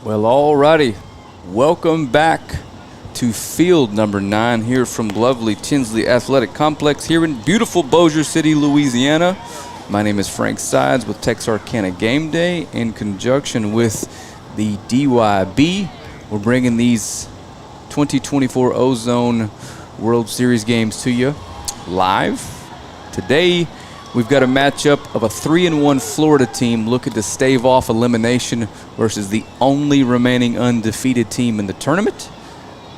Well, alrighty. Welcome back to field number 9 here from lovely Tinsley Athletic Complex here in beautiful Bossier City, Louisiana. My name is Frank Sides with Texarkana Game Day in conjunction with the DYB. We're bringing these 2024 Ozone World Series games to you live. Today, we've got a matchup of a 3-1 Florida team looking to stave off elimination versus the only remaining undefeated team in the tournament.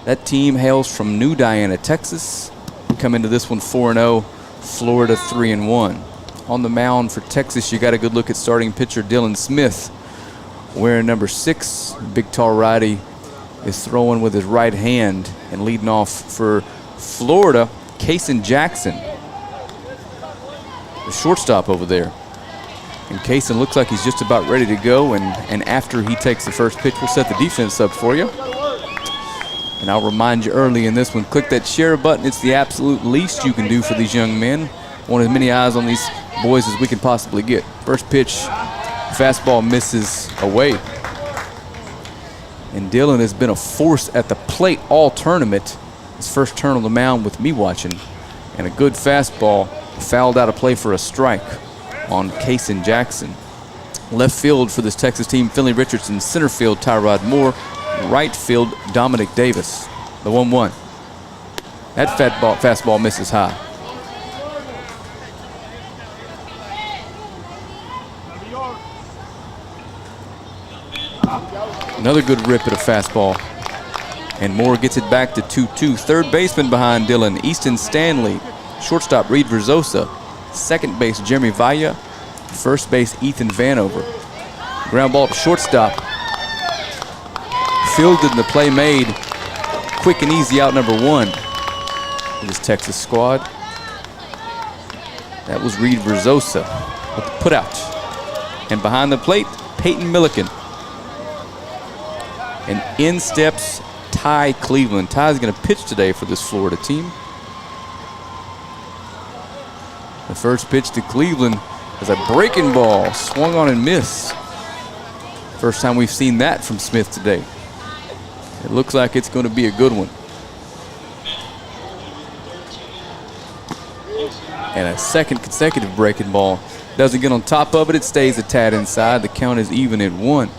That team hails from New Diana, Texas. Come into this one 4-0, Florida 3-1. On the mound for Texas, you got a good look at starting pitcher Dylan Smith. Wearing number 6, big tall righty, is throwing with his right hand, and leading off for Florida, Kaysen Jackson, the shortstop over there. And Kaysen looks like he's just about ready to go, and after he takes the first pitch, we'll set the defense up for you. And I'll remind you early in this one, click that share button. It's the absolute least you can do for these young men. Want as many eyes on these boys as we can possibly get. First pitch, fastball misses away. And Dylan has been a force at the plate all tournament. His first turn on the mound with me watching. And a good fastball fouled out of play for a strike on Kaysen Jackson. Left field for this Texas team, Finley Richardson. Center field, Tyrod Moore. Right field, Dominic Davis. The 1-1. That fastball misses high. Another good rip at a fastball. And Moore gets it back to 2-2. Third baseman behind Dylan, Easton Stanley. Shortstop, Reed Verzosa. Second base, Jeremy Valla. First base, Ethan Vanover. Ground ball to shortstop. Fielded and the play made. Quick and easy out number 1 for this Texas squad. That was Reed Verzosa with the put out. And behind the plate, Peyton Milliken. And in steps Ty Cleveland. Ty's going to pitch today for this Florida team. The first pitch to Cleveland is a breaking ball, swung on and missed. First time we've seen that from Smith today. It looks like it's going to be a good one. And a second consecutive breaking ball. Doesn't get on top of it, it stays a tad inside. The count is even at 1.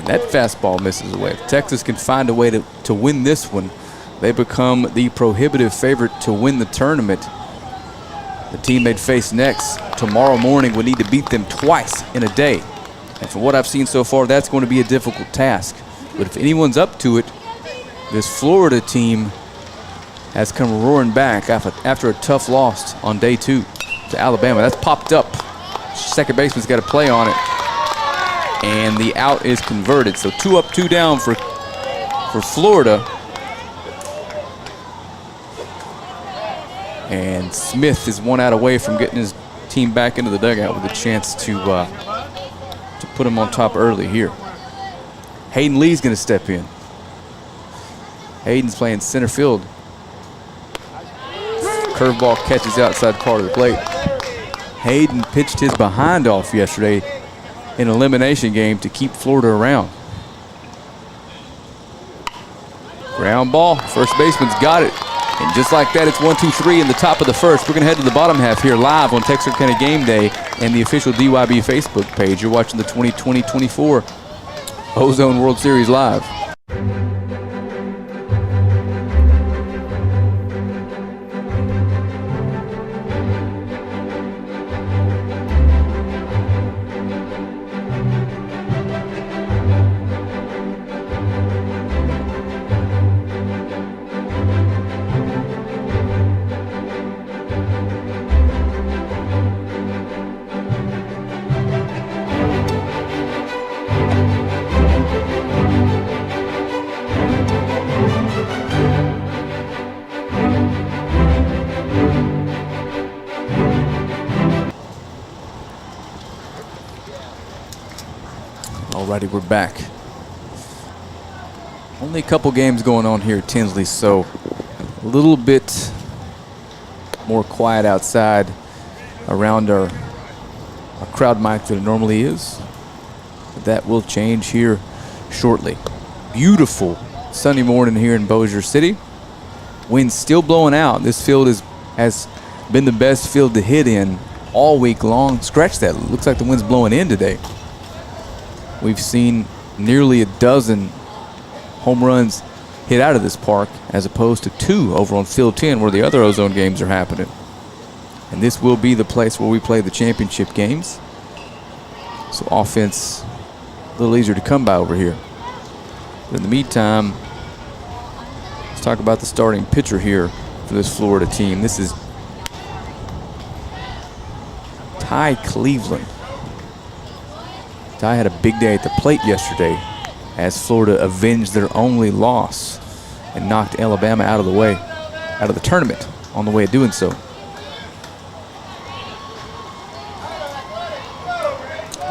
That fastball misses away. If Texas can find a way to win this one, they become the prohibitive favorite to win the tournament. The team they'd face next tomorrow morning would need to beat them twice in a day. And from what I've seen so far, that's going to be a difficult task. But if anyone's up to it, this Florida team has come roaring back after a tough loss on day 2 to Alabama. That's popped up. Second baseman's got to play on it. And the out is converted. So 2 up, 2 down for Florida. And Smith is 1 out away from getting his team back into the dugout with a chance to put him on top early here. Hayden Lee's going to step in. Hayden's playing center field. Curveball catches outside part of the plate. Hayden pitched his behind off yesterday in an elimination game to keep Florida around. Ground ball, first baseman's got it. And just like that, it's 1-2-3 in the top of the first. We're gonna head to the bottom half here live on Texarkana Game Day and the official DYB Facebook page. You're watching the 2024 Ozone World Series live. Alrighty, we're back. Only a couple games going on here at Tinsley, so a little bit more quiet outside around our a crowd mic than it normally is. But that will change here shortly. Beautiful Sunday morning here in Bossier City. Wind's still blowing out. This field has been the best field to hit in all week long. Scratch that. Looks like the wind's blowing in today. We've seen nearly a dozen home runs hit out of this park as opposed to 2 over on Field 10 where the other Ozone games are happening. And this will be the place where we play the championship games. So offense a little easier to come by over here. But in the meantime, let's talk about the starting pitcher here for this Florida team. This is Ty Cleveland. Ty had a big day at the plate yesterday as Florida avenged their only loss and knocked Alabama out of the tournament on the way of doing so.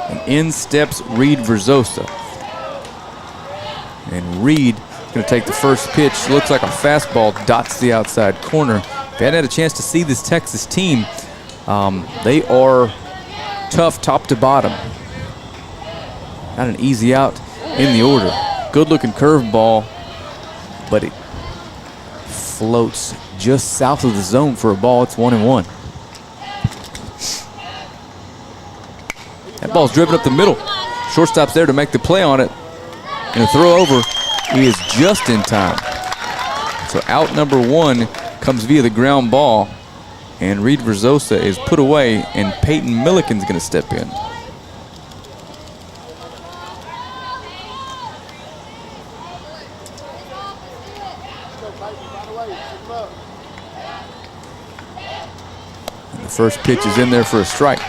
And in steps Reed Verzosa. And Reed is going to take the first pitch. Looks like a fastball, dots the outside corner. If you hadn't had a chance to see this Texas team, they are tough top to bottom. Not an easy out in the order. Good looking curveball, but it floats just south of the zone for a ball. It's 1-1. That ball's driven up the middle. Shortstop's there to make the play on it. And a throw over is just in time. So out number 1 comes via the ground ball. And Reed Verzosa is put away, and Peyton Milliken's going to step in. And the first pitch is in there for a strike.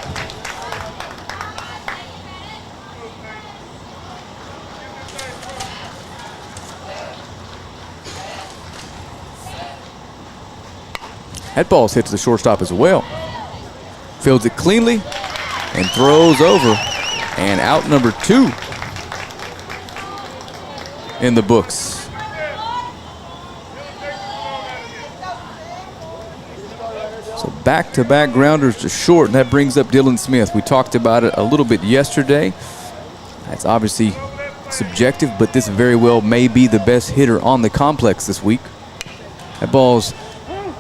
That ball's hit to the shortstop as well. Fields it cleanly and throws over. And out number 2 in the books. So back-to-back grounders to short, and that brings up Dylan Smith. We talked about it a little bit yesterday. That's obviously subjective, but this very well may be the best hitter on the complex this week. That ball's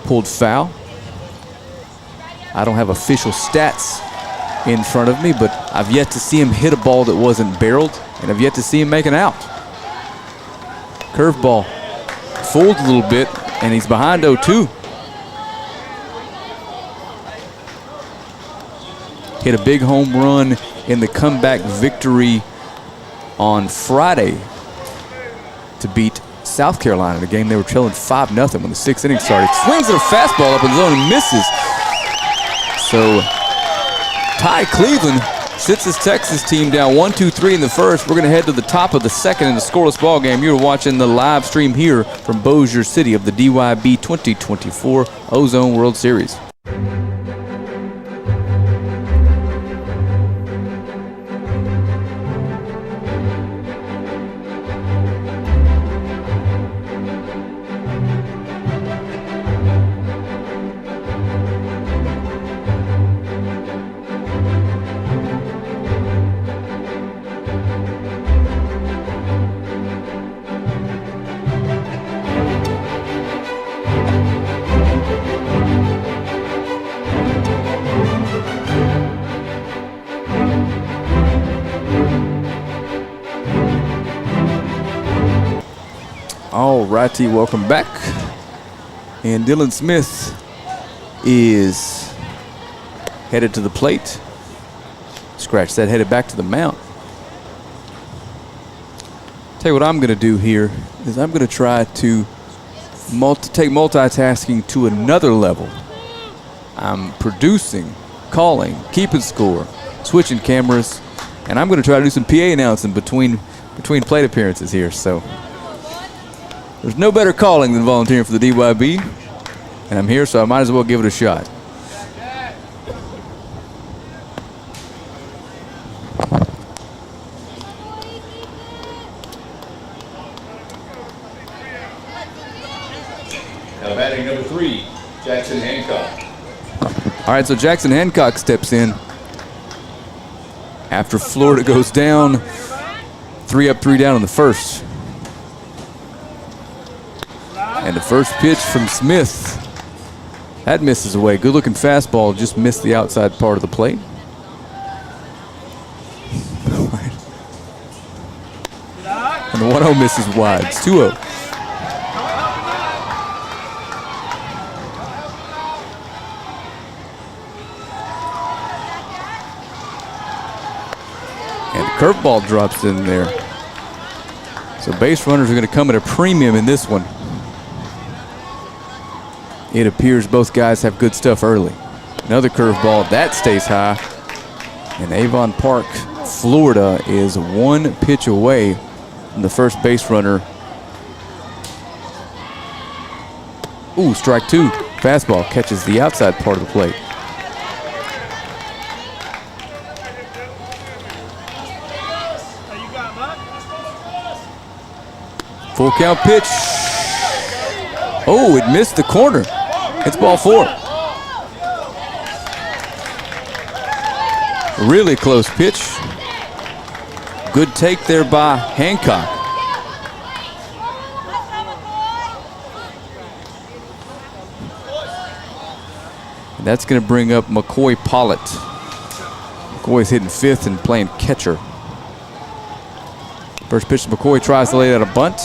pulled foul. I don't have official stats in front of me, but I've yet to see him hit a ball that wasn't barreled, and I've yet to see him make an out. Curveball fooled a little bit, and he's behind 0-2. Hit a big home run in the comeback victory on Friday to beat South Carolina, the game they were trailing 5-0 when the 6th inning started. Swings at a fastball up in the zone and misses. So Ty Cleveland sits his Texas team down 1-2-3 in the first. We're going to head to the top of the second in the scoreless ball game. You're watching the live stream here from Bossier City of the DYB 2024 Ozone World Series. Alrighty, welcome back. And Dylan Smith is headed to the plate. Scratch that, headed back to the mound. Tell you what I'm going to do here is I'm going to try to take multitasking to another level. I'm producing, calling, keeping score, switching cameras, and I'm going to try to do some PA announcing between plate appearances here. So there's no better calling than volunteering for the DYB, and I'm here, so I might as well give it a shot. Now batting number 3, Jackson Hancock. All right, so Jackson Hancock steps in. after Florida goes down 3 up, 3 down in the first. And the first pitch from Smith. That misses away. Good looking fastball, just missed the outside part of the plate. And the 1-0 misses wide. It's 2-0. And the curveball drops in there. So base runners are going to come at a premium in this one. It appears both guys have good stuff early. Another curveball, that stays high. And Avon Park, Florida is 1 pitch away from the first base runner. Ooh, strike 2. Fastball catches the outside part of the plate. Full count pitch. Oh, it missed the corner. It's ball 4. Really close pitch. Good take there by Hancock. And that's going to bring up McCoy Pollitt. McCoy's hitting 5th and playing catcher. First pitch to McCoy, tries to lay out a bunt.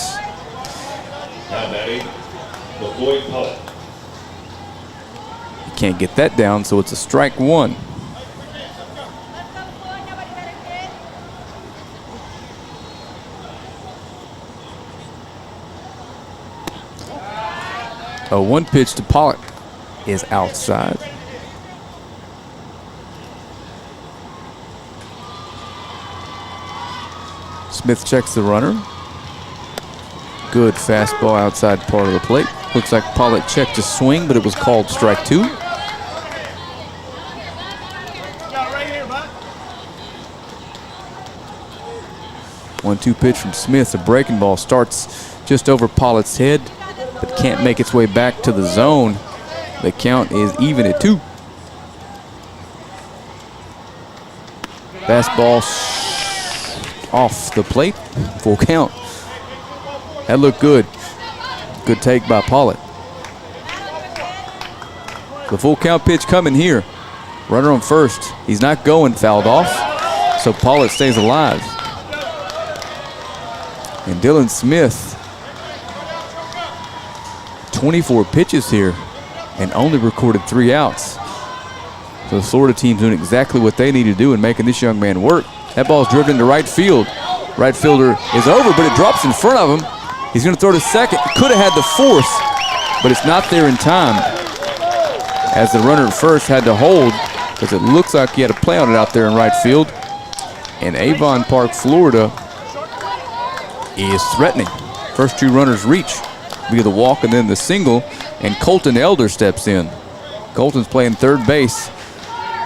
Now batting, McCoy Pollitt. Can't get that down, so it's a strike 1. A 1 pitch to Pollock is outside. Smith checks the runner. Good fastball outside part of the plate. Looks like Pollock checked his swing, but it was called strike 2. 1-2 pitch from Smith. A breaking ball starts just over Pollitt's head, but can't make its way back to the zone. The count is even at 2. Fastball off the plate. Full count. That looked good. Good take by Pollitt. The full count pitch coming here. Runner on first. He's not going, fouled off. So Pollitt stays alive. And Dylan Smith, 24 pitches here and only recorded 3 outs. So the Florida team's doing exactly what they need to do and making this young man work. That ball's driven to right field. Right fielder is over, but it drops in front of him. He's going to throw to second. Could have had the force, but it's not there in time. As the runner at first had to hold, because it looks like he had a play on it out there in right field. And Avon Park, Florida is threatening. First 2 runners reach via the walk and then the single, and Colton Elder steps in. Colton's playing third base.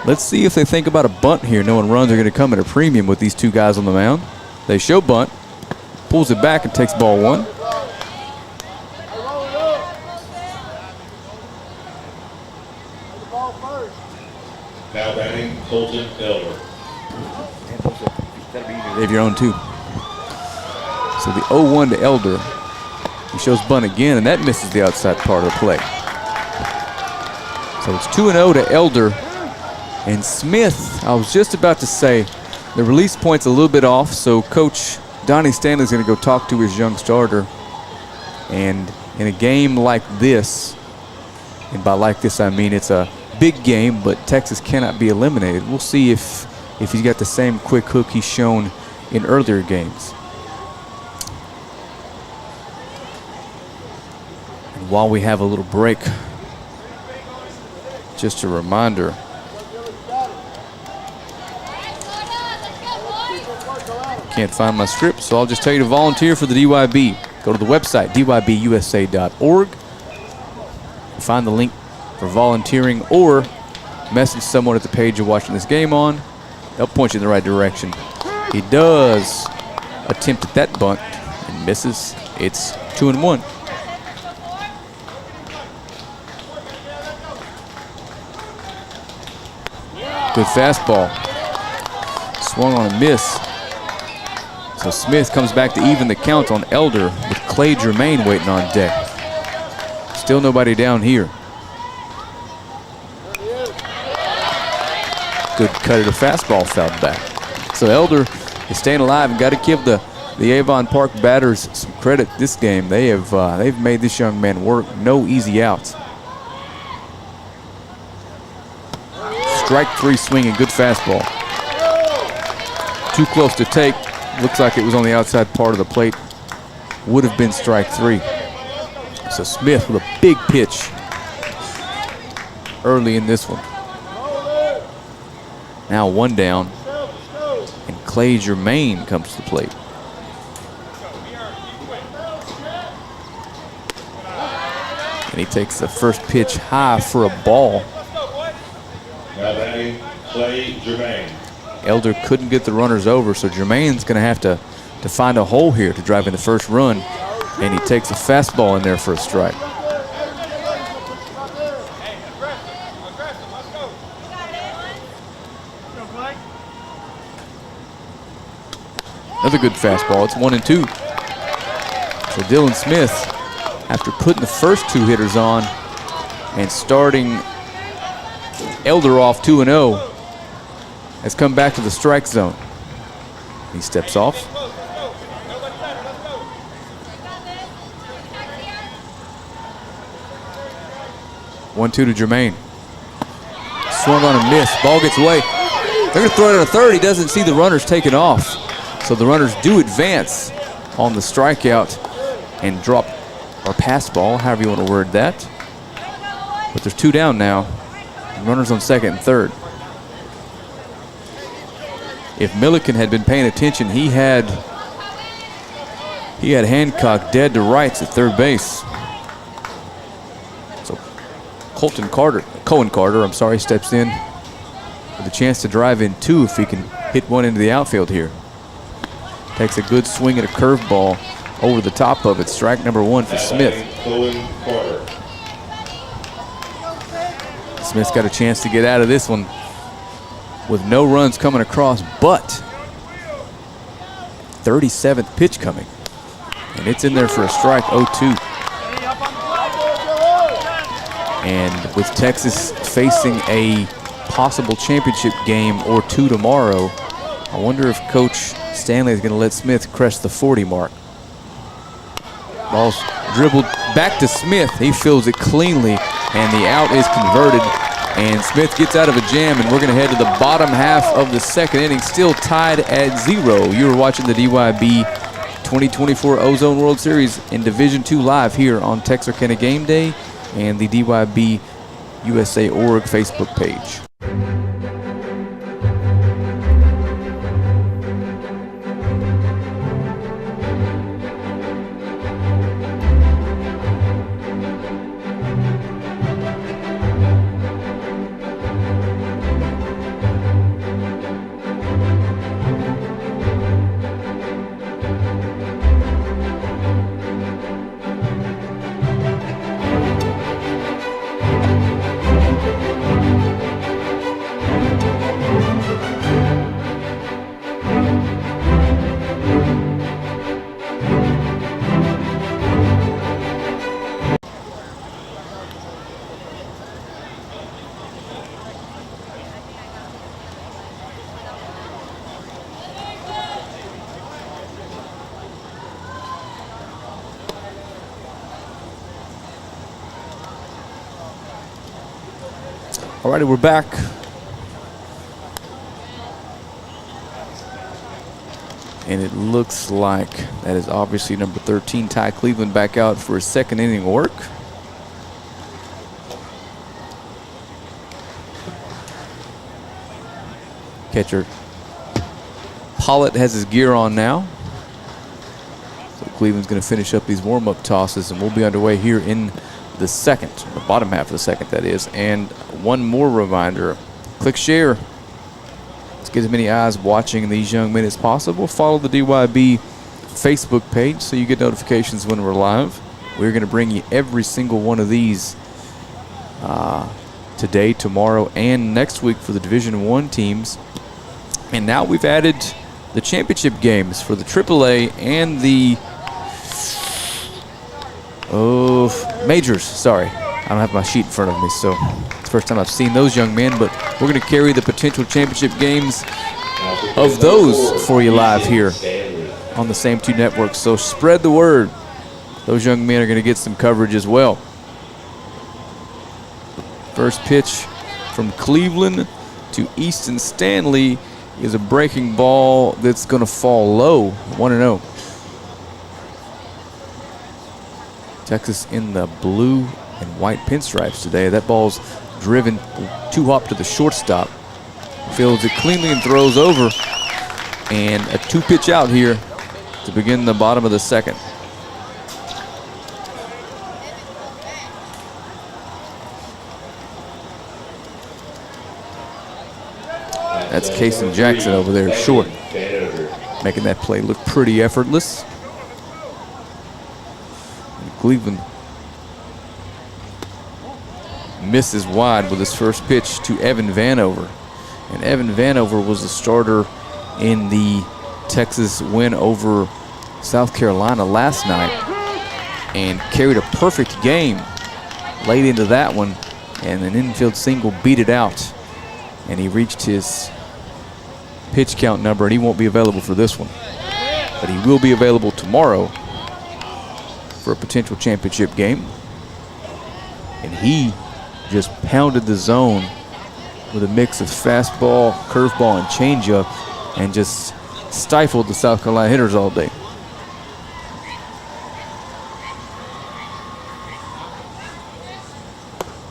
Let's see if they think about a bunt here, knowing runs are going to come at a premium with these 2 guys on the mound. They show bunt, pulls it back and takes ball 1. Now batting, Colton Elder. They have your own too. So the 0-1 to Elder. He shows bunt again, and that misses the outside part of the play. So it's 2-0 to Elder. And Smith, I was just about to say, the release point's a little bit off, so Coach Donnie Stanley's going to go talk to his young starter. And in a game like this, and by like this I mean it's a big game, but Texas cannot be eliminated. We'll see if he's got the same quick hook he's shown in earlier games. And while we have a little break, just a reminder, can't find my script, so I'll just tell you to volunteer for the DYB. Go to the website, dybusa.org. Find the link for volunteering or message someone at the page you're watching this game on. They'll point you in the right direction. He does attempt at that bunt and misses. It's 2-1. Good fastball. Swung on a miss. So Smith comes back to even the count on Elder with Clay Germain waiting on deck. Still nobody down here. Good cut of the fastball fouled back. So Elder is staying alive, and got to give the Avon Park batters some credit this game. They've made this young man work. No easy outs. Strike 3 swinging, good fastball. Too close to take. Looks like it was on the outside part of the plate. Would have been strike 3. So Smith with a big pitch early in this one. Now 1 down, and Clay Germain comes to the plate. And he takes the first pitch high for a ball. Now batting, Clay Germain. Elder couldn't get the runners over, so Germain's going to have to find a hole here to drive in the first run, and he takes a fastball in there for a strike. Another good fastball. It's 1-2. So Dylan Smith, after putting the first 2 hitters on and starting Elder off 2-0, has come back to the strike zone. He steps off. One-two to Germain. Swung on a miss. Ball gets away. They're going to throw it at a third. He doesn't see the runners taking off. So the runners do advance on the strikeout and drop or pass ball, however you want to word that. But there's 2 down now. Runners on second and third. If Milliken had been paying attention, he had Hancock dead to rights at third base. So Cohen Carter, steps in with a chance to drive in 2 if he can hit one into the outfield here. Takes a good swing at a curveball over the top of it. Strike number 1 for Smith. Cohen Carter. Smith's got a chance to get out of this one with no runs coming across, but 37th pitch coming. And it's in there for a strike, 0-2. And with Texas facing a possible championship game or 2 tomorrow, I wonder if Coach Stanley is going to let Smith crest the 40 mark. Ball's dribbled back to Smith. He fields it cleanly, and the out is converted. And Smith gets out of a jam, and we're going to head to the bottom half of the second inning, still tied at 0. You are watching the DYB 2024 Ozone World Series in Division II live here on Texarkana Game Day and the DYB USA Org Facebook page. All righty, we're back. And it looks like that is obviously number 13, Ty Cleveland, back out for his second inning work. Catcher Pollitt has his gear on now. So Cleveland's going to finish up these warm-up tosses, and we'll be underway here in the second, the bottom half of the second, that is. And one more reminder, click share. Let's get as many eyes watching these young men as possible. Follow the DYB Facebook page so you get notifications when we're live. We're going to bring you every single one of these today, tomorrow, and next week for the Division I teams. And now we've added the championship games for the AAA and the majors. Sorry, I don't have my sheet in front of me, so it's the first time I've seen those young men, but we're going to carry the potential championship games of those for you live here on the same two networks. So spread the word. Those young men are going to get some coverage as well. First pitch from Cleveland to Easton Stanley is a breaking ball that's going to fall low, 1-0. Texas in the blue and white pinstripes today. That ball's driven 2-hop to the shortstop. Fields it cleanly and throws over. And a 2-pitch out here to begin the bottom of the second. That's Kason Jackson over there short, making that play look pretty effortless. And Cleveland misses wide with his first pitch to Evan Vanover. And Evan Vanover was the starter in the Texas win over South Carolina last night and carried a perfect game late into that one, and an infield single beat it out, and he reached his pitch count number, and he won't be available for this one, but he will be available tomorrow for a potential championship game. And he just pounded the zone with a mix of fastball, curveball, and changeup, and just stifled the South Carolina hitters all day.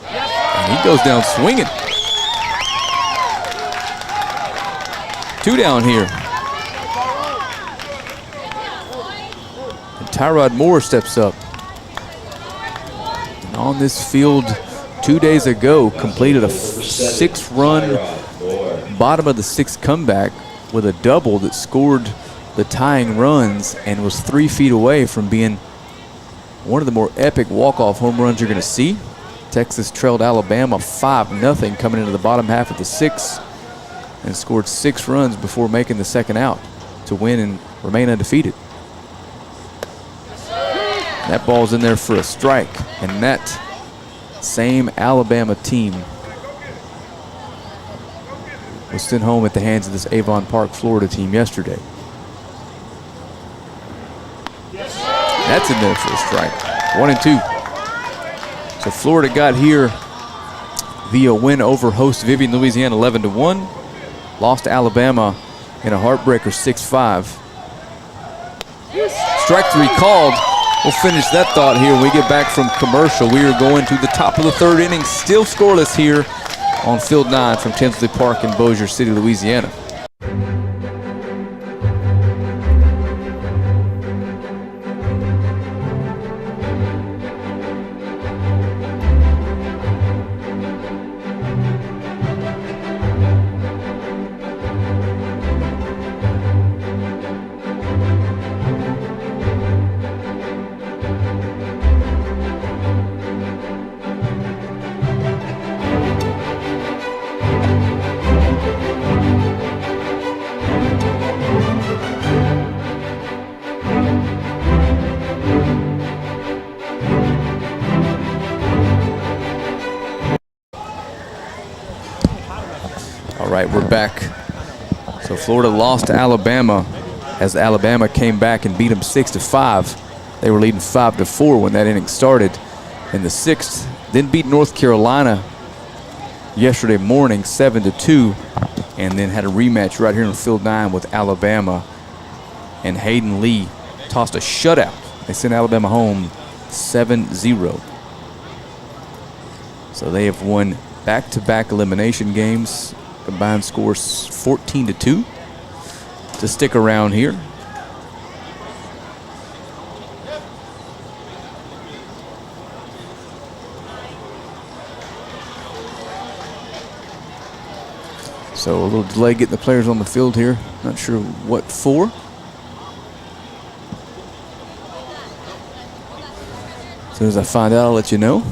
And he goes down swinging. 2 down here. And Tyrod Moore steps up. And on this field 2 days ago, completed a 6-run bottom of the 6th comeback with a double that scored the tying runs and was 3 feet away from being one of the more epic walk-off home runs you're going to see. Texas trailed Alabama 5-0 coming into the bottom half of the 6th and scored 6 runs before making the second out to win and remain undefeated. That ball's in there for a strike, and that same Alabama team was sent home at the hands of this Avon Park, Florida team yesterday. That's in there for a strike. 1-2. So Florida got here via win over host Vivian, Louisiana, 11-1. Lost to Alabama in a heartbreaker 6-5. Strike 3 called. We'll finish that thought here when we get back from commercial. We are going to the top of the 3rd inning, still scoreless here on Field 9 from Tinsley Park in Bossier City, Louisiana. All right, we're back. So Florida lost to Alabama as Alabama came back and beat them 6-5. They were leading 5-4 when that inning started in the 6th. Then beat North Carolina yesterday morning 7-2, and then had a rematch right here in Field 9 with Alabama. And Hayden Lee tossed a shutout. They sent Alabama home 7-0. So they have won back-to-back elimination games. Combined scores 14-2 to stick around here. So a little delay getting the players on the field here. Not sure what for. As soon as I find out, I'll let you know.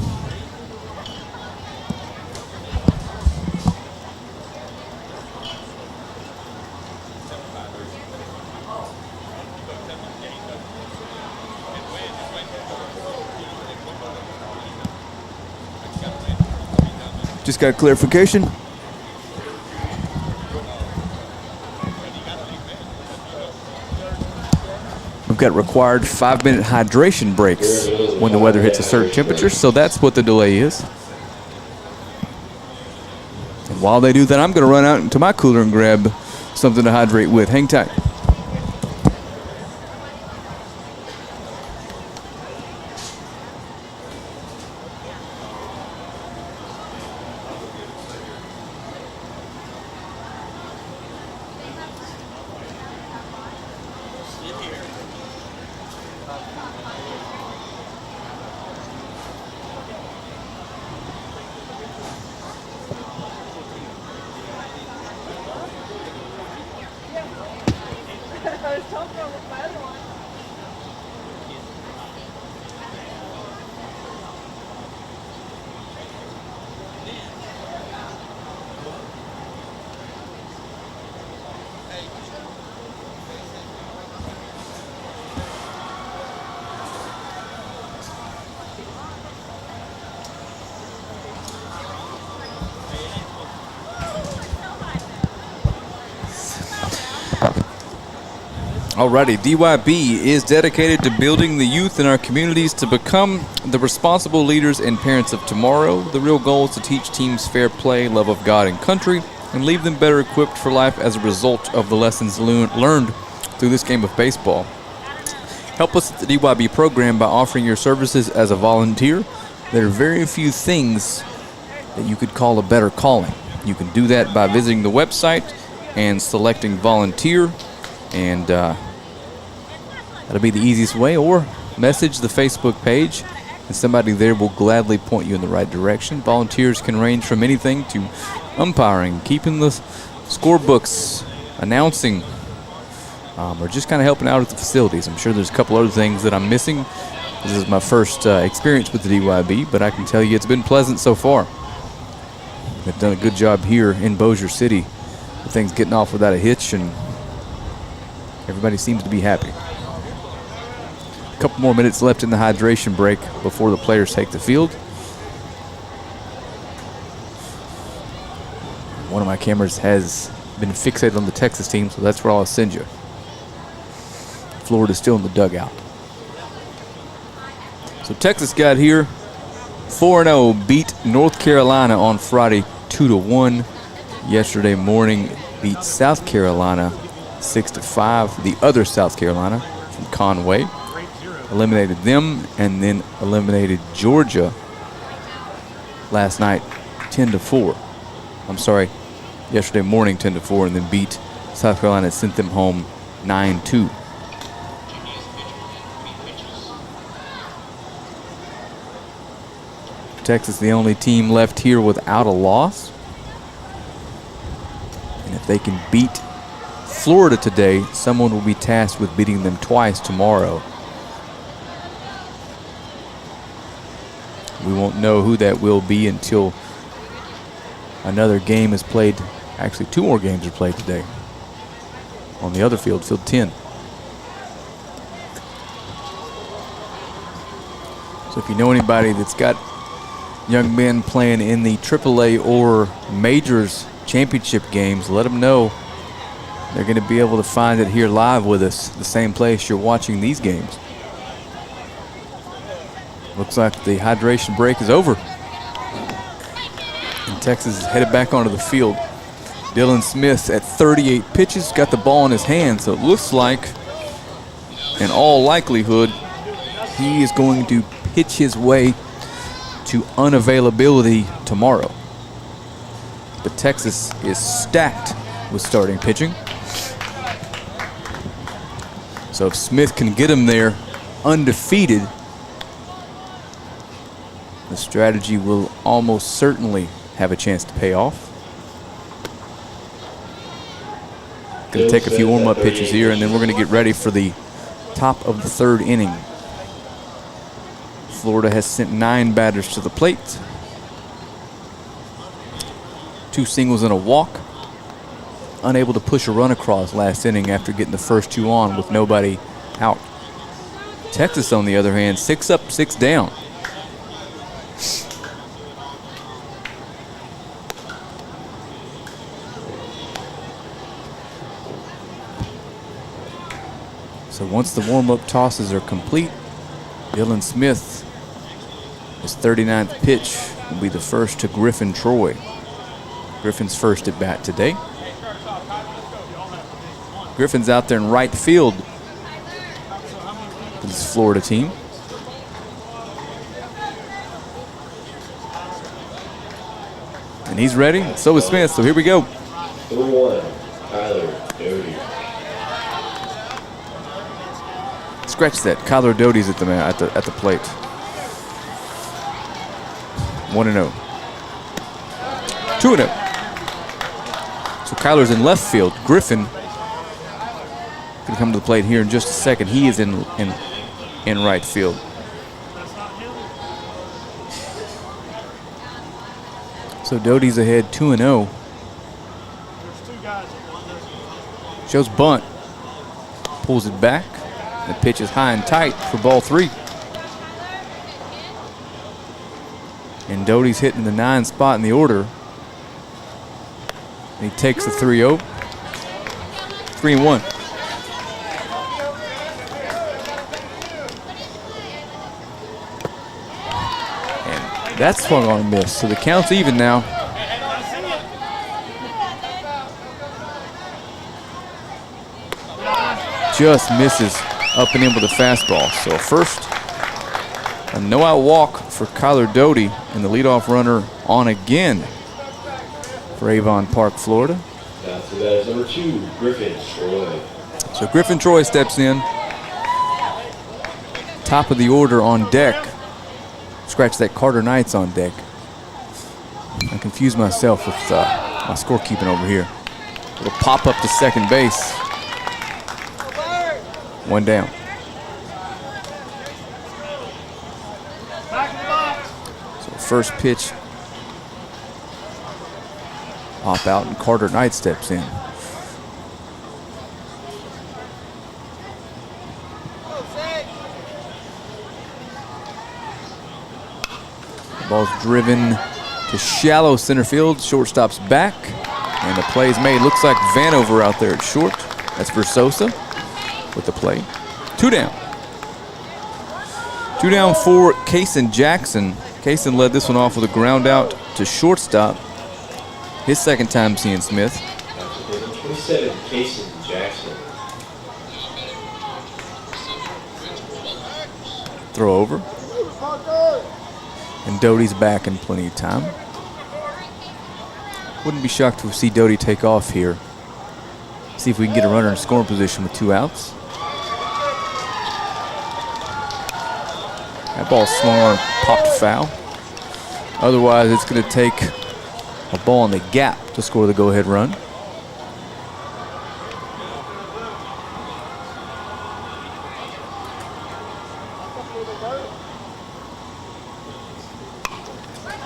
Just got clarification. We've got required 5-minute hydration breaks when the weather hits a certain temperature, so that's what the delay is. And while they do that, I'm going to run out into my cooler and grab something to hydrate with. Hang tight. Alrighty, DYB is dedicated to building the youth in our communities to become the responsible leaders and parents of tomorrow. The real goal is to teach teams fair play, love of God and country, and leave them better equipped for life as a result of the lessons learned through this game of baseball. Help us at the DYB program by offering your services as a volunteer. There are very few things that you could call a better calling. You can do that by visiting the website and selecting volunteer, and that'll be the easiest way, or message the Facebook page and somebody there will gladly point you in the right direction. Volunteers can range from anything to umpiring, keeping the scorebooks, announcing, or just kind of helping out at the facilities. I'm sure there's a couple other things that I'm missing. This is my first experience with the DYB, but I can tell you it's been pleasant so far. They've done a good job here in Bossier City with things getting off without a hitch, and everybody seems to be happy. A couple more minutes left in the hydration break before the players take the field. One of my cameras has been fixated on the Texas team, so that's where I'll send you. Florida's still in the dugout. So Texas got here 4-0, beat North Carolina on Friday 2-1. Yesterday morning beat South Carolina 6-5. The other South Carolina from Conway eliminated them, and then eliminated Georgia last night 10-4. I'm sorry, yesterday morning 10-4, and then beat South Carolina, sent them home 9-2. Texas, the only team left here without a loss. And if they can beat Florida today, someone will be tasked with beating them twice tomorrow. We won't know who that will be until another game is played. Actually, 2 more games are played today on the other field, field 10. So if you know anybody that's got young men playing in the AAA or Majors championship games, let them know. They're going to be able to find it here live with us, the same place you're watching these games. Looks like the hydration break is over. And Texas is headed back onto the field. Dylan Smith at 38 pitches, got the ball in his hand, so it looks like, in all likelihood, he is going to pitch his way to unavailability tomorrow. But Texas is stacked with starting pitching. So if Smith can get him there undefeated, the strategy will almost certainly have a chance to pay off. Going to take a few warm-up pitches here, and then we're going to get ready for the top of the 3rd inning. Florida has sent 9 batters to the plate. 2 singles and a walk. Unable to push a run across last inning after getting the first 2 on with nobody out. Texas, on the other hand, 6 up, 6 down. So once the warm-up tosses are complete, Dylan Smith, his 39th pitch, will be the first to Griffin Troy. Griffin's first at bat today. Griffin's out there in right field for this Florida team. And he's ready. So is Smith. So here we go. 3-1, Kyler Doty. Scratch that. Kyler Doty's at the plate. 1-0. 2-0. So Kyler's in left field. Griffin going to come to the plate here in just a second. He is in right field. So Doty's ahead 2-0. Shows bunt. Pulls it back. The pitch is high and tight for ball 3. And Doty's hitting the 9 spot in the order. And he takes the 3-0. 3-1. And that's swung on a miss. So the count's even now. Just misses up and in with a fastball. So first, a no-out walk for Kyler Doty, and the leadoff runner on again for Avon Park, Florida. After that is number 2, Griffin Troy. So Griffin Troy steps in. Top of the order on deck. Scratch that, Carter Knight's on deck. I confused myself with my scorekeeping over here. It'll pop up to second base. 1 down. So first pitch, pop out, and Carter Knight steps in. The ball's driven to shallow center field. Shortstop's back, and the play's made. Looks like Vanover out there at short. That's Versosa with the play. 2 down. 2 down for Kaysen Jackson. Kaysen led this one off with a ground out to shortstop. His second time seeing Smith. 27, Kaysen Jackson. Throw over. And Doty's back in plenty of time. Wouldn't be shocked to see Doty take off here. See if we can get a runner in scoring position with 2 outs. That ball swung on, popped foul. Otherwise, it's going to take a ball in the gap to score the go-ahead run.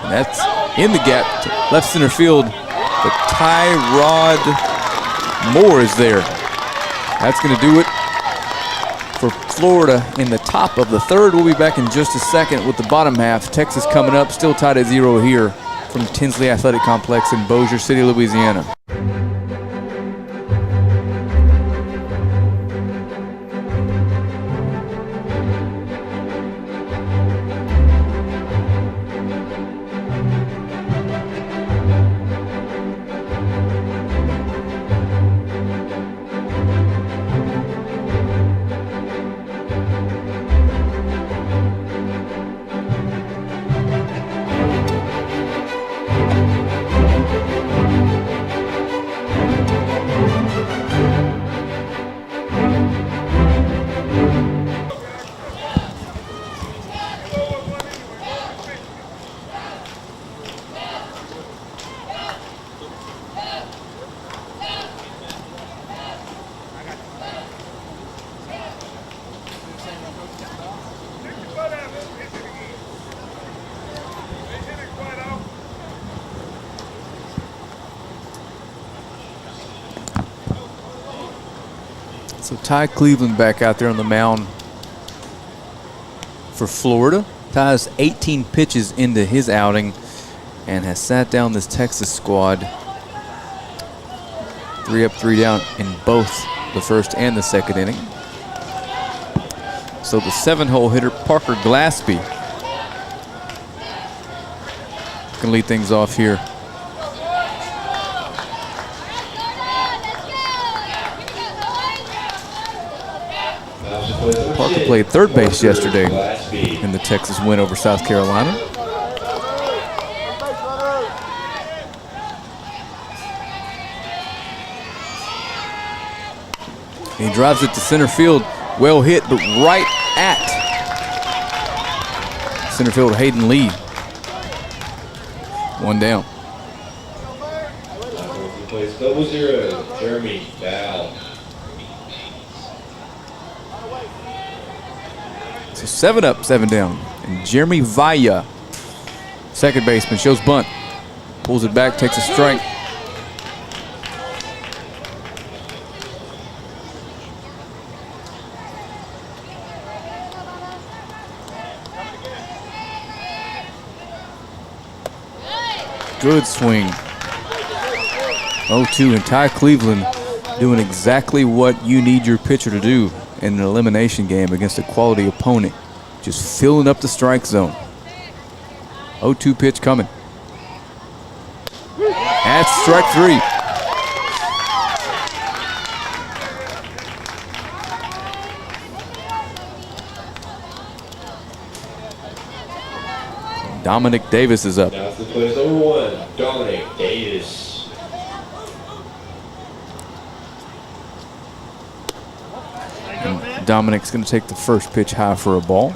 And that's in the gap to left center field. But Tyrod Moore is there. That's going to do it for Florida in the top of the 3rd. We'll be back in just a second with the bottom half. Texas coming up, still tied at 0 here from Tinsley Athletic Complex in Bossier City, Louisiana. So Ty Cleveland back out there on the mound for Florida. Ty has 18 pitches into his outing and has sat down this Texas squad. 3 up, 3 down in both the first and the second inning. So the 7-hole hitter, Parker Glaspie, can lead things off here. Parker played third base yesterday in the Texas win over South Carolina. He drives it to center field. Well hit, but right at center field Hayden Lee. One down. He plays 0-0, Jeremy Val. So 7 up, 7 down. And Jeremy Vaya, second baseman, shows bunt. Pulls it back, takes a strike. Good swing. 0-2, and Ty Cleveland doing exactly what you need your pitcher to do in an elimination game against a quality opponent. Just filling up the strike zone. 0-2 pitch coming. That's strike 3. Dominic Davis is up. Now to the plate is number 1, Dominic Davis. And Dominic's going to take the first pitch high for a ball.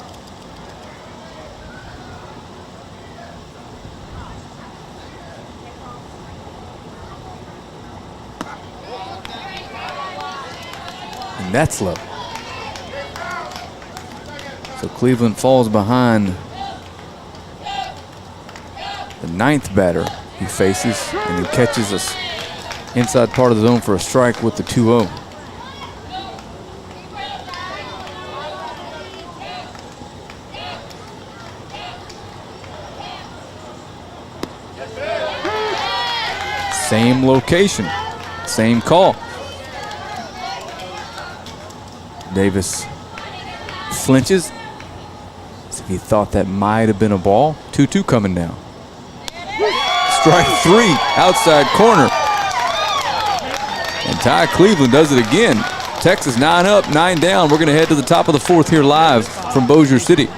And that's low. So Cleveland falls behind the 9th batter he faces, and he catches us inside part of the zone for a strike with the 2-0. Same location, same call. Davis flinches as if he thought that might have been a ball. 2-2 coming down. Strike 3, outside corner. And Ty Cleveland does it again. Texas 9 up, 9 down. We're going to head to the top of the 4th here live from Bossier City.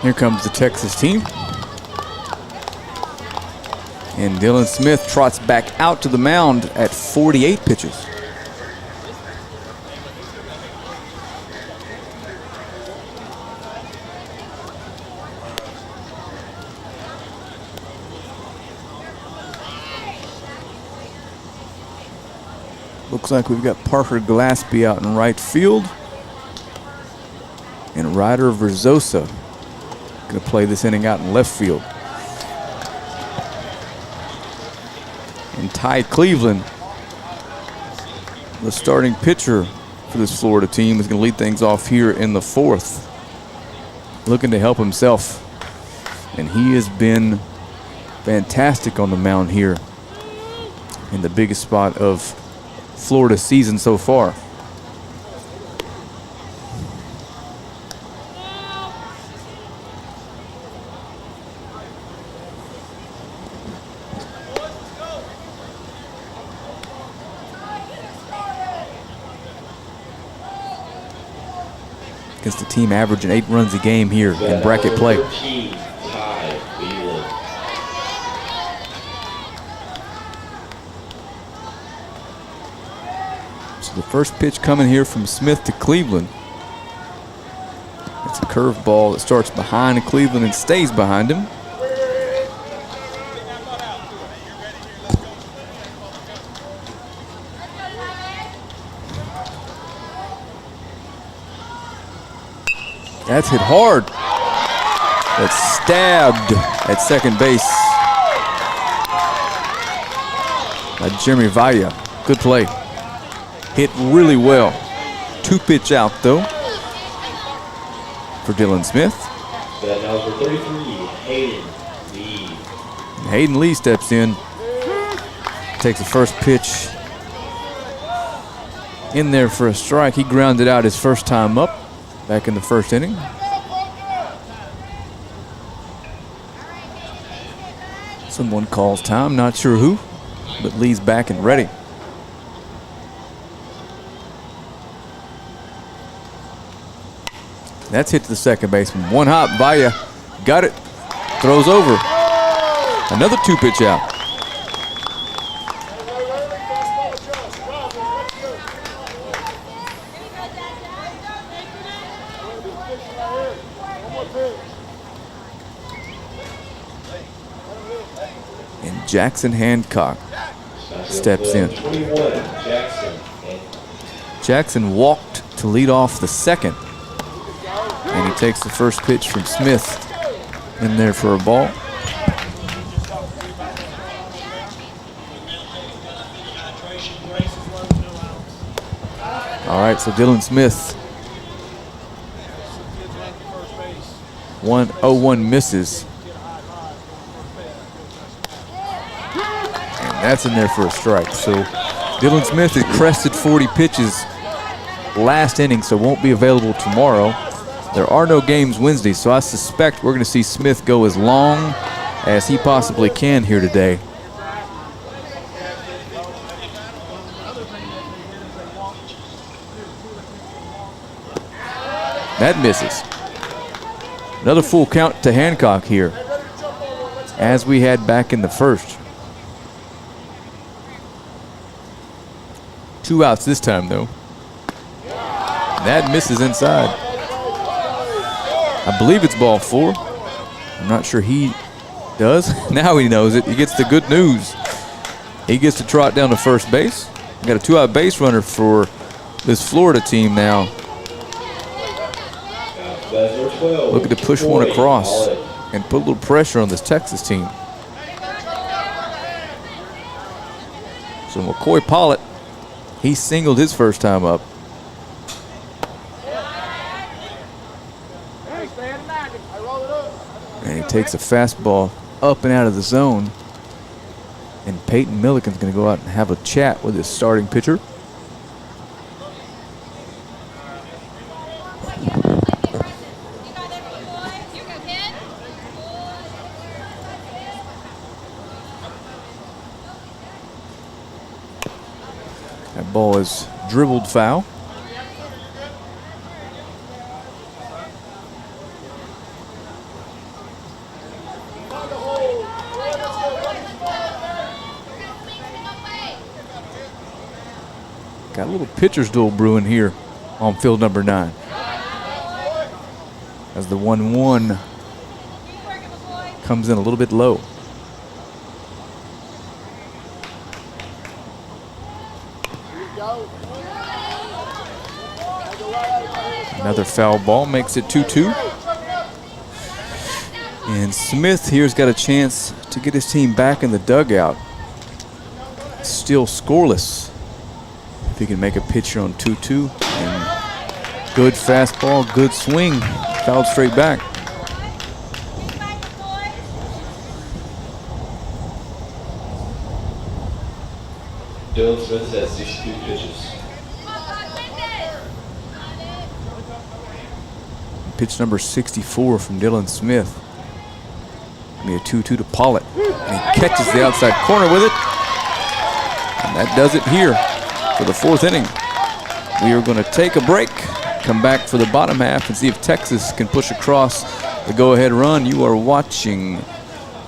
Here comes the Texas team. And Dylan Smith trots back out to the mound at 48 pitches. Looks like we've got Parker Glaspie out in right field. And Ryder Verzosa going to play this inning out in left field. And Ty Cleveland, the starting pitcher for this Florida team, is going to lead things off here in the 4th. Looking to help himself. And he has been fantastic on the mound here in the biggest spot of Florida's season so far. Against the team averaging 8 runs a game here in bracket play. 13, Ty Cleveland. So the first pitch coming here from Smith to Cleveland. It's a curveball that starts behind Cleveland and stays behind him. That's hit hard. That's stabbed at second base by Jeremy Vaya. Good play. Hit really well. 2-pitch out though for Dylan Smith. That now for 33, Hayden Lee. And Hayden Lee steps in. Takes the first pitch in there for a strike. He grounded out his first time up back in the first inning. Someone calls time, not sure who, but Lee's back and ready. That's hit to the second baseman. One hop, Vaya got it, throws over. Another 2-pitch out. And Jackson Hancock steps in. 21, Jackson. Jackson walked to lead off the second. And he takes the first pitch from Smith in there for a ball. All right, so Dylan Smith, 1-0-1 misses. And that's in there for a strike. So Dylan Smith has crested 40 pitches last inning, so won't be available tomorrow. There are no games Wednesday, so I suspect we're going to see Smith go as long as he possibly can here today. That misses. Another full count to Hancock here, as we had back in the first. 2 outs this time, though. That misses inside. I believe it's ball 4. I'm not sure he does. Now he knows it. He gets the good news. He gets to trot down to first base. We got a 2-out base runner for this Florida team now. Looking to push one across and put a little pressure on this Texas team. So McCoy Pollitt, he singled his first time up. And he takes a fastball up and out of the zone. And Peyton Milliken's going to go out and have a chat with his starting pitcher. That ball is dribbled foul. Got a little pitcher's duel brewing here on field number 9. As the 1-1 comes in a little bit low. Another foul ball makes it 2-2. And Smith here's got a chance to get his team back in the dugout. Still scoreless. If he can make a pitch on 2-2. And good fastball, good swing. Fouled straight back. Dylan Smith has 62 pitches. Pitch number 64 from Dylan Smith. Be a 2-2 to Pollitt. And he catches the outside corner with it. And that does it here for the 4th inning. We are going to take a break, come back for the bottom half, and see if Texas can push across the go-ahead run. You are watching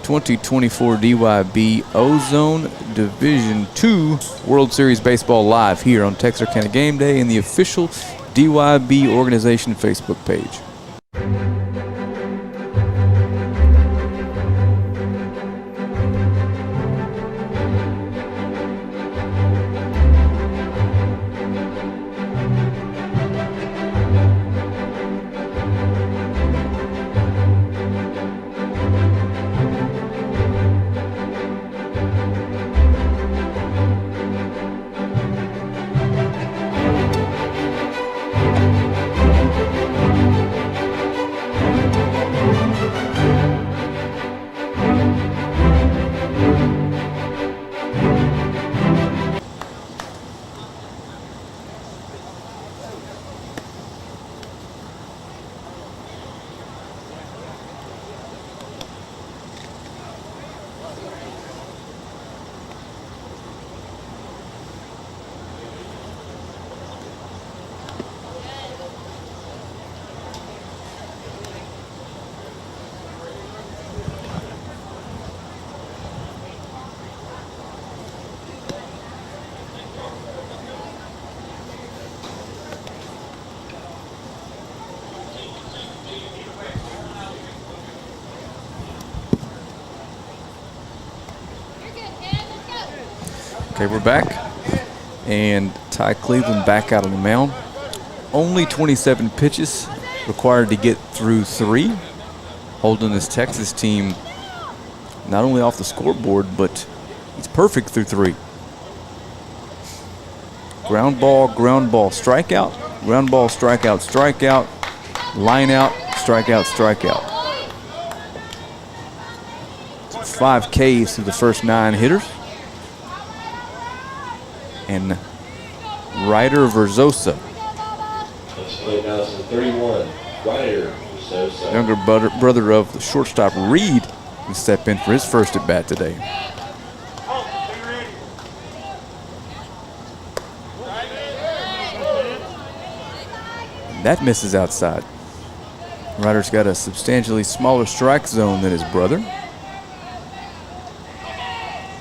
2024 DYB Ozone Division II World Series Baseball live here on Texarkana Game Day and the official DYB organization Facebook page. Okay, we're back, and Ty Cleveland back out on the mound. Only 27 pitches required to get through 3, holding this Texas team not only off the scoreboard, but he's perfect through 3. Ground ball, strikeout, ground ball, strikeout, strikeout, line out, strikeout, strikeout. 5 Ks through the first 9 hitters. And Ryder Verzosa, Let's play now, 31, Ryder Verzosa. younger brother of the shortstop Reed, can step in for his first at bat today. And that misses outside. Ryder's got a substantially smaller strike zone than his brother.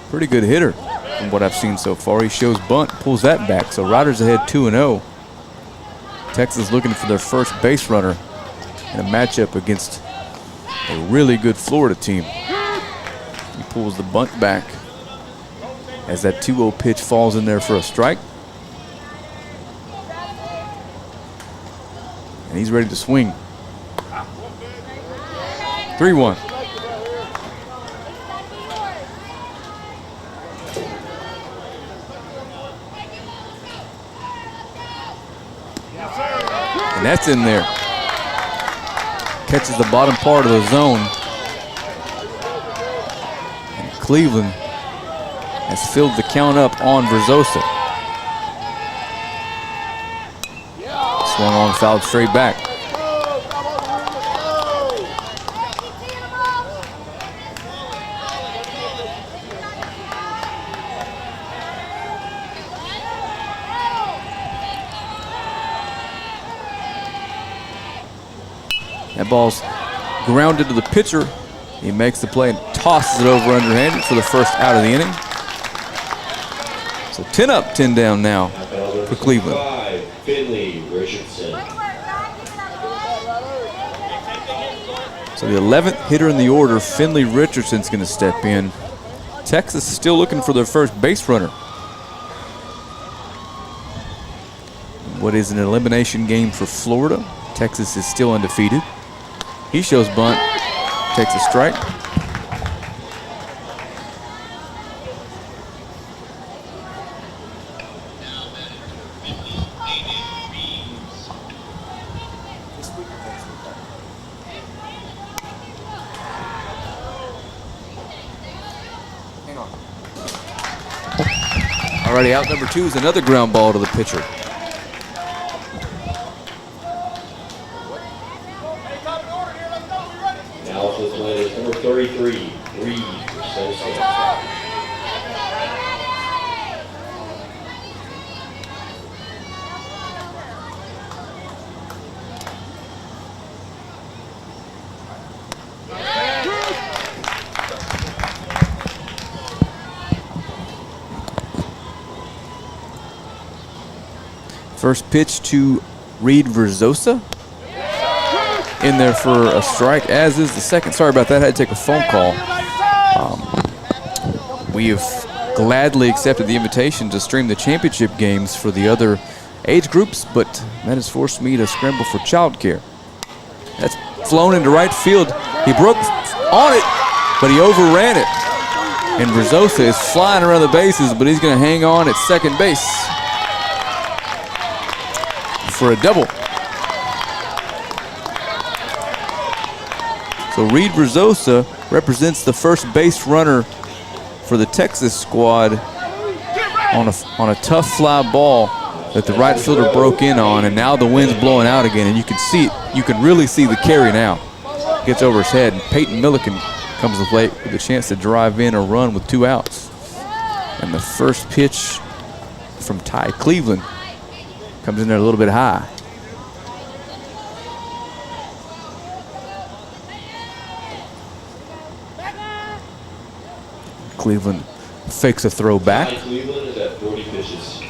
Pretty good hitter from what I've seen so far. He shows bunt, pulls that back, so Ryder's ahead 2-0. Texas looking for their first base runner in a matchup against a really good Florida team. He pulls the bunt back as that 2-0 pitch falls in there for a strike. And he's ready to swing. 3-1. And that's in there. Catches the bottom part of the zone. And Cleveland has filled the count up on Verzosa. Swung on, fouled straight back. That ball's grounded to the pitcher. He makes the play and tosses it over underhanded for the first out of the inning. So 10 up, 10 down now for Cleveland. 5, Finley Richardson. So the 11th hitter in the order, Finley Richardson's going to step in. Texas is still looking for their first base runner. What is an elimination game for Florida? Texas is still undefeated. He shows bunt, takes a strike. Alrighty, out number 2 is another ground ball to the pitcher. Now to the plate is number 33, Reed Verzosa. First pitch to Reed Verzosa. In there for a strike, as is the second. Sorry about that, I had to take a phone call. We have gladly accepted the invitation to stream the championship games for the other age groups, but that has forced me to scramble for childcare. That's flown into right field. He broke on it, but he overran it. And Verzosa is flying around the bases, but he's going to hang on at second base for a double. So Reed Verzosa represents the first base runner for the Texas squad on a tough fly ball that the right fielder broke in on, and now the wind's blowing out again, and you can see it. You can really see the carry now. Gets over his head, and Peyton Milliken comes late with a chance to drive in a run with 2 outs. And the first pitch from Ty Cleveland comes in there a little bit high. Cleveland fakes a throw back. Cleveland is at 40 pitches.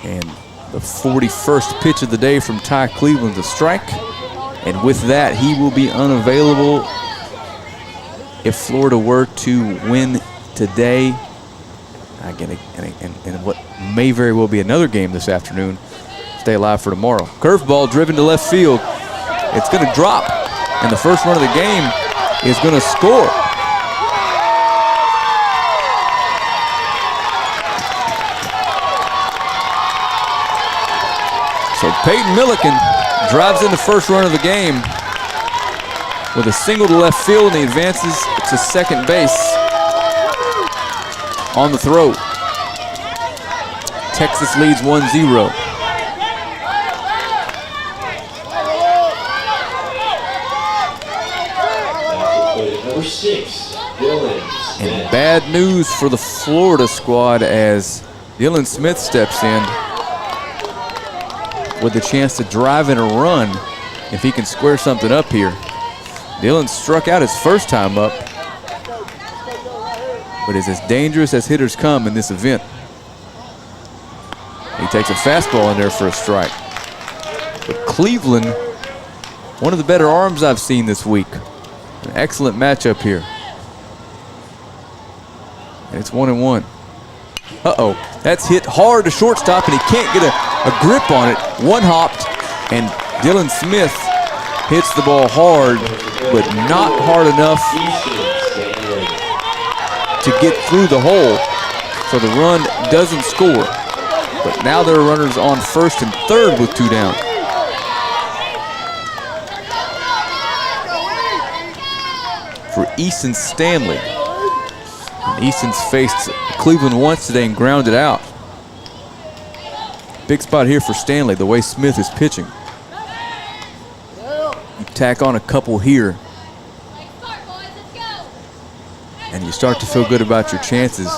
And the 41st pitch of the day from Ty Cleveland's a strike. And with that, he will be unavailable if Florida were to win today. Again, and what may very well be another game this afternoon. Stay alive for tomorrow. Curveball driven to left field. It's going to drop. And the first run of the game is going to score. So Peyton Milliken drives in the first run of the game with a single to left field, and he advances to second base on the throw. Texas leads 1-0. Number 6, Dylan Smith. And bad news for the Florida squad as Dylan Smith steps in with a chance to drive in a run if he can square something up here. Dylan struck out his first time up, but is as dangerous as hitters come in this event. He takes a fastball in there for a strike. But Cleveland, one of the better arms I've seen this week. An excellent matchup here. And it's 1-1. Uh-oh, that's hit hard to shortstop, and he can't get a grip on it. One hopped, and Dylan Smith hits the ball hard, but not hard enough to get through the hole. So the run doesn't score. But now there are runners on first and third with 2 down. For Easton Stanley. And Easton's faced Cleveland once today and grounded out. Big spot here for Stanley, the way Smith is pitching. You tack on a couple here, and you start to feel good about your chances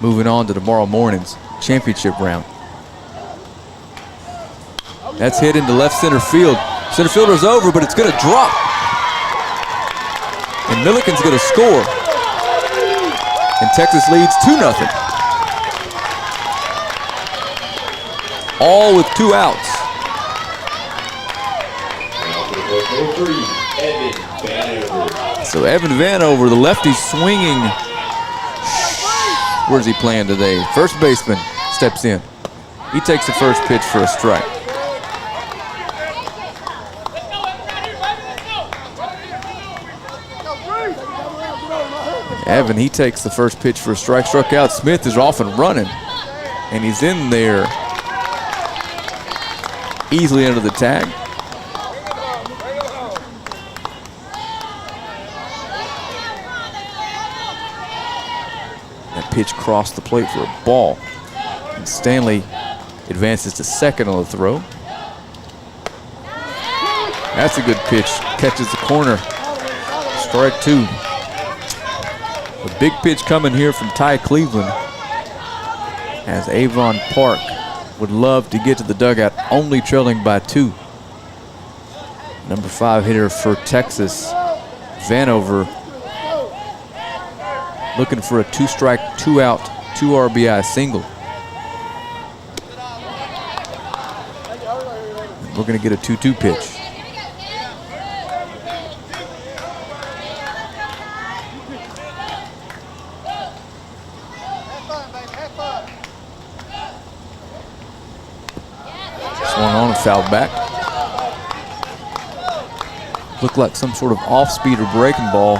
moving on to tomorrow morning's championship round. That's hit into left center field. Center fielder's over, but it's going to drop. And Milliken's going to score. And Texas leads 2-0. All with 2 outs. So Evan Vanover, the lefty swinging. Where's he playing today? First baseman steps in. He takes the first pitch for a strike. Evan, he takes the first pitch for a strike. Struck out. Smith is off and running. And he's in there easily under the tag. That pitch crossed the plate for a ball. And Stanley advances to second on the throw. That's a good pitch. Catches the corner. Strike 2. A big pitch coming here from Ty Cleveland, as Avon Park would love to get to the dugout, only trailing by 2. Number 5 hitter for Texas, Vanover, looking for a 2-strike, 2-out 2 RBI single. We're going to get a 2-2 pitch. Swung on and fouled back. Looked like some sort of off-speed or breaking ball.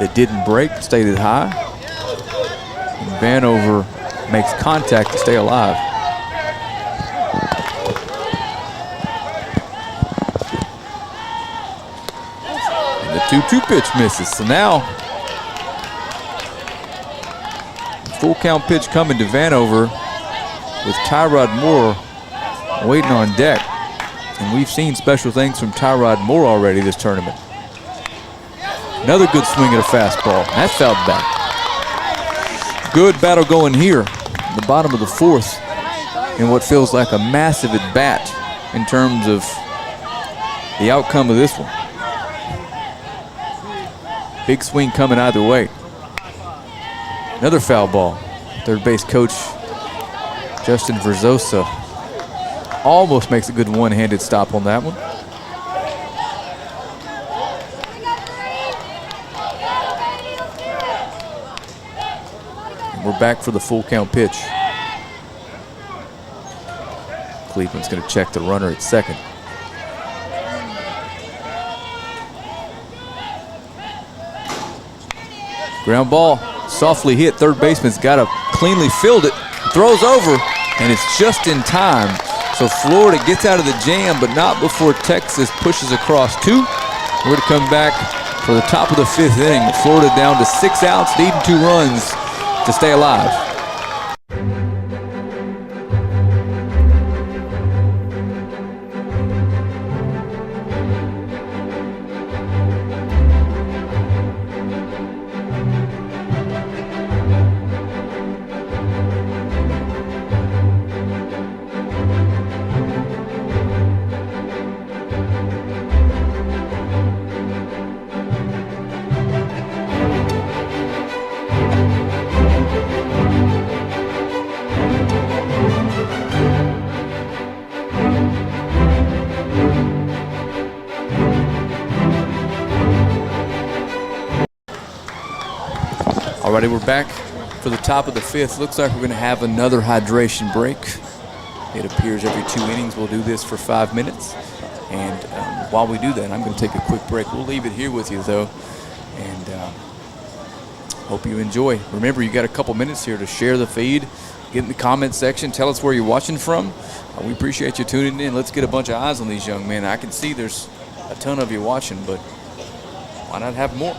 It didn't break, stayed it high. And Vanover makes contact to stay alive. And the 2-2 pitch misses. So now, full count pitch coming to Vanover with Tyrod Moore waiting on deck. And we've seen special things from Tyrod Moore already this tournament. Another good swing at a fastball. That's fouled back. Good battle going here in the bottom of the 4th in what feels like a massive at bat in terms of the outcome of this one. Big swing coming either way. Another foul ball. Third base coach Justin Verzosa almost makes a good one-handed stop on that one. And we're back for the full count pitch. Cleveland's going to check the runner at second. Ground ball, softly hit. Third baseman's got to cleanly field it. Throws over, and it's just in time. So Florida gets out of the jam, but not before Texas pushes across 2. We're to come back for the top of the 5th inning. Florida down to 6 outs, needing 2 runs to stay alive. Alrighty, we're back for the top of the 5th. Looks like we're going to have another hydration break. It appears every 2 innings we'll do this for 5 minutes. And while we do that, I'm going to take a quick break. We'll leave it here with you, though. And hope you enjoy. Remember, you got a couple minutes here to share the feed. Get in the comment section. Tell us where you're watching from. We appreciate you tuning in. Let's get a bunch of eyes on these young men. I can see there's a ton of you watching, but why not have more?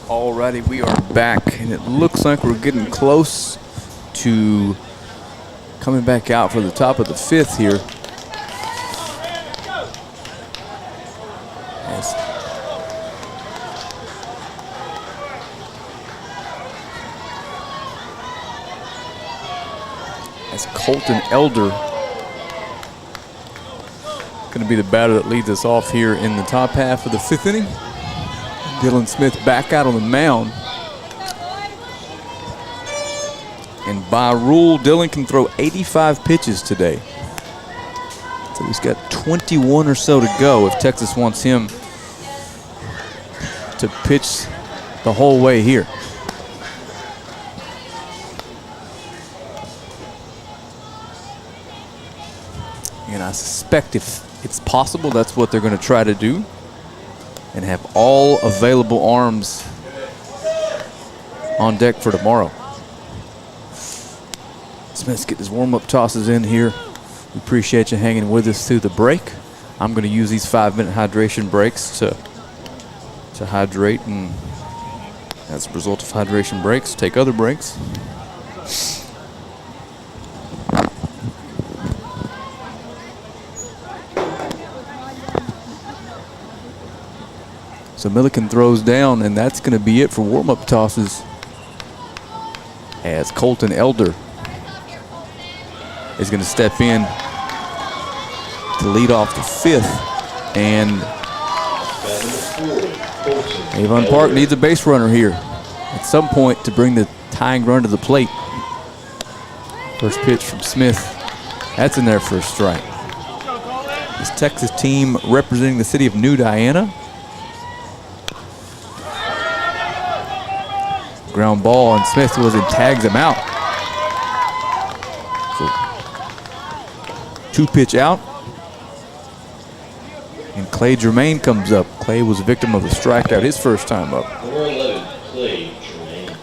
Alrighty, we are back, and it looks like we're getting close to coming back out for the top of the 5th here. As Colton Elder going to be the batter that leads us off here in the top half of the 5th inning. Dylan Smith back out on the mound. And by rule, Dylan can throw 85 pitches today. So he's got 21 or so to go if Texas wants him to pitch the whole way here. And I suspect if it's possible, that's what they're going to try to do, and have all available arms on deck for tomorrow. Smith's getting his warm-up tosses in here. We appreciate you hanging with us through the break. I'm going to use these 5-minute hydration breaks to hydrate, and as a result of hydration breaks, take other breaks. So Milliken throws down, and that's going to be it for warm-up tosses, as Colton Elder is going to step in to lead off the 5th. And Avon Park needs a base runner here at some point to bring the tying run to the plate. First pitch from Smith. That's in there for a strike. This Texas team representing the city of New Diana. Ground ball, and Smith was and tags him out. So 2-pitch out. And Clay Germain comes up. Clay was a victim of a strikeout his first time up. Number 11, Clay Germain.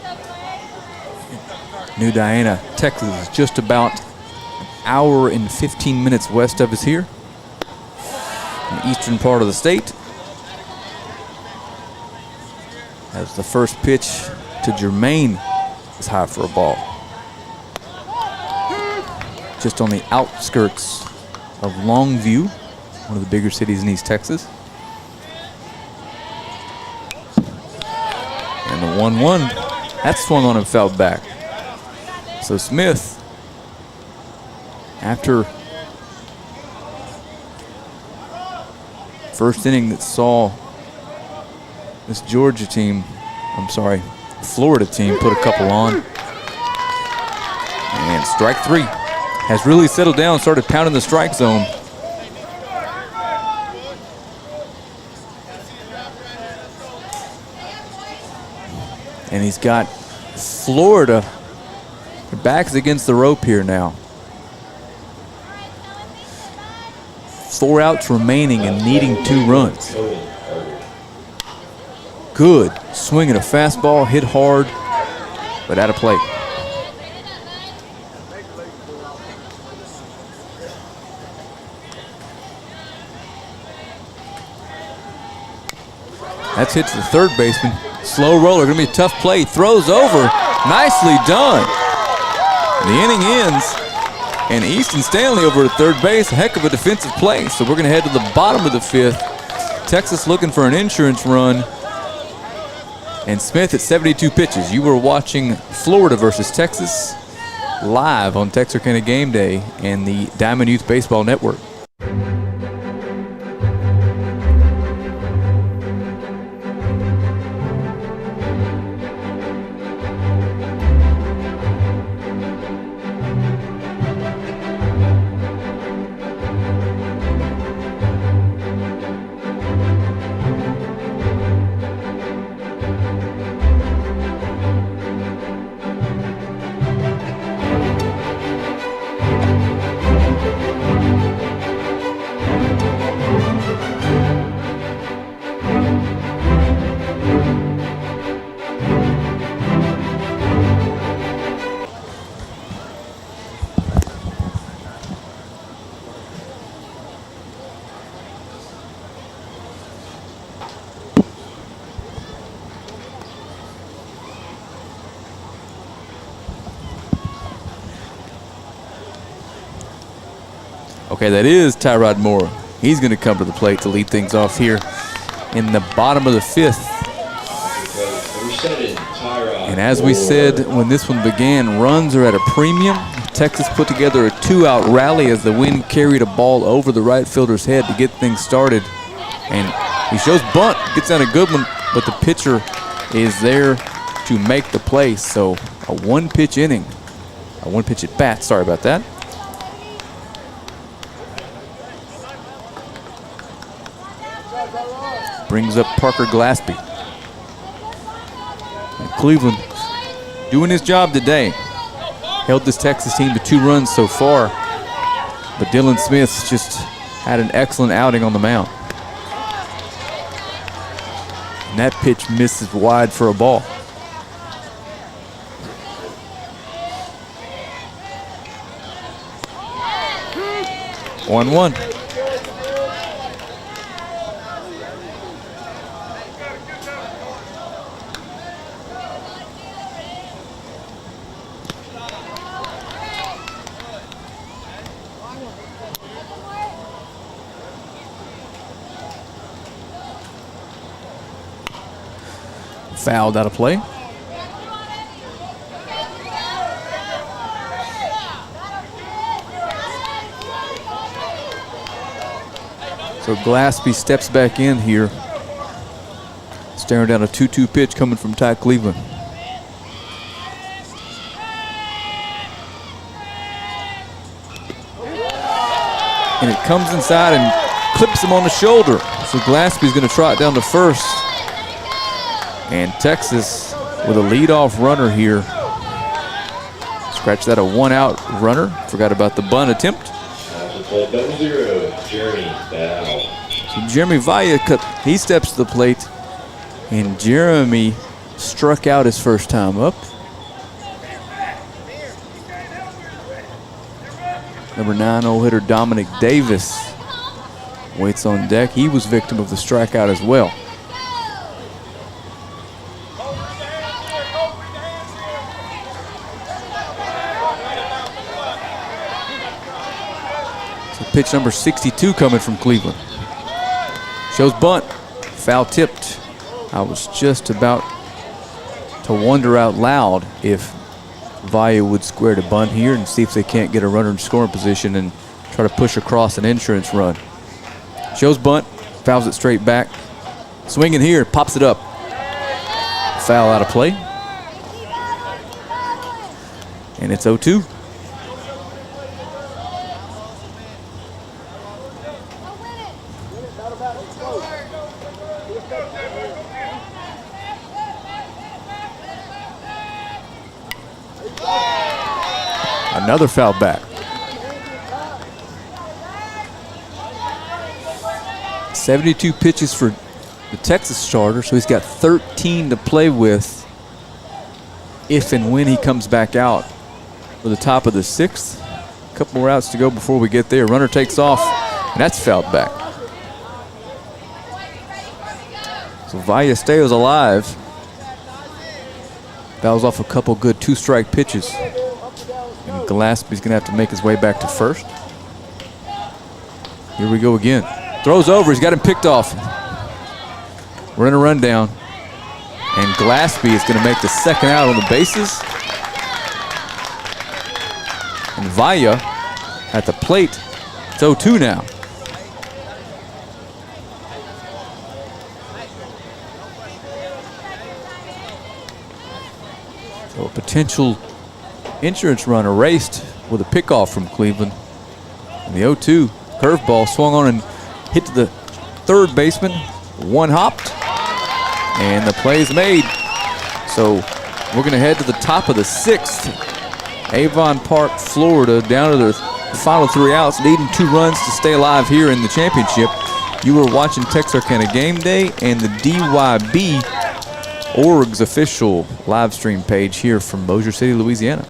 New Diana, Texas is just about an hour and 15 minutes west of us here in the eastern part of the state. As the first pitch to Germain is high for a ball. Just on the outskirts of Longview, one of the bigger cities in East Texas. And the 1-1, that swung on and foul back. So Smith, after first inning that saw this Georgia team, Florida team put a couple on. And strike 3. Has really settled down, started pounding the strike zone. And he's got Florida. Their backs against the rope here now. 4 outs remaining and needing 2 runs. Good swinging a fastball, hit hard, but out of play. That's hit to the third baseman. Slow roller, gonna be a tough play. Throws over, nicely done. The inning ends, and Easton Stanley over at third base. A heck of a defensive play. So we're gonna head to the bottom of the 5th. Texas looking for an insurance run. And Smith at 72 pitches. You were watching Florida versus Texas live on Texarkana Game Day and the Diamond Youth Baseball Network. Okay, that is Tyrod Moore. He's going to come to the plate to lead things off here in the bottom of the 5th. And as we said when this one began, runs are at a premium. Texas put together a 2-out rally as the wind carried a ball over the right fielder's head to get things started. And he shows bunt, gets out a good one, but the pitcher is there to make the play. So a 1-pitch inning, a 1-pitch at bat, sorry about that. Brings up Parker Glaspie. And Cleveland doing his job today. Held this Texas team to 2 runs so far, but Dylan Smith's just had an excellent outing on the mound. And that pitch misses wide for a ball. One. Fouled out of play. So Glaspie steps back in here, staring down a 2-2 pitch coming from Ty Cleveland. And it comes inside and clips him on the shoulder. So Glaspie's going to trot down to first. And Texas with a leadoff runner here. Scratch that, a 1-out runner. Forgot about the bunt attempt. Play 0-0, Jeremy Bow. So Jeremy Vaya, he steps to the plate. And Jeremy struck out his first time up. Number 9 hole hitter Dominic Davis waits on deck. He was victim of the strikeout as well. Pitch number 62 coming from Cleveland. Shows bunt, foul tipped. I was just about to wonder out loud if Vaya would square to bunt here and see if they can't get a runner in scoring position and try to push across an insurance run. Shows bunt, fouls it straight back. Swinging here, pops it up. Foul out of play. And it's 0-2. Another foul back. 72 pitches for the Texas starter, so he's got 13 to play with if and when he comes back out for the top of the 6th. A couple more outs to go before we get there. Runner takes off, and that's fouled back. So Vallesteros alive. Fouls off a couple good 2-strike pitches. And Glaspie's going to have to make his way back to first. Here we go again. Throws over. He's got him picked off. We're in a rundown. And Glaspie is going to make the second out on the bases. And Vaya at the plate. It's 0-2 now. So a potential insurance run erased with a pickoff from Cleveland. And the 0-2 curveball swung on and hit to the third baseman. One hopped, and the play is made. So we're going to head to the top of the 6th. Avon Park, Florida, down to their final 3 outs, needing 2 runs to stay alive here in the championship. You were watching Texarkana Game Day and the DYB Org's official live stream page here from Bossier City, Louisiana.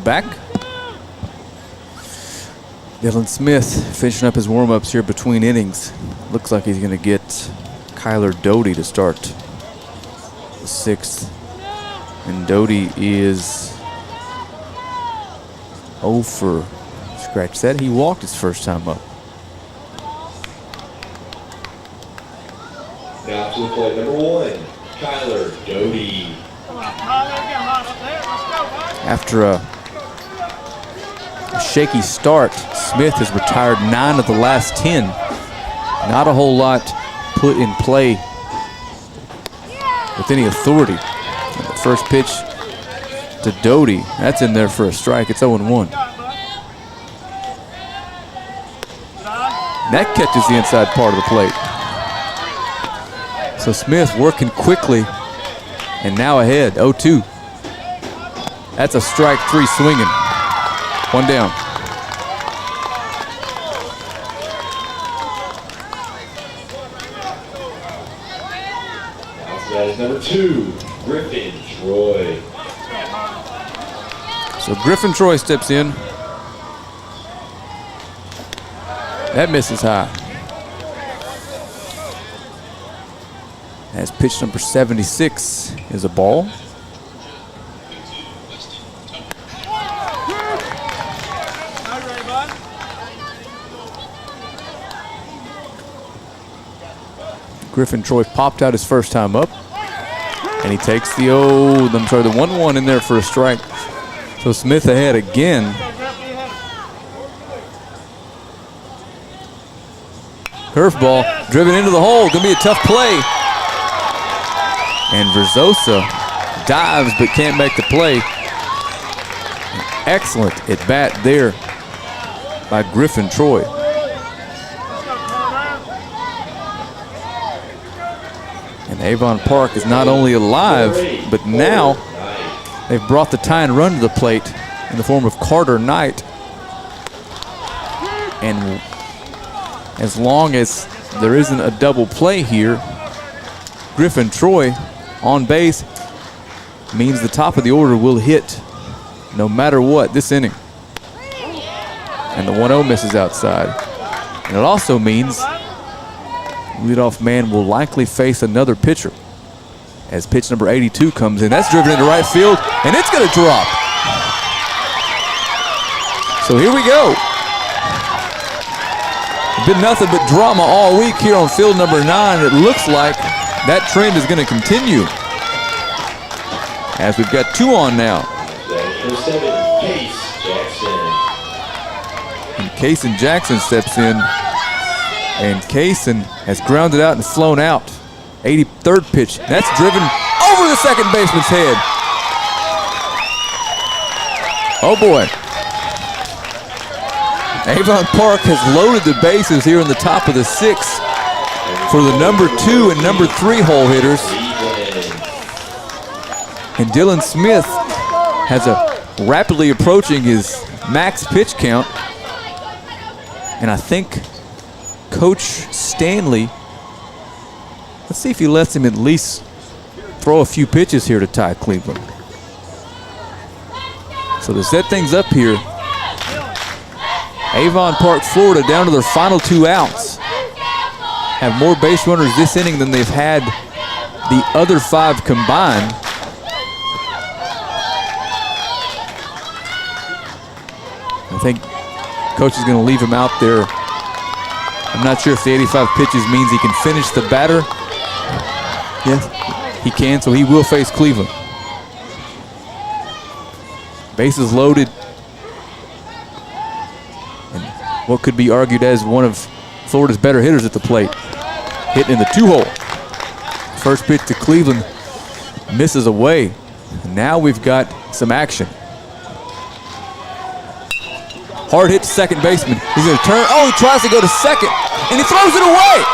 back. Dylan Smith finishing up his warm-ups here between innings. Looks like he's going to get Kyler Doty to start the 6th. And Doty is 0 for scratch that. He walked his first time up. Now to the plate number 1, Kyler Doty. After a shaky start, Smith has retired 9 of the last 10. Not a whole lot put in play with any authority. And the first pitch to Doty, that's in there for a strike. It's 0-1. That catches the inside part of the plate. So Smith working quickly and now ahead, 0-2. That's a strike 3 swinging. 1 down. That is number 2, Griffin Troy. So Griffin Troy steps in. That misses high. As pitch number 76 is a ball. Griffin Troy popped out his first time up. And he takes the 1-1 in there for a strike. So Smith ahead again. Curveball driven into the hole. Gonna be a tough play. And Verzosa dives but can't make the play. Excellent at bat there by Griffin Troy. And Avon Park is not only alive, but now they've brought the tying run to the plate in the form of Carter Knight. And as long as there isn't a double play here, Griffin Troy on base means the top of the order will hit no matter what this inning. And the 1-0 misses outside. And it also means leadoff man will likely face another pitcher as pitch number 82 comes in. That's driven into right field, and it's going to drop. So here we go. Been nothing but drama all week here on field number 9. It looks like that trend is going to continue as we've got 2 on now. Number 7, Case Jackson. And Kaysen Jackson steps in. And Kaysen has grounded out and flown out. 83rd pitch. That's driven over the second baseman's head. Oh boy. Avon Park has loaded the bases here in the top of the 6th for the number 2 and number 3 hole hitters. And Dylan Smith has a rapidly approaching his max pitch count. And I think Coach Stanley, let's see if he lets him at least throw a few pitches here to Ty Cleveland. So to set things up here, Avon Park, Florida, down to their final 2 outs. Have more base runners this inning than they've had the other 5 combined. I think Coach is going to leave him out there. I'm not sure if the 85 pitches means he can finish the batter. Yes, he can, so he will face Cleveland. Bases loaded. And what could be argued as one of Florida's better hitters at the plate. Hitting in the 2-hole. First pitch to Cleveland misses away. And now we've got some action. Hard hit to second baseman. He's going to turn. Oh, he tries to go to second, and he throws it away.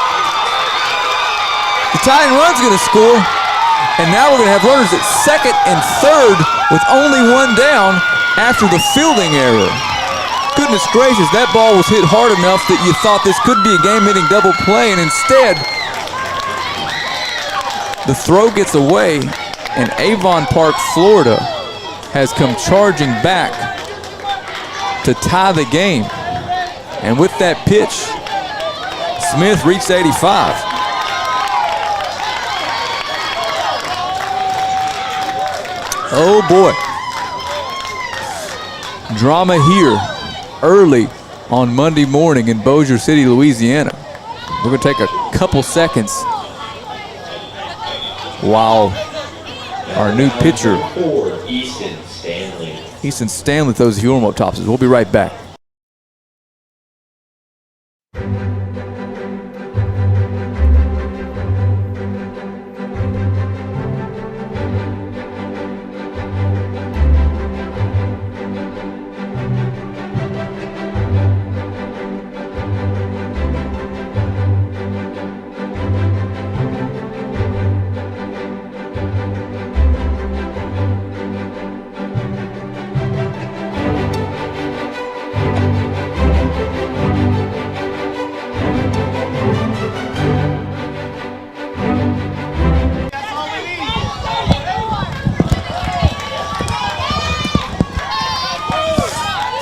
The tying run's going to score, and now we're going to have runners at second and third with only 1 down after the fielding error. Goodness gracious, that ball was hit hard enough that you thought this could be a game-ending double play, and instead, the throw gets away, and Avon Park, Florida has come charging back to tie the game. And with that pitch, Smith reached 85. Oh boy. Drama here early on Monday morning in Bossier City, Louisiana. We're going to take a couple seconds while our new pitcher, Easton Stanley, throws the Huermo-Topses. We'll be right back.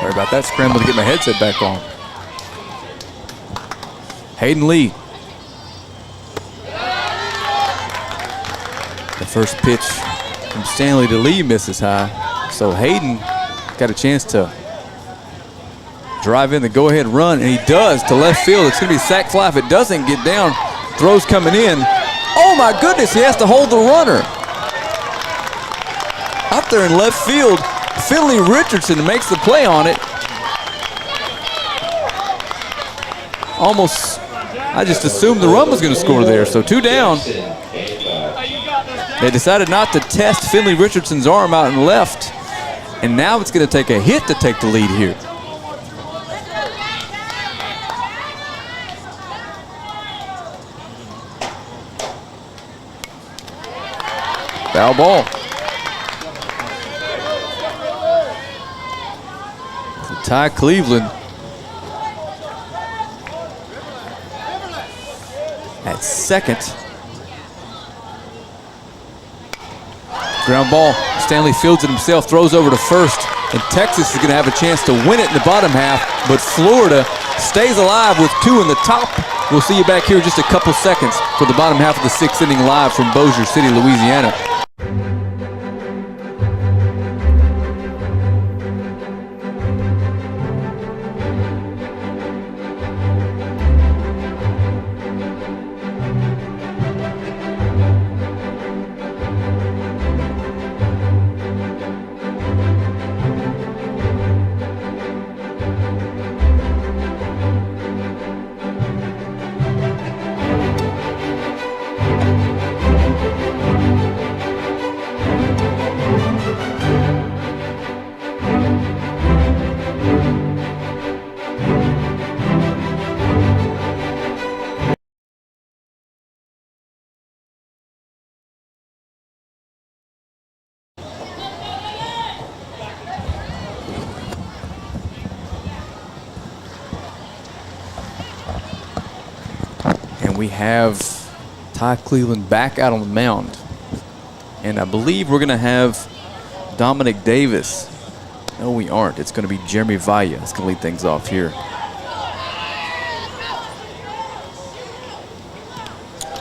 About that, scramble to get my headset back on. Hayden Lee. The first pitch from Stanley to Lee misses high. So Hayden got a chance to drive in the go-ahead run, and he does to left field. It's going to be a sac fly if it doesn't get down. Throws coming in. Oh my goodness, he has to hold the runner. Out there in left field, Finley Richardson makes the play on it. Almost, I just assumed the run was going to score there. So 2 down. They decided not to test Finley Richardson's arm out and left. And now it's going to take a hit to take the lead here. Foul ball. Ty Cleveland at second. Ground ball. Stanley fields it himself, throws over to first, and Texas is going to have a chance to win it in the bottom half, but Florida stays alive with 2 in the top. We'll see you back here in just a couple seconds for the bottom half of the 6th inning live from Bossier City, Louisiana. We have Ty Cleveland back out on the mound. And I believe we're going to have Dominic Davis. No, we aren't. It's going to be Jeremy Valla. It's going to lead things off here.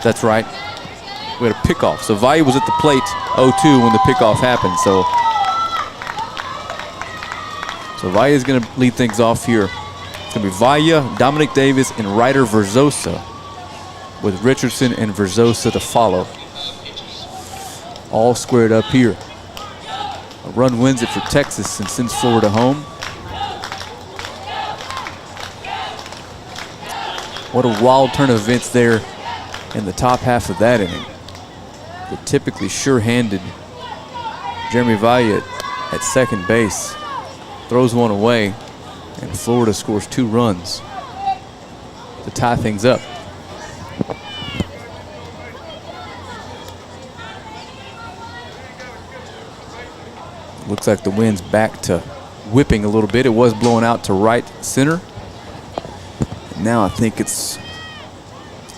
That's right. We had a pickoff. So Valla was at the plate 0-2 when the pickoff happened. So Valla is going to lead things off here. It's going to be Valla, Dominic Davis, and Ryder Verzosa, with Richardson and Verzosa to follow. All squared up here. A run wins it for Texas and sends Florida home. What a wild turn of events there in the top half of that inning. The typically sure-handed Jeremy Valla at second base throws one away, and Florida scores 2 runs to tie things up. Looks like the wind's back to whipping a little bit. It was blowing out to right center. Now I think it's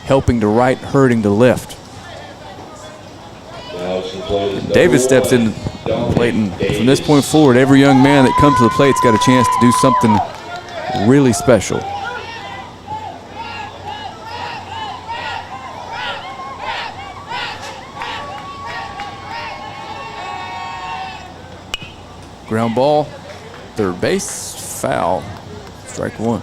helping to right, hurting to left. Now since plate is David number steps in one, the plate, and Dominic from this Davis. point forward, every young man that comes to the plate's got a chance to do something really special. Ground ball, third base, foul, strike one.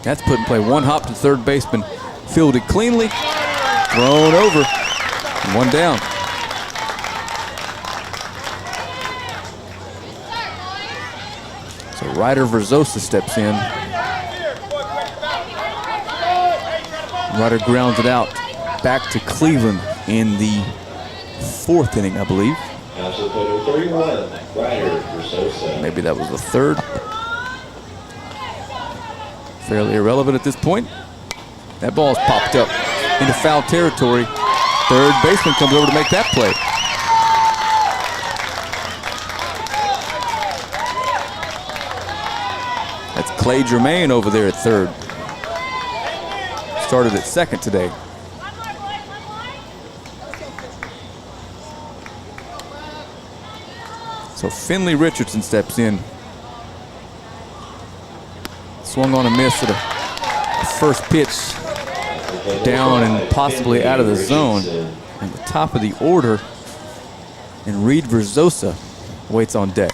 That's put in play. One hop to third baseman, fielded cleanly, thrown over, and one down. So Ryder Verzosa steps in. Ryder grounds it out back to Cleveland in the fourth inning, I believe. Outfield plate number 31, Ryder Verzosa. Maybe that was the third. Fairly irrelevant at this point. That ball's popped up into foul territory. Third baseman comes over to make that play. That's Clay Germain over there at third. Started at second today. So Finley Richardson steps in. Swung on a miss at a first pitch, down and possibly out of the zone. And the top of the order, and Reed Verzosa waits on deck.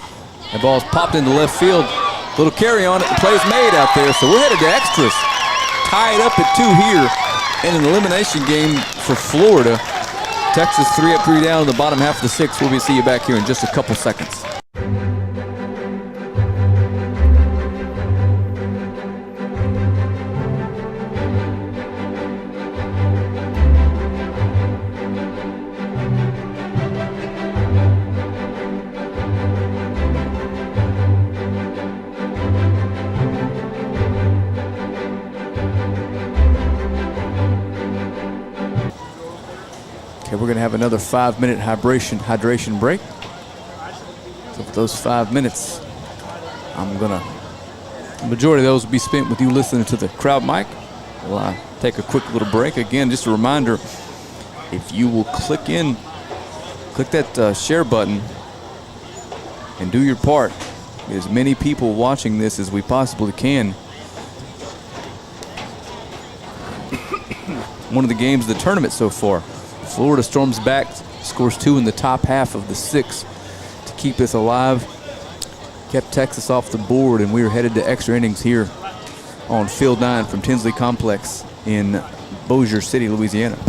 That ball's popped into left field. Little carry on it. The play's made out there, so we're headed to extras. Tied up at 2 here in an elimination game for Florida. Texas 3 up, 3 down in the bottom half of the 6th. We'll see you back here in just a couple seconds. Okay, we're going to have another 5-minute hydration break. So for those 5 minutes, the majority of those will be spent with you listening to the crowd mic. We'll take a quick little break. Again, just a reminder, if you will click that share button and do your part, get as many people watching this as we possibly can. One of the games of the tournament so far. Florida storms back, scores 2 in the top half of the 6th to keep us alive. Kept Texas off the board, and we are headed to extra innings here on Field 9 from Tinsley Complex in Bossier City, Louisiana.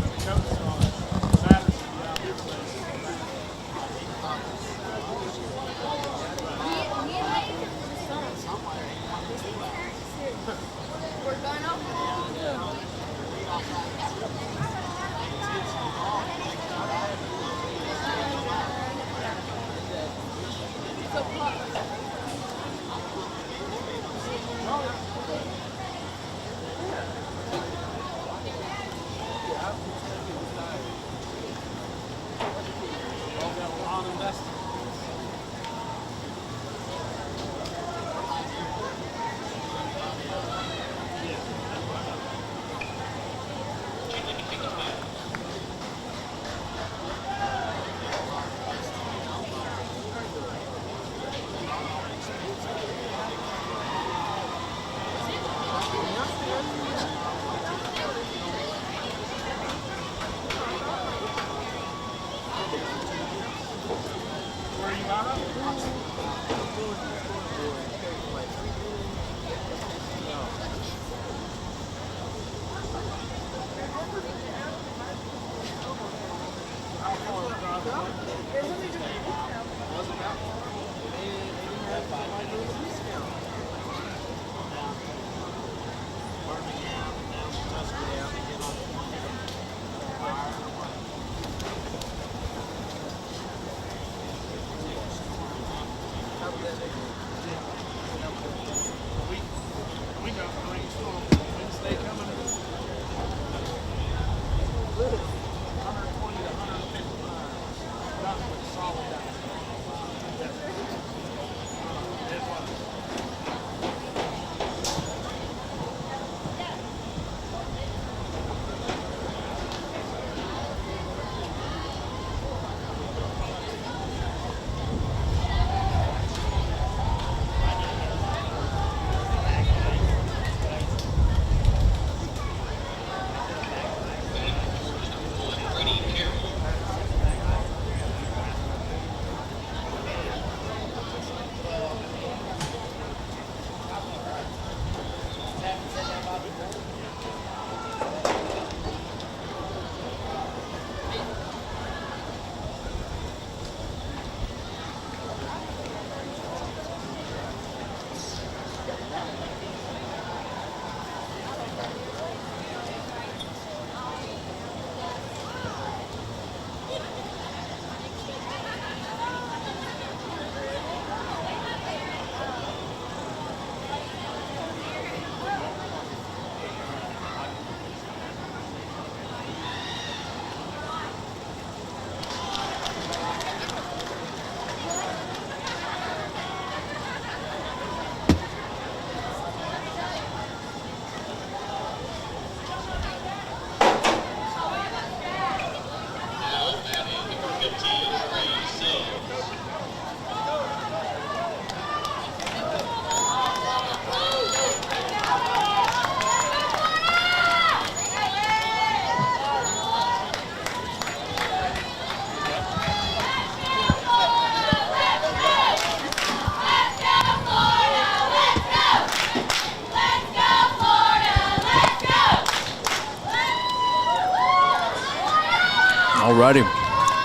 Alrighty,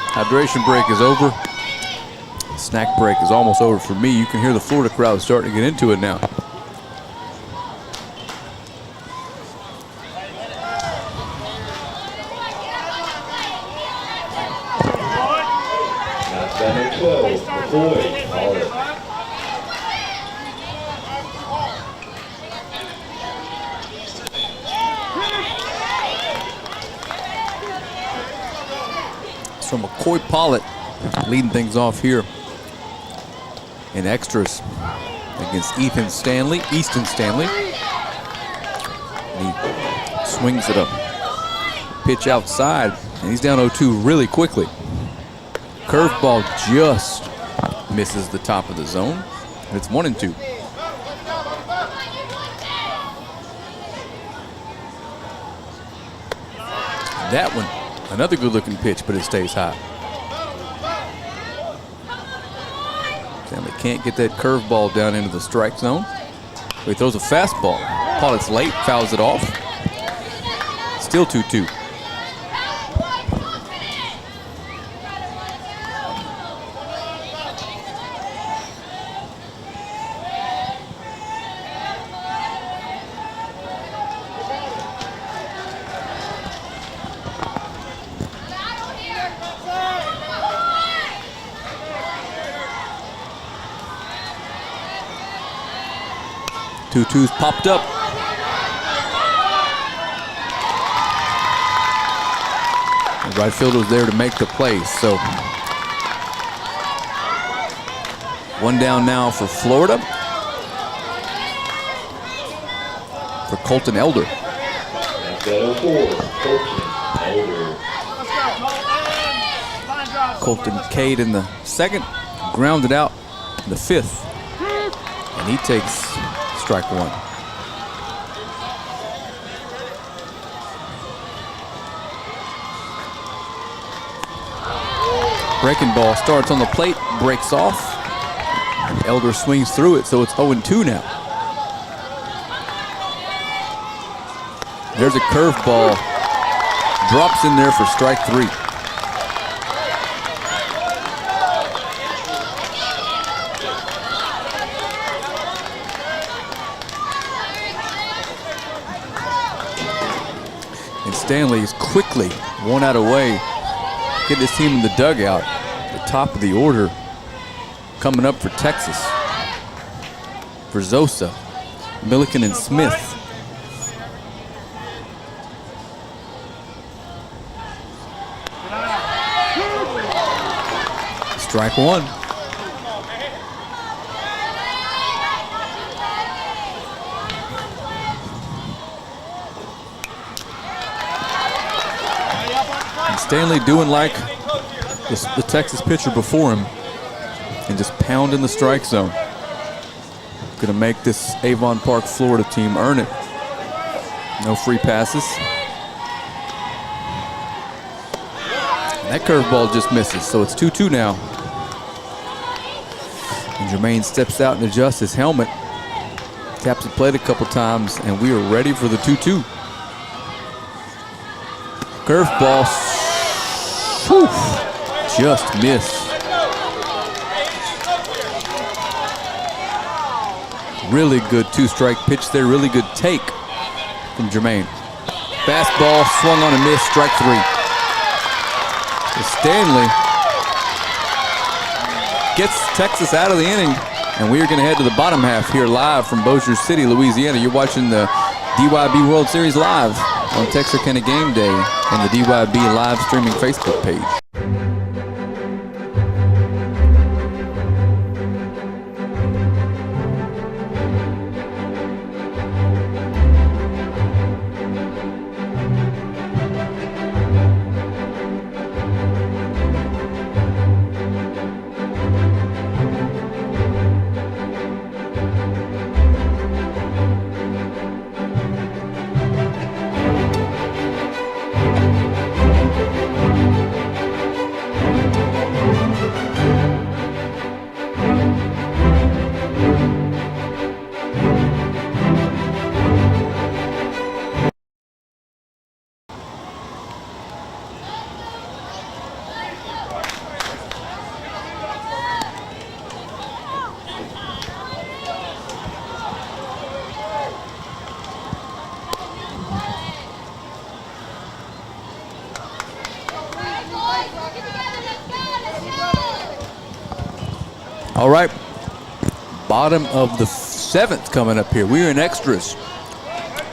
hydration break is over. Snack break is almost over for me. You can hear the Florida crowd starting to get into it now. Number 12, McCoy, Olive. So McCoy Pollitt leading things off here in extras against Easton Stanley. And he swings at a pitch outside, and he's down 0-2 really quickly. Curveball just misses the top of the zone. It's 1-2. That one, another good-looking pitch, but it stays high. Stanley can't get that curveball down into the strike zone. So he throws a fastball. Pollitt's late, fouls it off. Still 2-2. Two-twos popped up. The right fielder was there to make the play. So one down now for Florida. For Colton Elder. That's 04, Colton Elder. Colton Cade in the second, grounded out in the fifth. And he takes strike one. Breaking ball starts on the plate, breaks off. And Elder swings through it, so it's 0-2 now. There's a curveball. Drops in there for strike three. Stanley is quickly 1 out away, getting his team in the dugout. The top of the order coming up for Texas. For Zosa, Milliken, and Smith. Strike one. Stanley doing like the Texas pitcher before him and just pounding the strike zone. Gonna make this Avon Park, Florida team earn it. No free passes. And that curveball just misses, so it's 2-2 now. And Jermaine steps out and adjusts his helmet. Taps the plate a couple times, and we are ready for the 2-2. Curveball. Whew, just missed. Really good two-strike pitch there. Really good take from Jermaine. Fastball swung on and missed. Strike three. So Stanley gets Texas out of the inning, and we are going to head to the bottom half here live from Bossier City, Louisiana. You're watching the DYB World Series live on Texarkana Game Day and the DYB live streaming Facebook page. All right, bottom of the 7th coming up here. We're in extras.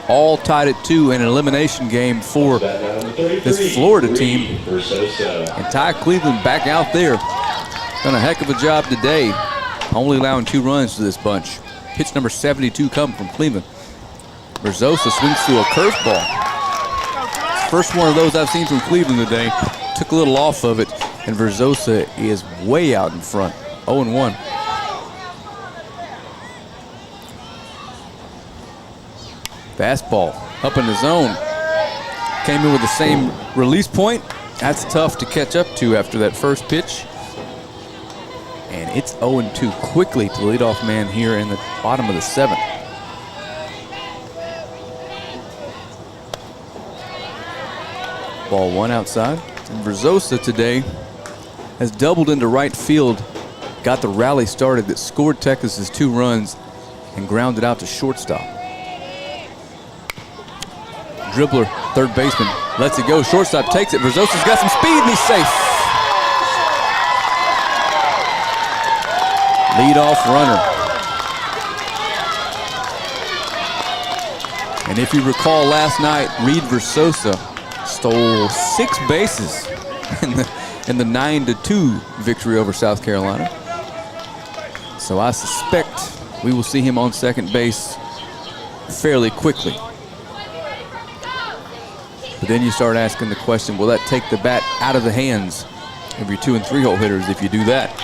All tied at 2 in an elimination game for this Florida team. And Ty Cleveland back out there. Done a heck of a job today, only allowing 2 runs to this bunch. Pitch number 72 coming from Cleveland. Verzosa swings through a curveball. First one of those I've seen from Cleveland today. Took a little off of it, and Verzosa is way out in front. 0-1. Fastball up in the zone. Came in with the same release point. That's tough to catch up to after that first pitch. And it's 0-2 quickly to the leadoff man here in the bottom of the 7th. Ball 1 outside. And Verzosa today has doubled into right field. Got the rally started that scored Texas's 2 runs and grounded out to shortstop. Dribbler, third baseman, lets it go. Shortstop takes it. Verzosa's got some speed and he's safe. Leadoff runner. And if you recall last night, Reed Verzosa stole 6 bases in the 9-2 victory over South Carolina. So I suspect we will see him on second base fairly quickly. But then you start asking the question, will that take the bat out of the hands of your 2- and 3-hole hitters if you do that?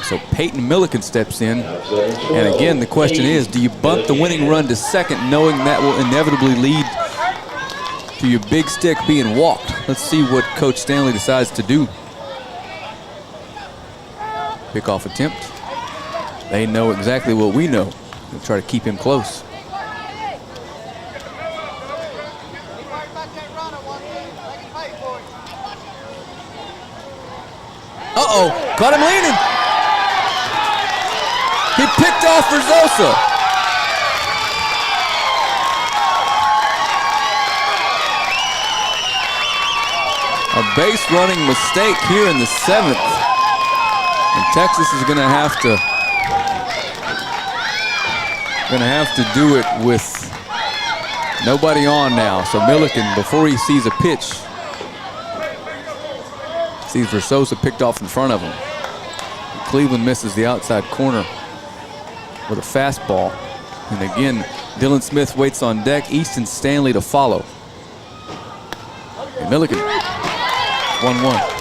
So Peyton Milliken steps in. And again, the question is, do you bunt the winning run to second knowing that will inevitably lead to your big stick being walked? Let's see what Coach Stanley decides to do. Pickoff attempt. They know exactly what we know. They'll try to keep him close. Uh-oh, caught him leaning. He picked off Verzosa. A base running mistake here in the 7th. And Texas is going to have to do it with nobody on now. So Milliken, before he sees a pitch, sees Verzosa picked off in front of him. Cleveland misses the outside corner with a fastball. And again, Dylan Smith waits on deck. Easton Stanley to follow. And Milliken, 1-1.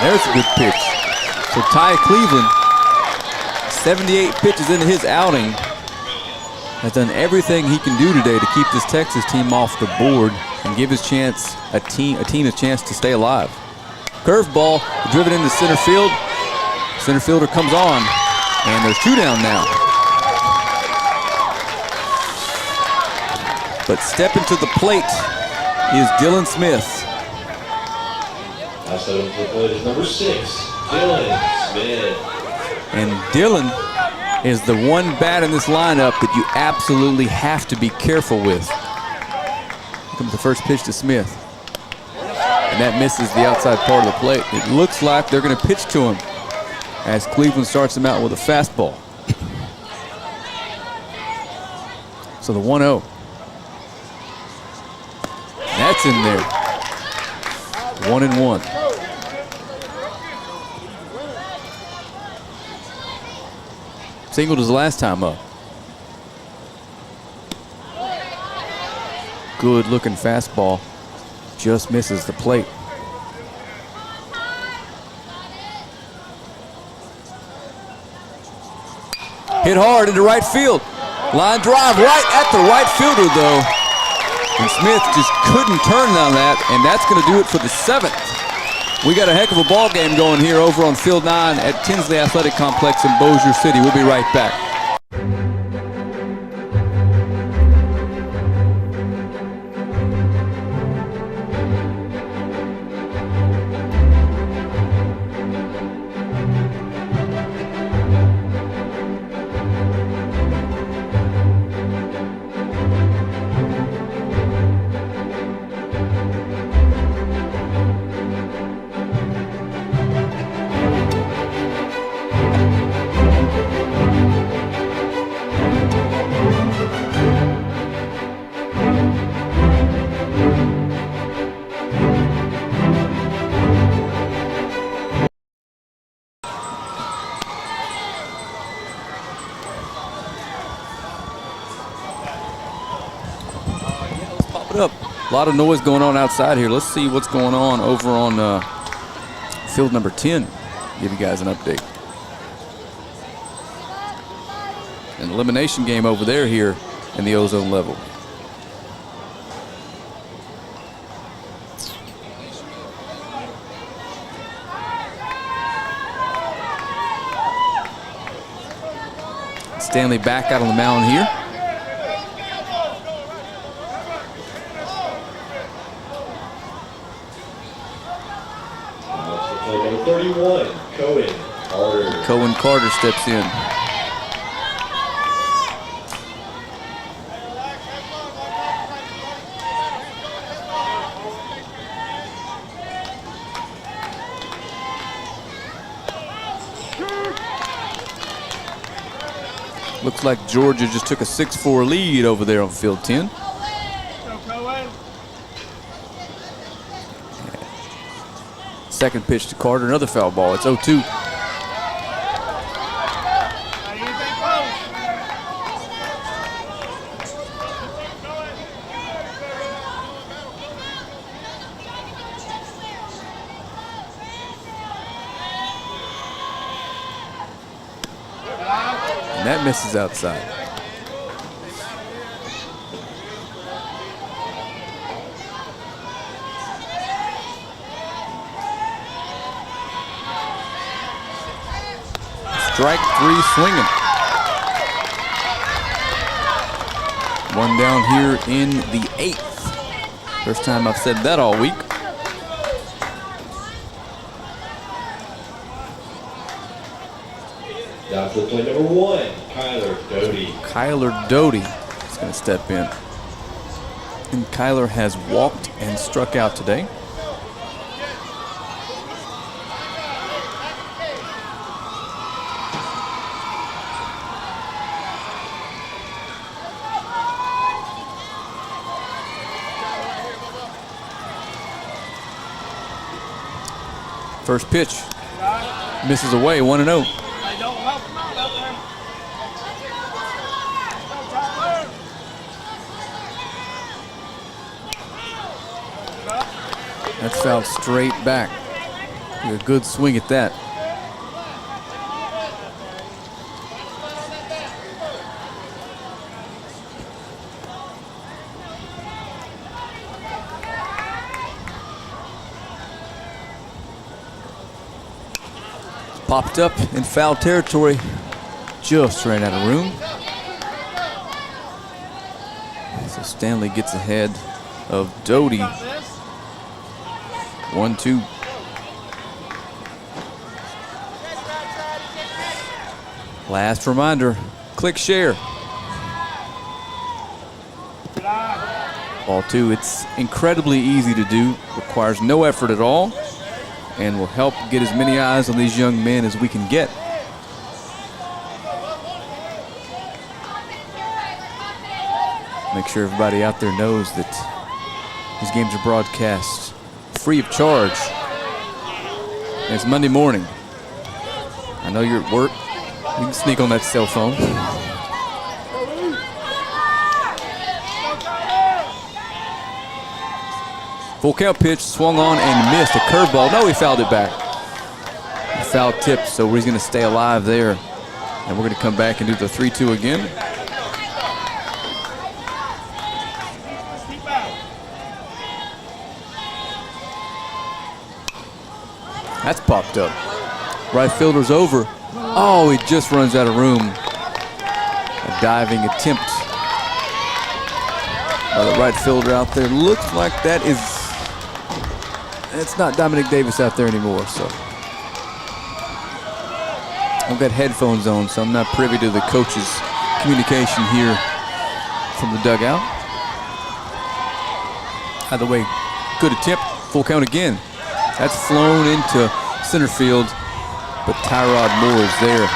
There's a good pitch. So Ty Cleveland, 78 pitches into his outing, has done everything he can do today to keep this Texas team off the board and give his chance a team a chance to stay alive. Curveball driven into center field. Center fielder comes on, and there's 2 down now. But stepping to the plate is Dylan Smith. Also to the plate is number 6, Dylan Smith. And Dylan is the one bat in this lineup that you absolutely have to be careful with. Here comes the first pitch to Smith. And that misses the outside part of the plate. It looks like they're going to pitch to him as Cleveland starts him out with a fastball. So the 1-0. That's in there. 1-1. Singled his last time up. Good looking fastball. Just misses the plate. Hit hard into right field. Line drive right at the right fielder though. And Smith just couldn't turn on that, and that's going to do it for the 7th. We got a heck of a ball game going here over on Field 9 at Tinsley Athletic Complex in Bossier City. We'll be right back. What up? A lot of noise going on outside here. Let's see what's going on over on field number 10. Give you guys an update. An elimination game over there here in the ozone level. Stanley back out on the mound here. Number 31, Cohen Carter. Cohen Carter steps in. Looks like Georgia just took a 6-4 lead over there on field 10. Second pitch to Carter, another foul ball. It's 0-2. And that misses outside. Strike 3 swinging. One down here in the 8th. First time I've said that all week. Down to play number 1, Kyler Doty. Kyler Doty is going to step in. And Kyler has walked and struck out today. First pitch misses away, 1-0. That's fouled straight back. A good swing at that. Popped up in foul territory. Just ran out of room. So Stanley gets ahead of Doty. 1-2. Last reminder, click share. Ball 2, it's incredibly easy to do, requires no effort at all, and will help get as many eyes on these young men as we can get. Make sure everybody out there knows that these games are broadcast free of charge. And it's Monday morning. I know you're at work. You can sneak on that cell phone. Full count pitch, swung on and missed. A curveball. No, he fouled it back. A foul tip, so he's going to stay alive there. And we're going to come back and do the 3-2 again. That's popped up. Right fielder's over. Oh, he just runs out of room. A diving attempt by the right fielder out there. Looks like that is, it's not Dominic Davis out there anymore, so. I've got headphones on, so I'm not privy to the coach's communication here from the dugout. Either way, good attempt, full count again. That's flown into center field, but Tyrod Moore is there.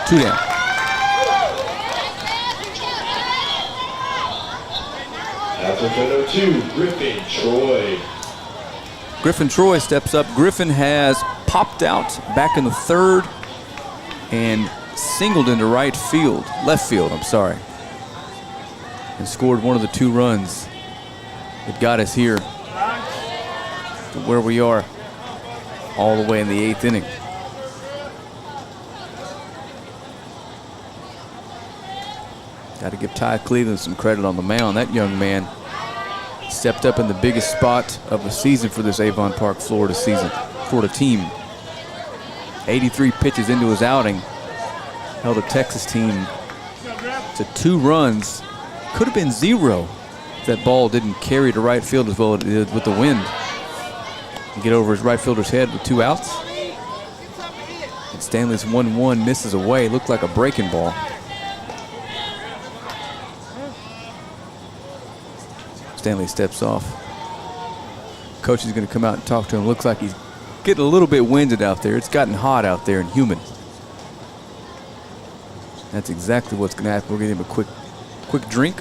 2 down. After 2, Griffin Troy. Griffin Troy steps up. Griffin has popped out back in the 3rd and singled into left field, I'm sorry. and scored one of the 2 runs that got us here to where we are all the way in the 8th inning. Got to give Ty Cleveland some credit on the mound. That young man stepped up in the biggest spot of the season for this Avon Park, Florida team. 83 pitches into his outing, held a Texas team to 2 runs. Could have been 0 if that ball didn't carry to right field as well as it did with the wind. And get over his right fielder's head with 2 outs. And Stanley's 1-1 misses away. Looked like a breaking ball. Stanley steps off. Coach is going to come out and talk to him. Looks like he's getting a little bit winded out there. It's gotten hot out there and humid. That's exactly what's going to happen. We're going to give him a quick drink.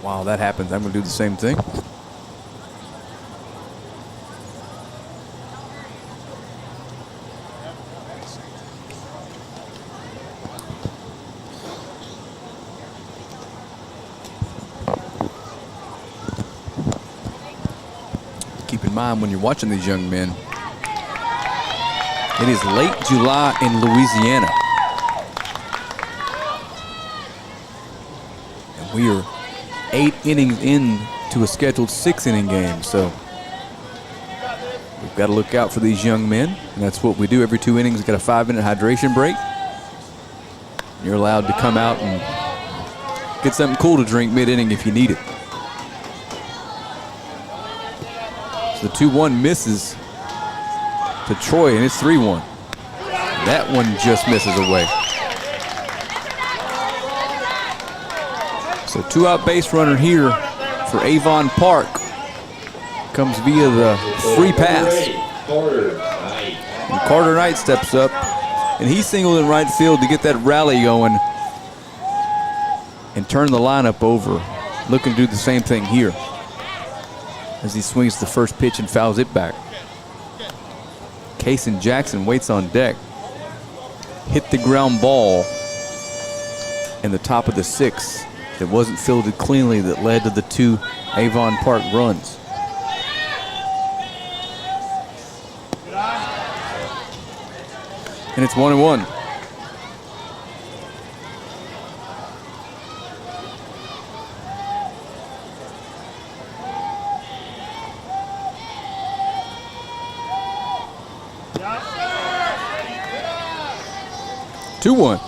While that happens, I'm going to do the same thing. Keep in mind when you're watching these young men, it is late July in Louisiana. And we are 8 innings into a scheduled 6-inning game, so we've got to look out for these young men, and that's what we do. Every 2 innings, we've got a 5-minute hydration break. You're allowed to come out and get something cool to drink mid-inning if you need it. So the 2-1 misses to Troy, and it's 3-1. That one just misses away. So 2-out base runner here for Avon Park. Comes via the free pass. And Carter Knight steps up, and he singled in right field to get that rally going and turn the lineup over. Looking to do the same thing here as he swings the first pitch and fouls it back. Kason Jackson waits on deck. Hit the ground ball in the top of the 6th that wasn't fielded cleanly that led to the 2 Avon Park runs. And it's 1-1. Two one.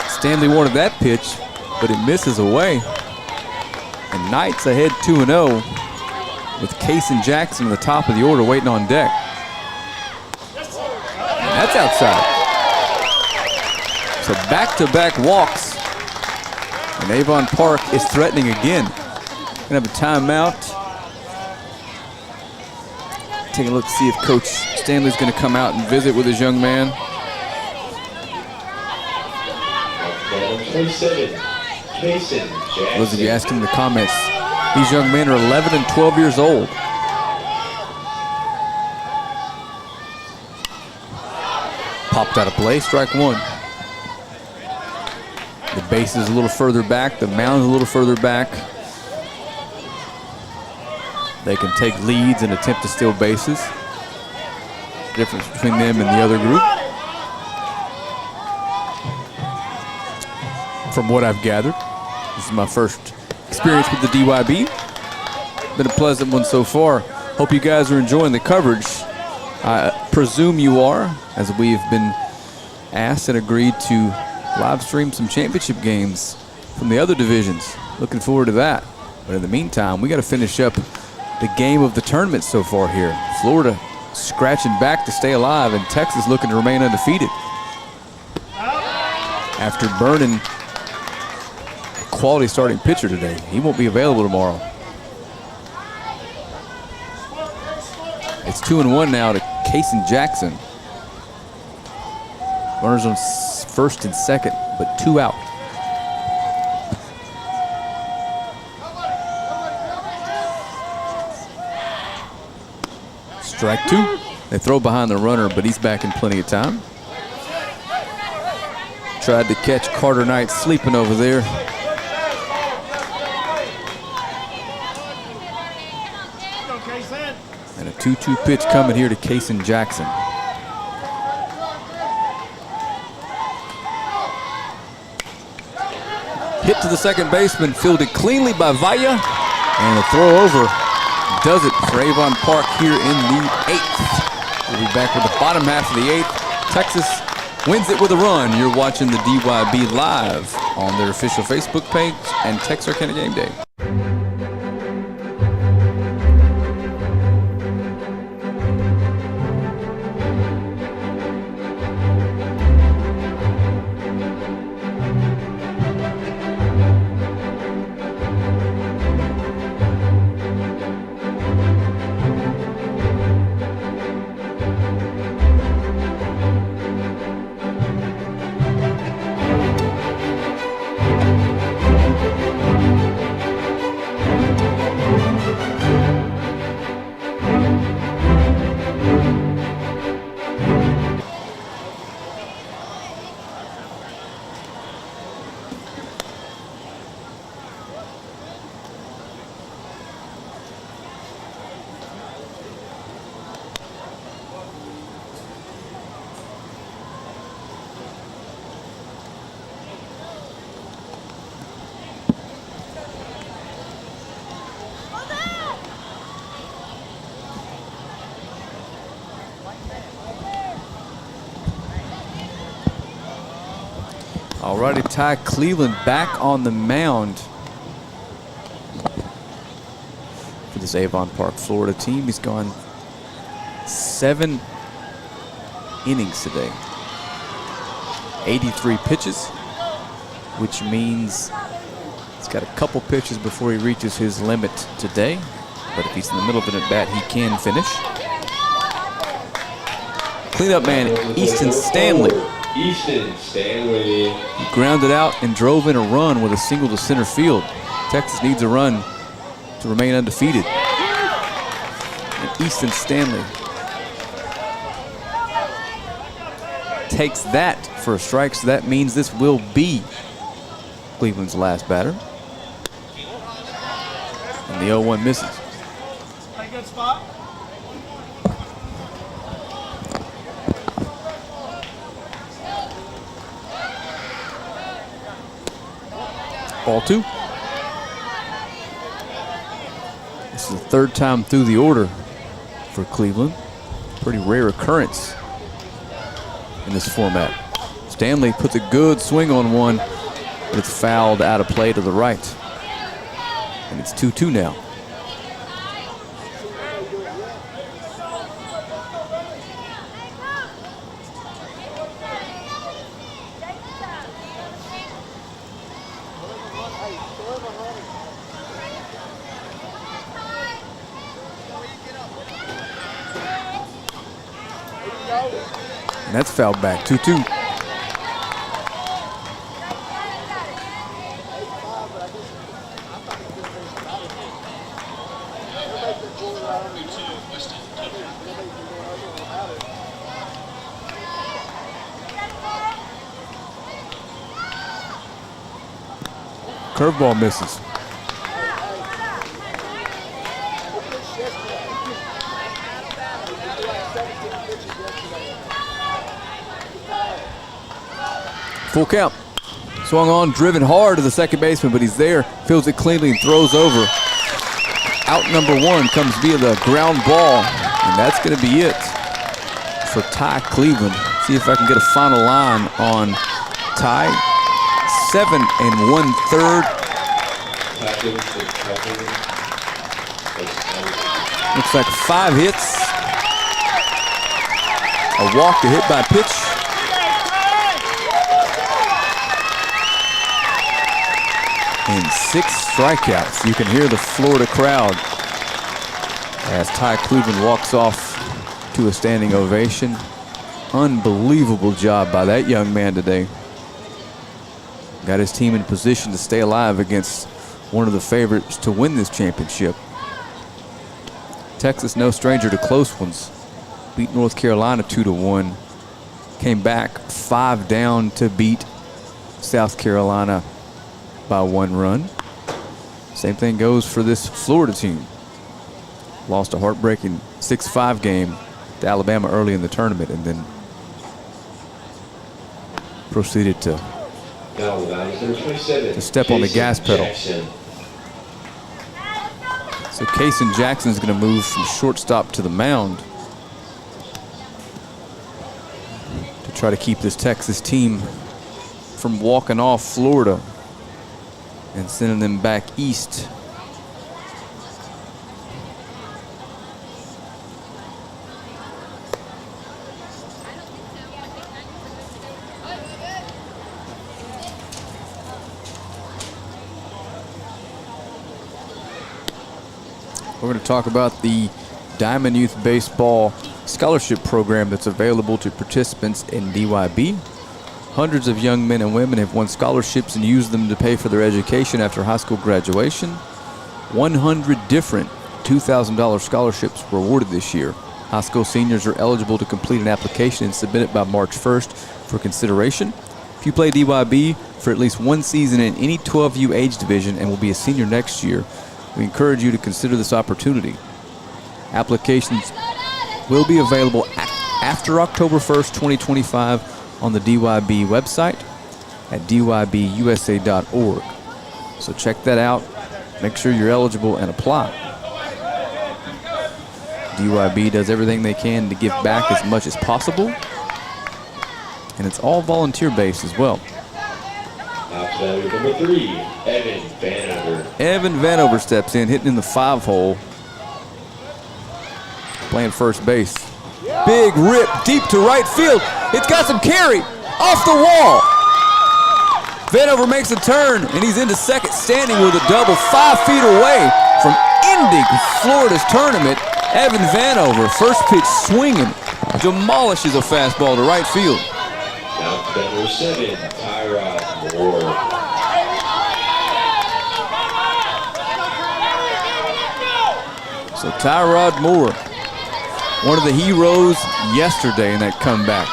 Stanley wanted that pitch, but it misses away. And Knight's ahead 2-0 with Kason Jackson in the top of the order waiting on deck. And that's outside. So back-to-back walks. And Avon Park is threatening again. Gonna have a timeout. Take a look to see if Coach Stanley's gonna come out and visit with his young man. 27, Kason Jackson. Those of you asking in the comments, these young men are 11 and 12 years old. Popped out of play, strike one. The base is a little further back, the mound is a little further back. They can take leads and attempt to steal bases. Difference between them and the other group, from what I've gathered. This is my first experience with the DYB. Been a pleasant one so far. Hope you guys are enjoying the coverage. I presume you are, as we've been asked and agreed to live stream some championship games from the other divisions. Looking forward to that. But in the meantime, we got to finish up the game of the tournament so far here. Florida scratching back to stay alive, and Texas looking to remain undefeated. After burning quality starting pitcher today. He won't be available tomorrow. It's 2-1 now to Kason Jackson. Runners on first and second, but 2 out. Strike 2. They throw behind the runner, but he's back in plenty of time. Tried to catch Carter Knight sleeping over there. And a 2-2 pitch coming here to Kason Jackson. Hit to the second baseman, fielded cleanly by Vaya, and a throw over does it for Avon Park here in the 8th. We'll be back with the bottom half of the 8th. Texas wins it with a run. You're watching the DYB live on their official Facebook page and Texarkana Game Day. Alrighty, Ty Cleveland back on the mound for this Avon Park, Florida team. He's gone 7 innings today. 83 pitches, which means he's got a couple pitches before he reaches his limit today. But if he's in the middle of an at-bat, he can finish. Cleanup man, Easton Stanley. Easton Stanley. He grounded out and drove in a run with a single to center field. Texas needs a run to remain undefeated. And Easton Stanley takes that for a strike, so that means this will be Cleveland's last batter. And the 0-1 misses. Good spot. Ball 2. This is the 3rd time through the order for Cleveland. Pretty rare occurrence in this format. Stanley puts a good swing on one, but it's fouled out of play to the right. And it's 2-2 now. And that's fouled back, 2-2. Curveball misses. Full count. Swung on, driven hard to the second baseman, but he's there. Fields it cleanly and throws over. Out number 1 comes via the ground ball, and that's going to be it for Ty Cleveland. See if I can get a final line on Ty. 7 1/3. Looks like 5 hits. A walk, a hit by pitch. and 6 strikeouts. You can hear the Florida crowd as Ty Cleveland walks off to a standing ovation. Unbelievable job by that young man today. Got his team in position to stay alive against one of the favorites to win this championship. Texas, no stranger to close ones. Beat North Carolina 2-1. Came back 5 down to beat South Carolina by 1 run. Same thing goes for this Florida team. Lost a heartbreaking 6-5 game to Alabama early in the tournament and then proceeded to step on the gas pedal. So Kason Jackson's going to move from shortstop to the mound to try to keep this Texas team from walking off Florida and sending them back east. We're going to talk about the Diamond Youth Baseball Scholarship Program that's available to participants in DYB. Hundreds of young men and women have won scholarships and used them to pay for their education after high school graduation. 100 different $2,000 scholarships were awarded this year. High school seniors are eligible to complete an application and submit it by March 1st for consideration. If you play DYB for at least 1 season in any 12U age division and will be a senior next year, we encourage you to consider this opportunity. Applications will be available after October 1st, 2025 on the DYB website at dybusa.org. So check that out. Make sure you're eligible and apply. DYB does everything they can to give back as much as possible. And it's all volunteer-based as well. Number 3, Evan Vanover. Evan Vanover steps in, hitting in the 5-hole. Playing first base. Big rip deep to right field. It's got some carry off the wall. Vanover makes a turn, and he's into second, standing with a double 5 feet away from ending Florida's tournament. Evan Vanover, first pitch swinging, demolishes a fastball to right field. Now to number 7, Tyrod Moore. So Tyrod Moore, one of the heroes yesterday in that comeback.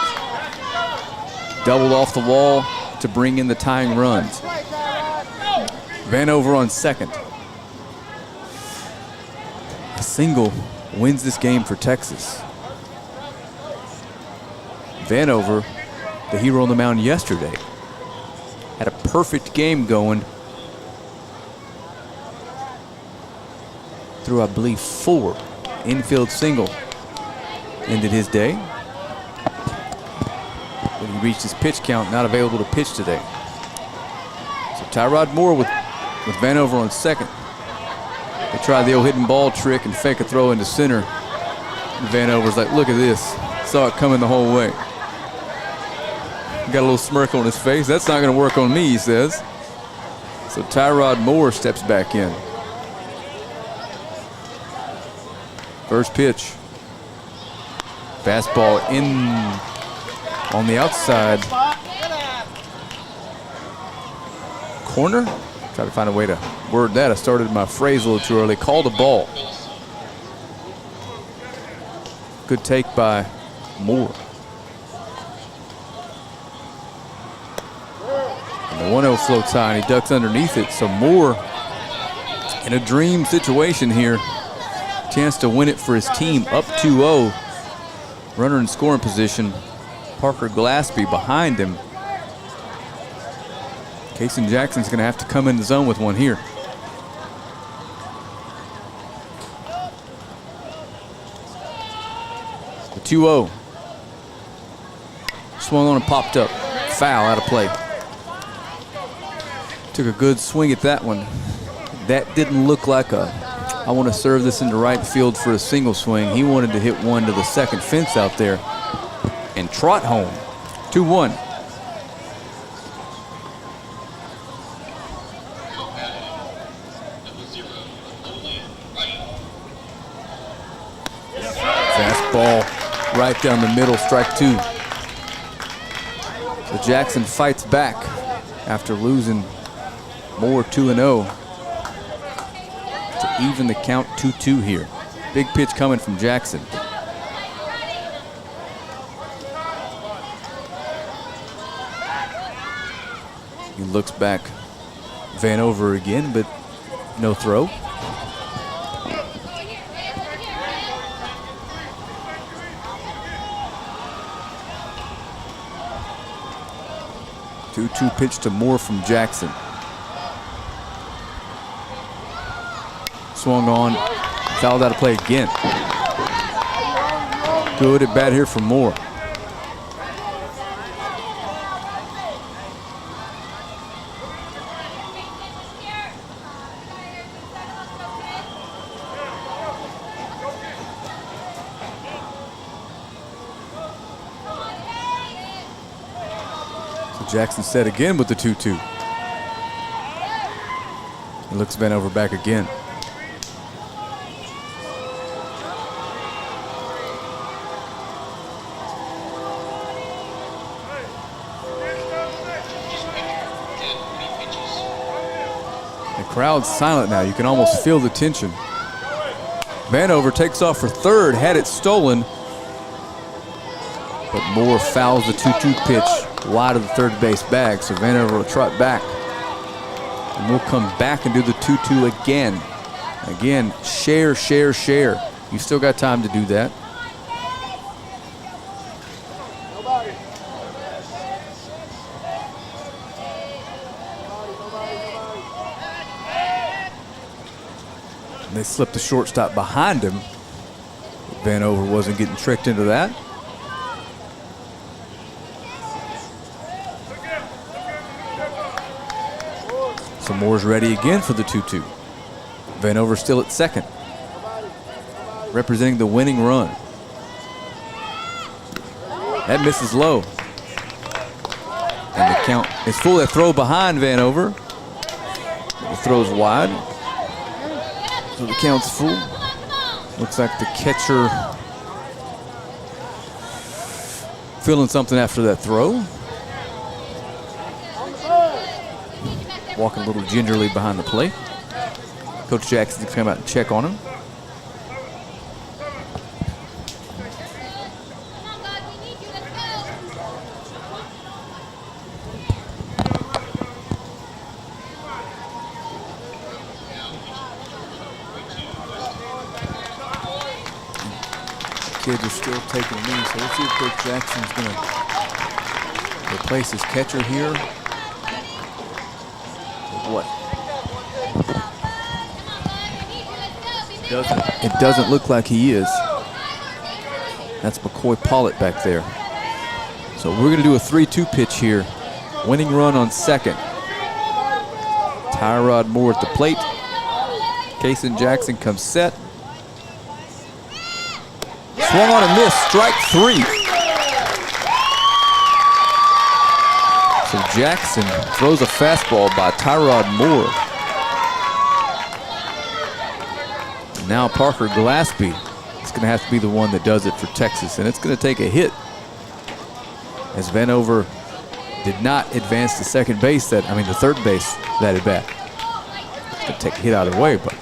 Doubled off the wall to bring in the tying runs. Vanover on second. A single wins this game for Texas. Vanover, the hero on the mound yesterday, had a perfect game going through, I believe, 4 infield single. Ended his day. When he reached his pitch count, not available to pitch today. So Tyrod Moore with Vanover on second. They tried the old hidden ball trick and fake a throw into center. And Vanover's like, look at this. Saw it coming the whole way. Got a little smirk on his face. That's not going to work on me, he says. So Tyrod Moore steps back in. First pitch. Fastball in on the outside corner. Try to find a way to word that. I started my phrase a little too early. Called a ball. Good take by Moore. And the 1-0 floats high and he ducks underneath it. So Moore in a dream situation here. Chance to win it for his team, up 2-0. Runner in scoring position. Parker Glaspie behind him. Kason Jackson's going to have to come in the zone with one here. The 2-0. Swung on and popped up. Foul, out of play. Took a good swing at that one. That didn't look like I want to serve this into right field for a single swing. He wanted to hit one to the second fence out there and trot home. 2-1. Fastball right down the middle, strike 2. So Jackson fights back after losing Moore 2-0 to even the count 2-2 here. Big pitch coming from Jackson. He looks back Vanover again, but no throw. Two pitch to Moore from Jackson. Swung on, fouled out of play again. Good at bat here from Moore. Jackson set again with the 2-2. He looks Vanover back again. The crowd's silent now. You can almost feel the tension. Vanover takes off for third, had it stolen, but Moore fouls the 2-2 pitch wide of the third base bag, so Vanover will trot back. And we'll come back and do the 2-2 again. Again, share. You've still got time to do that. And they slipped the shortstop behind him. Vanover wasn't getting tricked into that. So Moore's ready again for the 2-2. Vanover still at second, representing the winning run. That misses low. And the count is full. That throw behind Vanover. The throw's wide. So the count's full. Looks like the catcher feeling something after that throw. Walking a little gingerly behind the plate. Coach Jackson's come out and check on him. Kids are still taking a knee, so let's see if Coach Jackson's going to replace his catcher here. What? It doesn't look like he is. That's McCoy Pollitt back there. So we're going to do a 3-2 pitch here. Winning run on second. Tyrod Moore at the plate. Kason Jackson comes set. Swung on and missed. Strike 3. So Jackson throws a fastball by Tyrod Moore. Now Parker Glaspie is going to have to be the one that does it for Texas, and it's going to take a hit, as Vanover did not advance to second base the third base that at bat. It's going to take a hit out of the way, but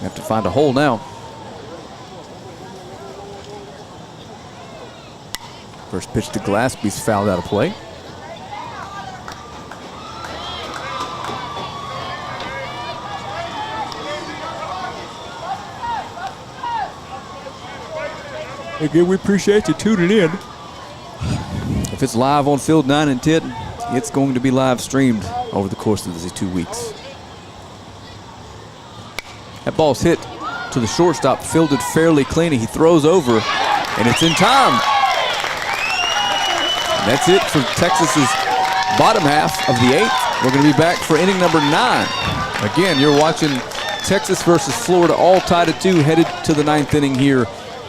have to find a hole now. First pitch to Glaspie's fouled out of play. Again, we appreciate you tuning in. If it's live on Field 9 and 10, it's going to be live streamed over the course of these 2 weeks. That ball's hit to the shortstop, fielded fairly clean. He throws over, and it's in time. And that's it for Texas's bottom half of the 8th. We're going to be back for inning number 9. Again, you're watching Texas versus Florida, all tied at 2, headed to the 9th inning here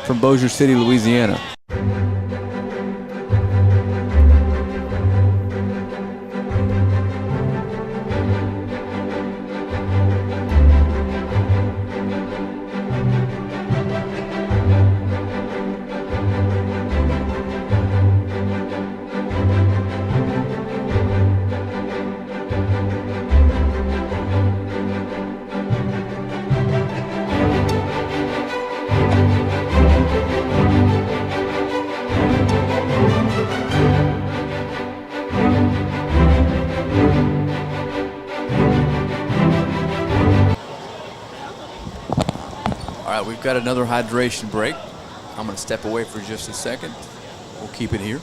from Bossier City, Louisiana. right, we've got another hydration break. I'm going to step away for just a second. We'll keep it here.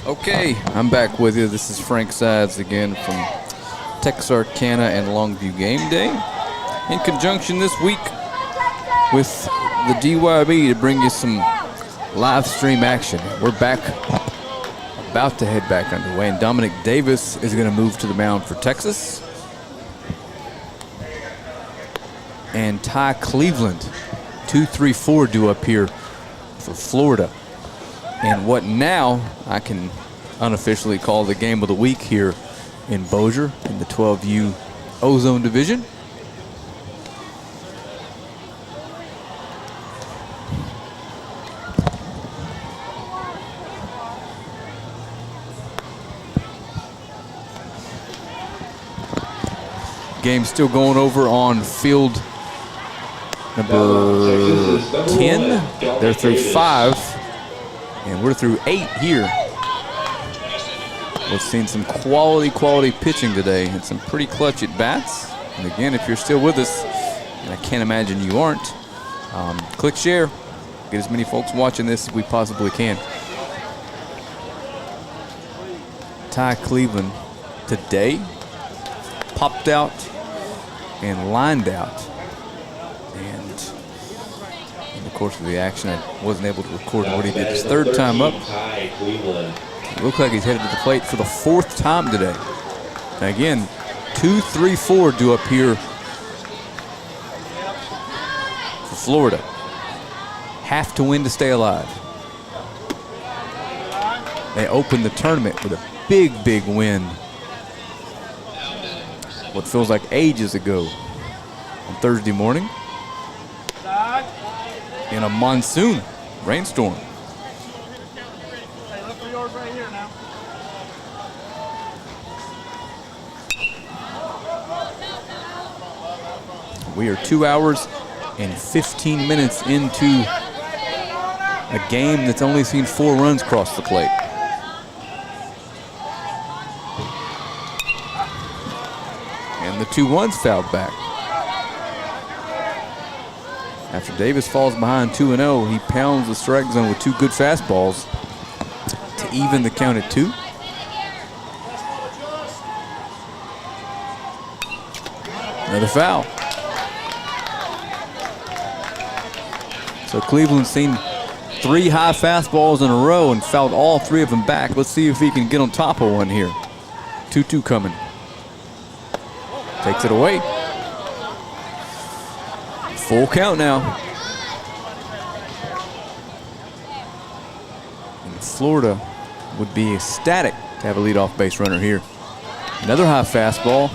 Okay, I'm back with you. This is Frank Sides again from Texarkana and Longview Game Day. In conjunction this week with the DYB to bring you some live stream action. We're back, about to head back underway, and Dominic Davis is going to move to the mound for Texas. And Ty Cleveland, 2-3-4 due up here for Florida. And what now I can unofficially call the game of the week here in Bossier in the 12U Ozone Division. Game still going over on field number 10. They're through 5. And we're through 8 here. We've seen some quality pitching today and some pretty clutch at bats. And again, if you're still with us, and I can't imagine you aren't, click share. Get as many folks watching this as we possibly can. Ty Cleveland today. Popped out and lined out. And in the course of the action, I wasn't able to record what he did his third time up. Ty Cleveland. It looked like he's headed to the plate for the fourth time today. And again, 2, 3, 4 due up here for Florida. Have to win to stay alive. They opened the tournament with a big, big win. What feels like ages ago on Thursday morning in a monsoon rainstorm. Hey, look for yours right here now. We are 2 hours and 15 minutes into a game that's only seen 4 runs cross the plate. And the 2-1's fouled back. After Davis falls behind 2-0, he pounds the strike zone with 2 good fastballs to even the count at 2. Another foul. So Cleveland's seen 3 high fastballs in a row and fouled all 3 of them back. Let's see if he can get on top of one here. 2-2 coming. Takes it away. Full count now. And Florida would be ecstatic to have a leadoff base runner here. Another high fastball,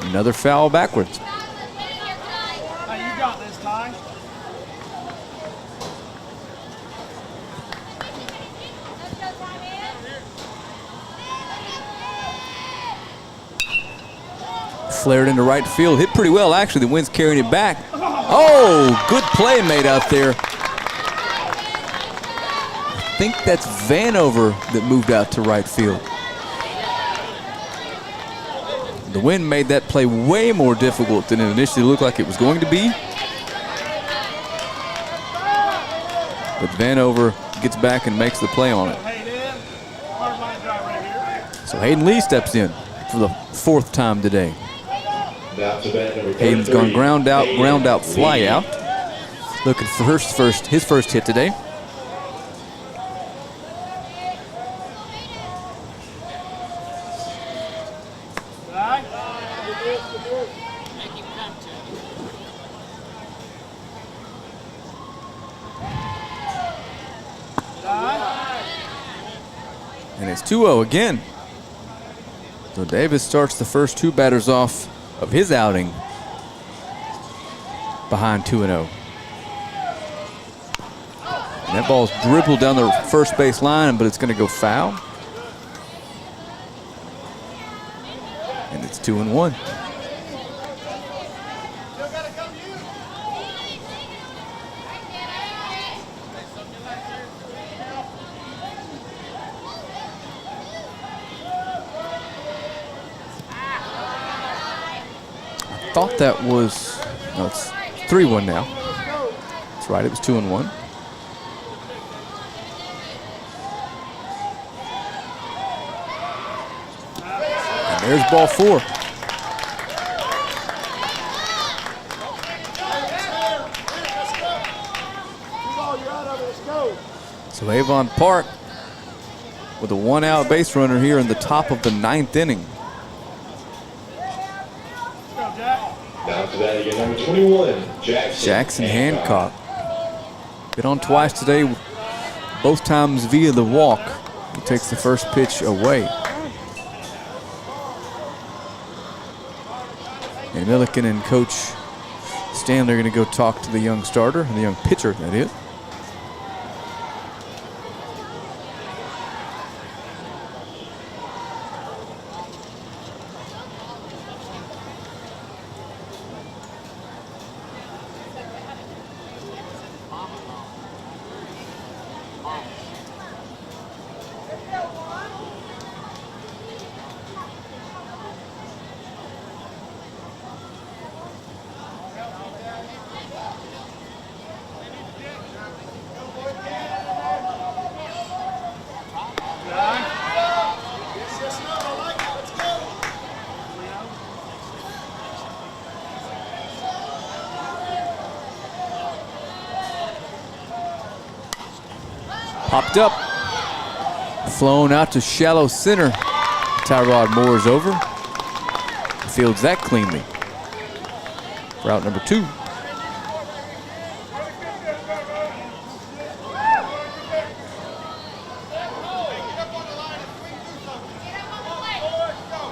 another foul backwards. Hey, you got this, Ty. Flared into right field. Hit pretty well, actually. The wind's carrying it back. Oh, good play made out there. I think that's Vanover that moved out to right field. The wind made that play way more difficult than it initially looked like it was going to be. But Vanover gets back and makes the play on it. Hayden, hard line drive right here. So Hayden Lee steps in for the 4th time today. Now to bat number Hayden's 33, gone ground out, fly Lee. out. Looking for his first hit today. Ty. And it's 2-0 again. So Davis starts the first 2 batters off of his outing behind 2-0. And that ball's dribbled down the first base line, but it's going to go foul. And it's 2-1. I thought that was, no, it's 3-1 now. That's right, it was 2-1. And there's ball 4. So Avon Park with a 1-out base runner here in the top of the 9th inning. Go, Jack. Now to bat again, number 21, Jackson Hancock. Been on twice today, both times via the walk. He takes the first pitch away. And Milliken and Coach Stanley are going to go talk to the young starter, the young pitcher, that is. Popped up. Flown out to shallow center. Tyrod Moore's over. Fields that cleanly. Route number 2. Let's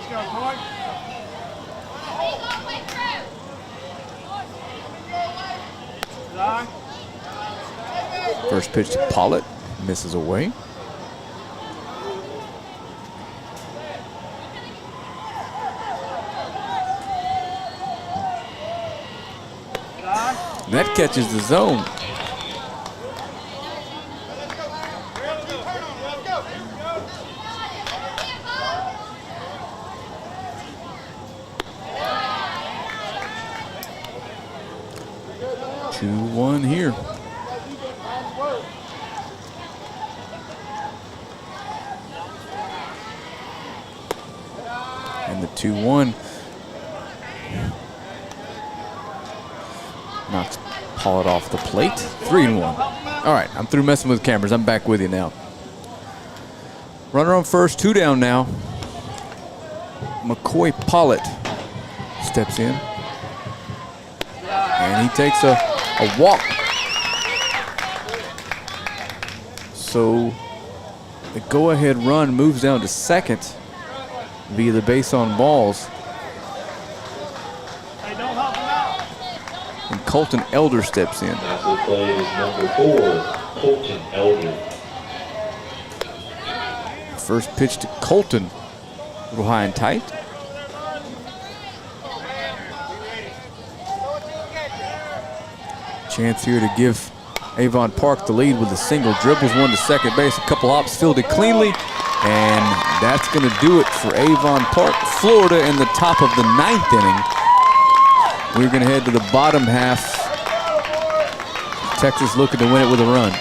go, boy. Lie. First pitch to Pollitt. Misses away. Lie. That catches the zone. Two, 1 here. And the 2-1 knocks Pollitt off the plate. 3-1. All right, I'm through messing with cameras. I'm back with you now. Runner on first, 2 down now. McCoy Pollitt steps in. And he takes a walk. So the go-ahead run moves down to second via the base on balls. Hey, don't help him out. And Colton Elder steps in. Now to the plate is number 4, Colton Elder. First pitch to Colton. A little high and tight. Chance here to give Avon Park the lead with a single. Dribbles one to second base. A couple hops, fielded cleanly. And that's going to do it for Avon Park, Florida, in the top of the 9th inning. We're going to head to the bottom half. Texas looking to win it with a run.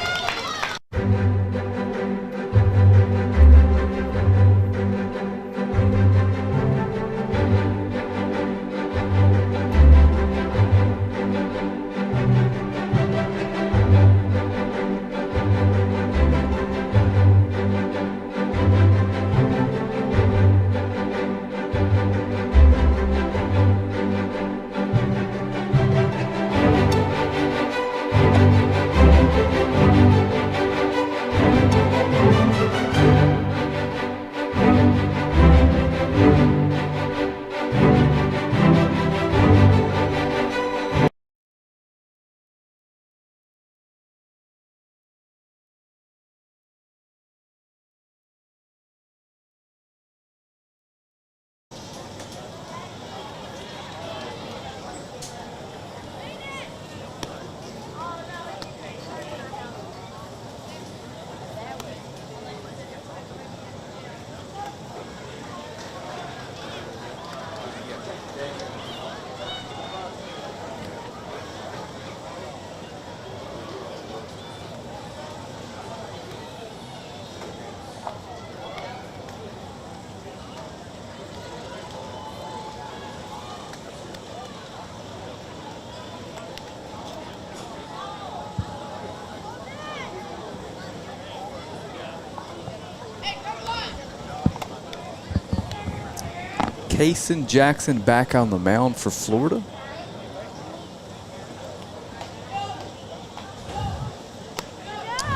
Kaysen Jackson back on the mound for Florida.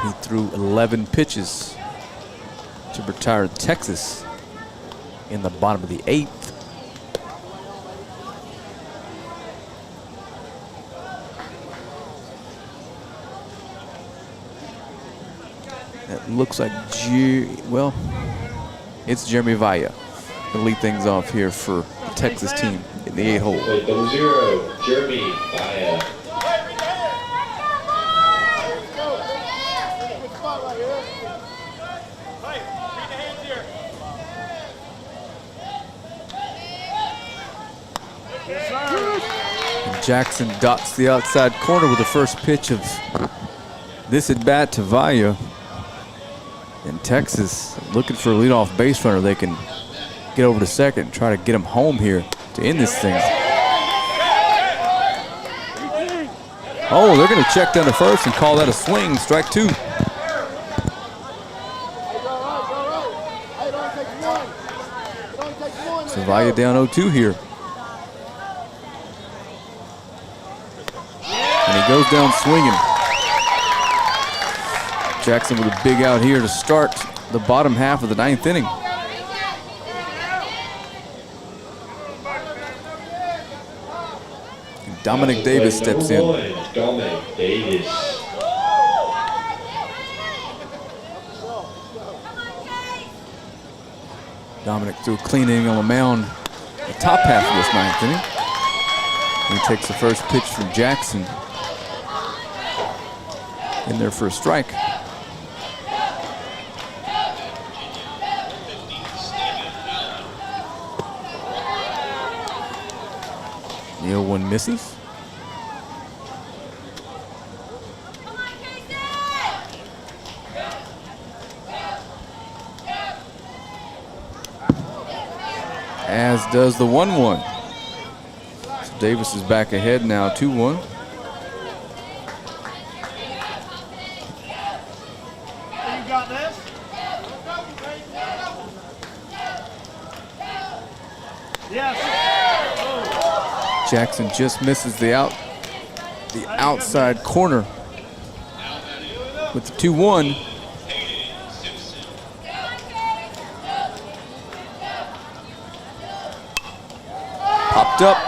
He threw 11 pitches to retire Texas in the bottom of the 8th. That looks like, well, it's Jeremy Vaya to lead things off here for the Texas team in the 8-hole. Plate number 0, Jeremy Vaya. Yes, sir. Jackson dots the outside corner with the first pitch of this at bat to Vaya. And Texas looking for a leadoff base runner. They can get over to second and try to get him home here to end this thing. Oh, they're going to check down to first and call that a swing. Strike 2. Zavia down 0-2 here. And he goes down swinging. Jackson with a big out here to start the bottom half of the 9th inning. And Dominic Davis steps in. Dominic Davis. Dominic threw a clean inning on the mound the top half of this 9th inning. He takes the first pitch from Jackson. In there for a strike. The 0-1 misses. As does the 1-1. So Davis is back ahead now, 2-1. You got this? Yes. Jackson just misses the outside corner with the 2-1. Popped up.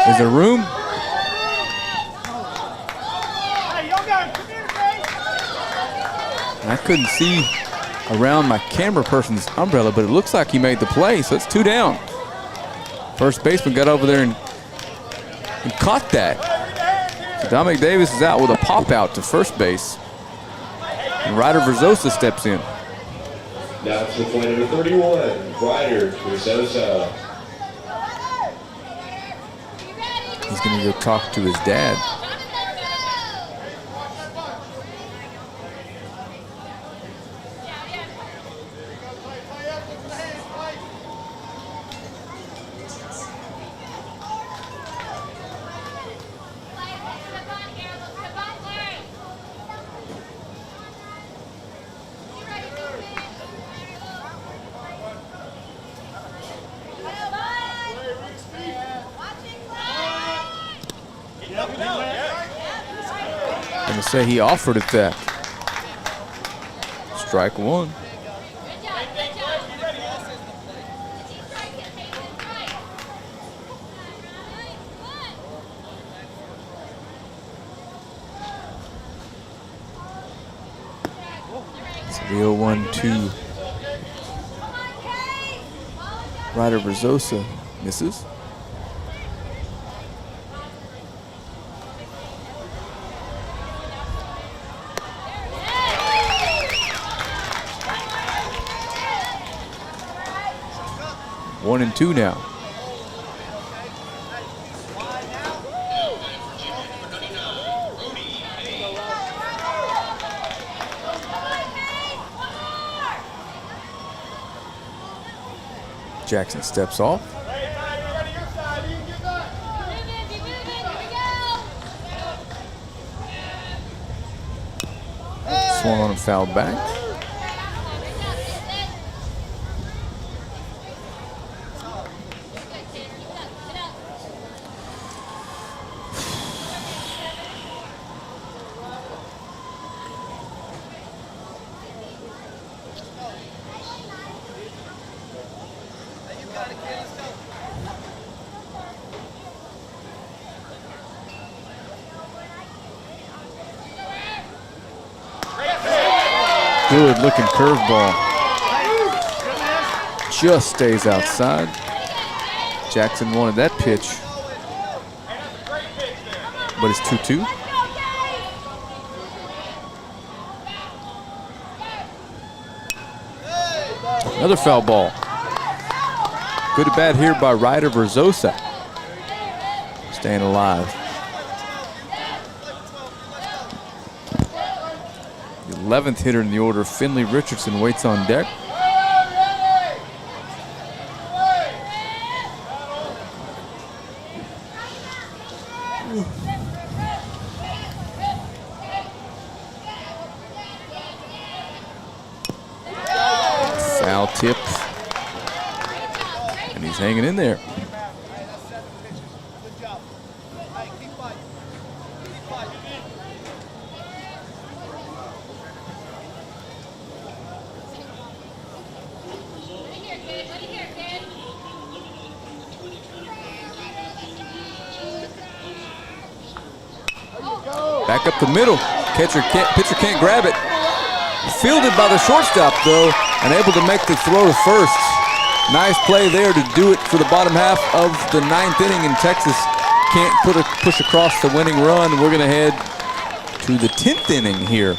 Is there room? Hey, y'all guys, communicate. I couldn't see around my camera person's umbrella, but it looks like he made the play, so it's 2 down. First baseman got over there and caught that. So Dominic Davis is out with a pop out to first base. And Ryder Verzosa steps in. Now to the point number 31, Ryder Verzosa. He's going to go talk to his dad. Gonna say he offered it that. Strike 1. It's the 0-1-2. Ryder Verzosa misses. One and 2 now. Jackson steps off. Swung on and fouled back. Good looking curveball. Just stays outside. Jackson wanted that pitch, but it's 2-2. Another foul ball. Good at bat here by Ryder Verzosa. Staying alive. The 11th hitter in the order, Finley Richardson, waits on deck. Foul tip. And he's hanging in there. Back up the middle. Pitcher can't grab it. Fielded by the shortstop, though, and able to make the throw to first. Nice play there to do it for the bottom half of the 9th inning, and Texas can't push across the winning run. We're going to head to the 10th inning here.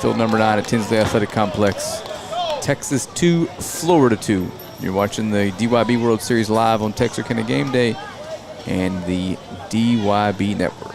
Field number 9 at Tinsley Athletic Complex. Texas 2, Florida 2. You're watching the DYB World Series live on Texarkana Game Day and the DYB Network.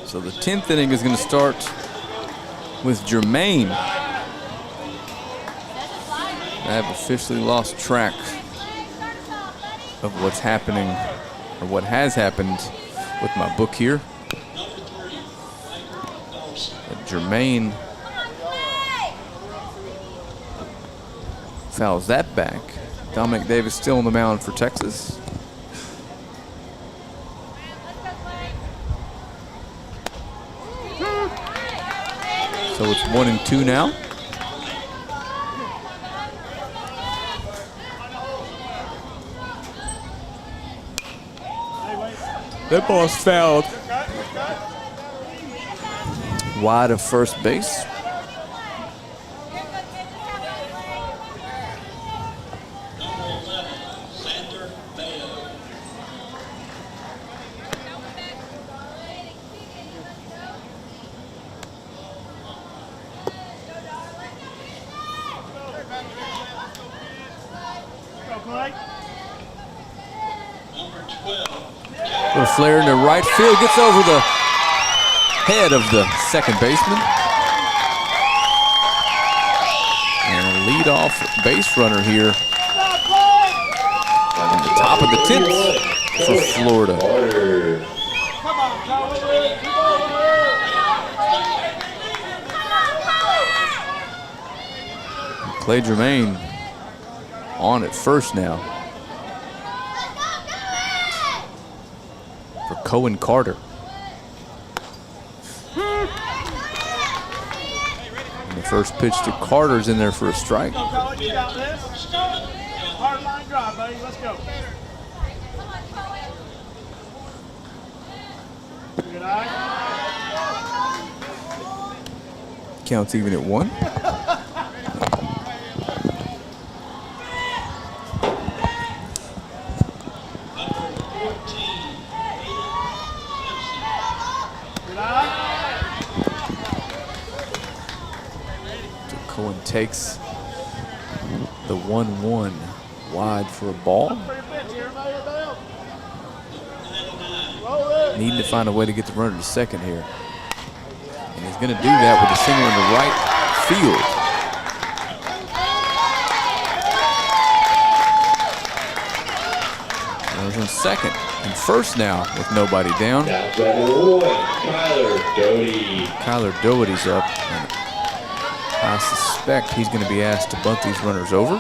So the 10th inning is going to start with Jermaine. I have officially lost track of what's happening, or what has happened with my book here. But Jermaine fouls that back. Dominic Davis still on the mound for Texas. So it's 1-2 now. That ball's fouled wide of first base. Little flare into right field, gets over the head of the second baseman. And a leadoff base runner here on the top of the 10th for Florida. Clay Jermaine on at first now for Cohen Carter. And the first pitch to Carter's in there for a strike. You got this. Hard line drive, buddy. Let's go. Good eye. Counts even at 1. Cohen takes the 1-1 wide for a ball. Needing to find a way to get the runner to second here. And he's going to do that with a single into right field. Runners on second and first now with nobody down. Kyler Doherty's up. And I suspect he's going to be asked to bunt these runners over.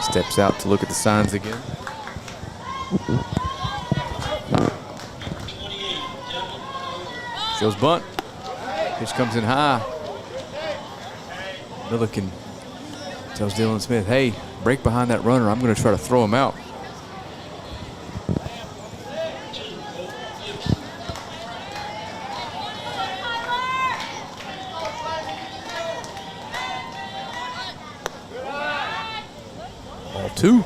Steps out to look at the signs again. Shows bunt. Pitch comes in high. Milliken Tells Dylan Smith, hey, break behind that runner. I'm going to try to throw him out. Ball 2.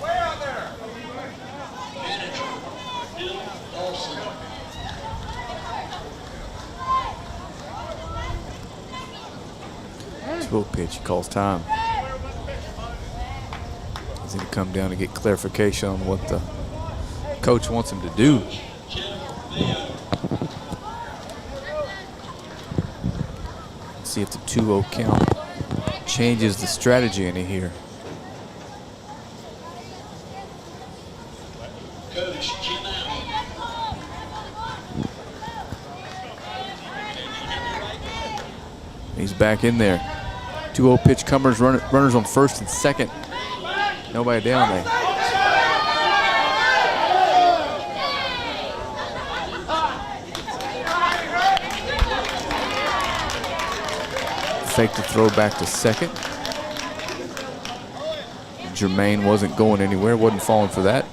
Pitch, he calls time. He's going to come down to get clarification on what the coach wants him to do. Let's see if the 2-0 count changes the strategy any here. He's back in there. 2-0 pitch, Cummers, runners on first and second. Nobody down there. Fake the throw back to second. Jermaine wasn't going anywhere, wasn't falling for that.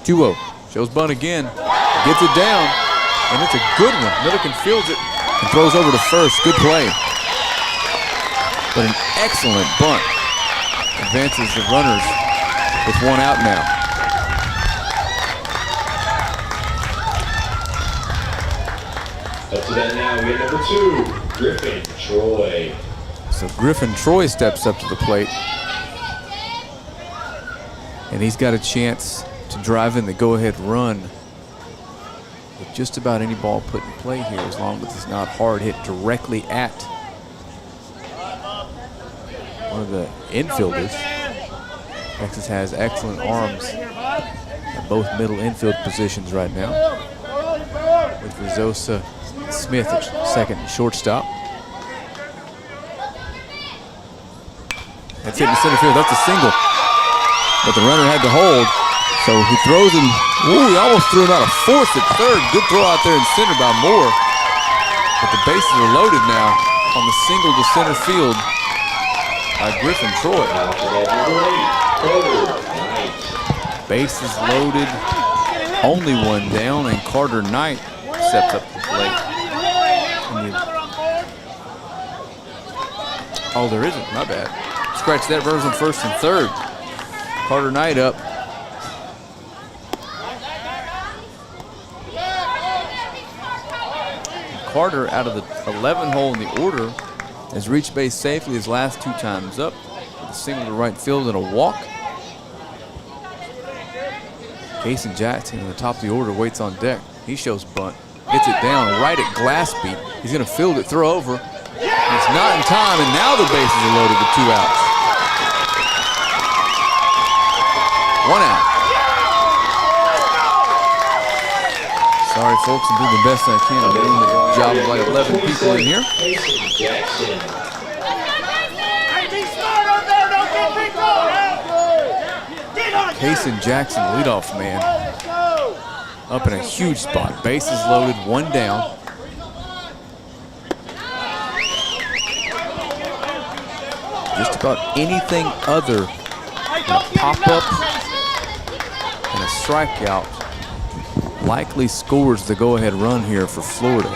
2-0, shows bunt again, gets it down, and it's a good one. Milliken fields it and throws over to first, good play. But an excellent bunt advances the runners with 1 out now. Up to that now, we have number 2, Griffin Troy. So Griffin Troy steps up to the plate. And he's got a chance to drive in the go-ahead run with just about any ball put in play here, as long as it's not hard hit directly at one of the infielders. Texas has excellent arms at both middle infield positions right now, with Rizosa and Smith at second and shortstop. That's hit in center field. That's a single. But the runner had to hold, so he throws him. Ooh, he almost threw him out of fourth at third. Good throw out there in center by Moore. But the bases are loaded now on the single to center field by Griffin Troy. Bases loaded, only 1 down, and Carter Knight steps up to the plate. Oh, there isn't, my bad. Scratch that, runners on first and third. Carter Knight up. Carter, out of the 11 hole in the order, has reached base safely his last 2 times up, with a single to right field and a walk. Kason Jackson in the top of the order waits on deck. He shows bunt, gets it down right at glass speed. He's going to field it, throw over. It's not in time, and now the bases are loaded with 2 outs. 1 out. Sorry, folks, I'm doing the best I can. I'm doing the job of like 11 people in here. Kason Jackson. Hey, be smart on there. Don't get big ball. Get on it. Kason Jackson, leadoff man, up in a huge spot. Bases loaded, 1 down. Just about anything other than a pop-up and a strikeout likely scores the go-ahead run here for Florida,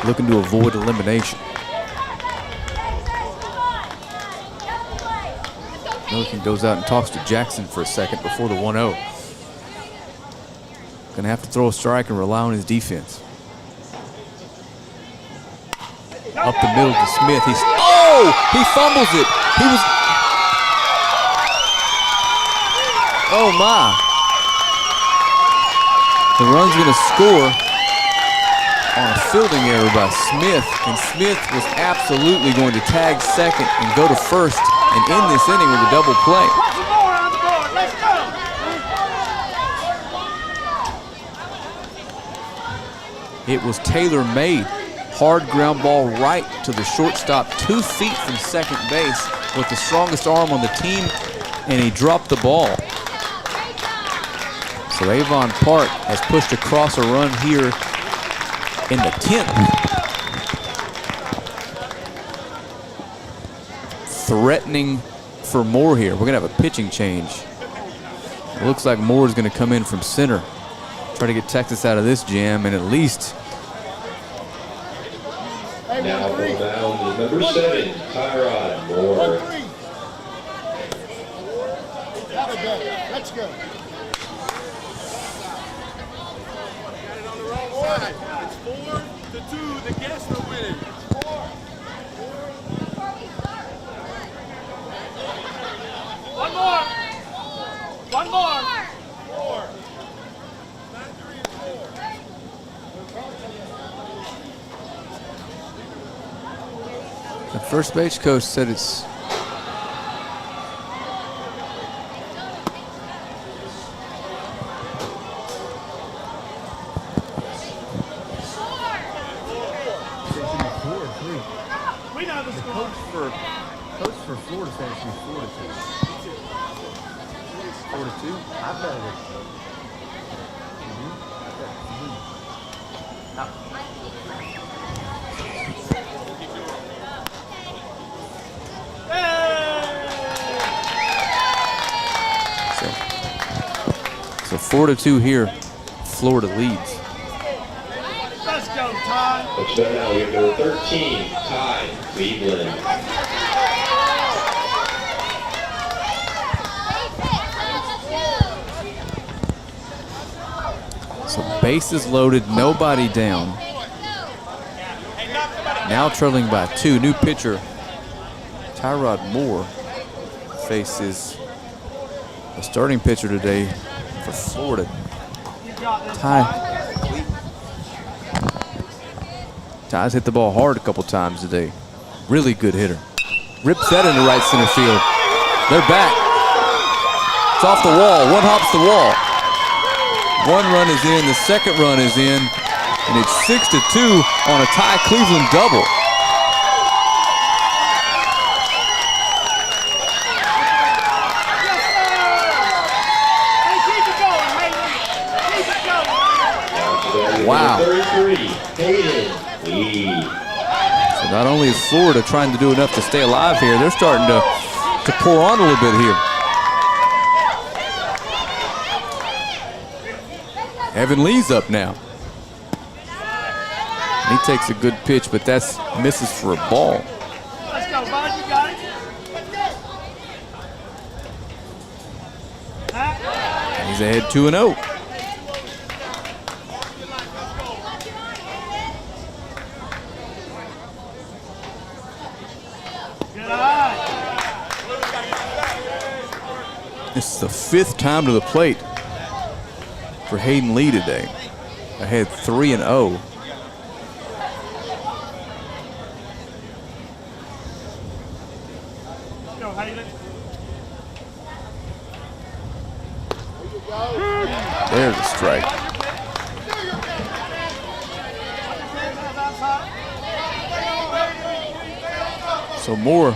looking to avoid elimination. Milliken goes out and talks to Jackson for a second before the 1-0. Gonna have to throw a strike and rely on his defense. Up the middle to Smith. He fumbles it. Oh my. The run's going to score on a fielding error by Smith, and Smith was absolutely going to tag second and go to first and end this inning with a double play. Put some more on the board. Let's go. It was tailor-made. Hard ground ball right to the shortstop, 2 feet from second base with the strongest arm on the team, and he dropped the ball. So Avon Park has pushed across a run here in the 10th. threatening for Moore here. We're going to have a pitching change. It looks like Moore is going to come in from center. Try to get Texas out of this jam and at least. Now from the mound is number 7, Tyrod Moore. Let's go. It's 4-2. The guests are winning. One more. One more. The first base coach said it's. We know the score. Coach for Florida said it should be 4-2. 4-2? I bet it is. So 4-2 here. Florida leads. Let's go, Ty. Let's go now. We have number 13, Ty Cleveland. So bases loaded, nobody down. Now trailing by 2. New pitcher, Tyrod Moore, faces the starting pitcher today for Florida, Ty's hit the ball hard a couple times today. Really good hitter. Rips that into right center field. They're back. It's off the wall. One hops the wall. One run is in. The second run is in. And it's 6-2 on a Ty Cleveland double. Wow. 33, Hayden Lee. So not only is Florida trying to do enough to stay alive here, they're starting to pour on a little bit here. Evan Lee's up now. He takes a good pitch, but that's misses for a ball. Let's go, bud. You got it. And he's ahead 2-0. This is the 5th time to the plate for Hayden Lee today. Ahead 3-0. Go, Hayden. There's a strike. So Moore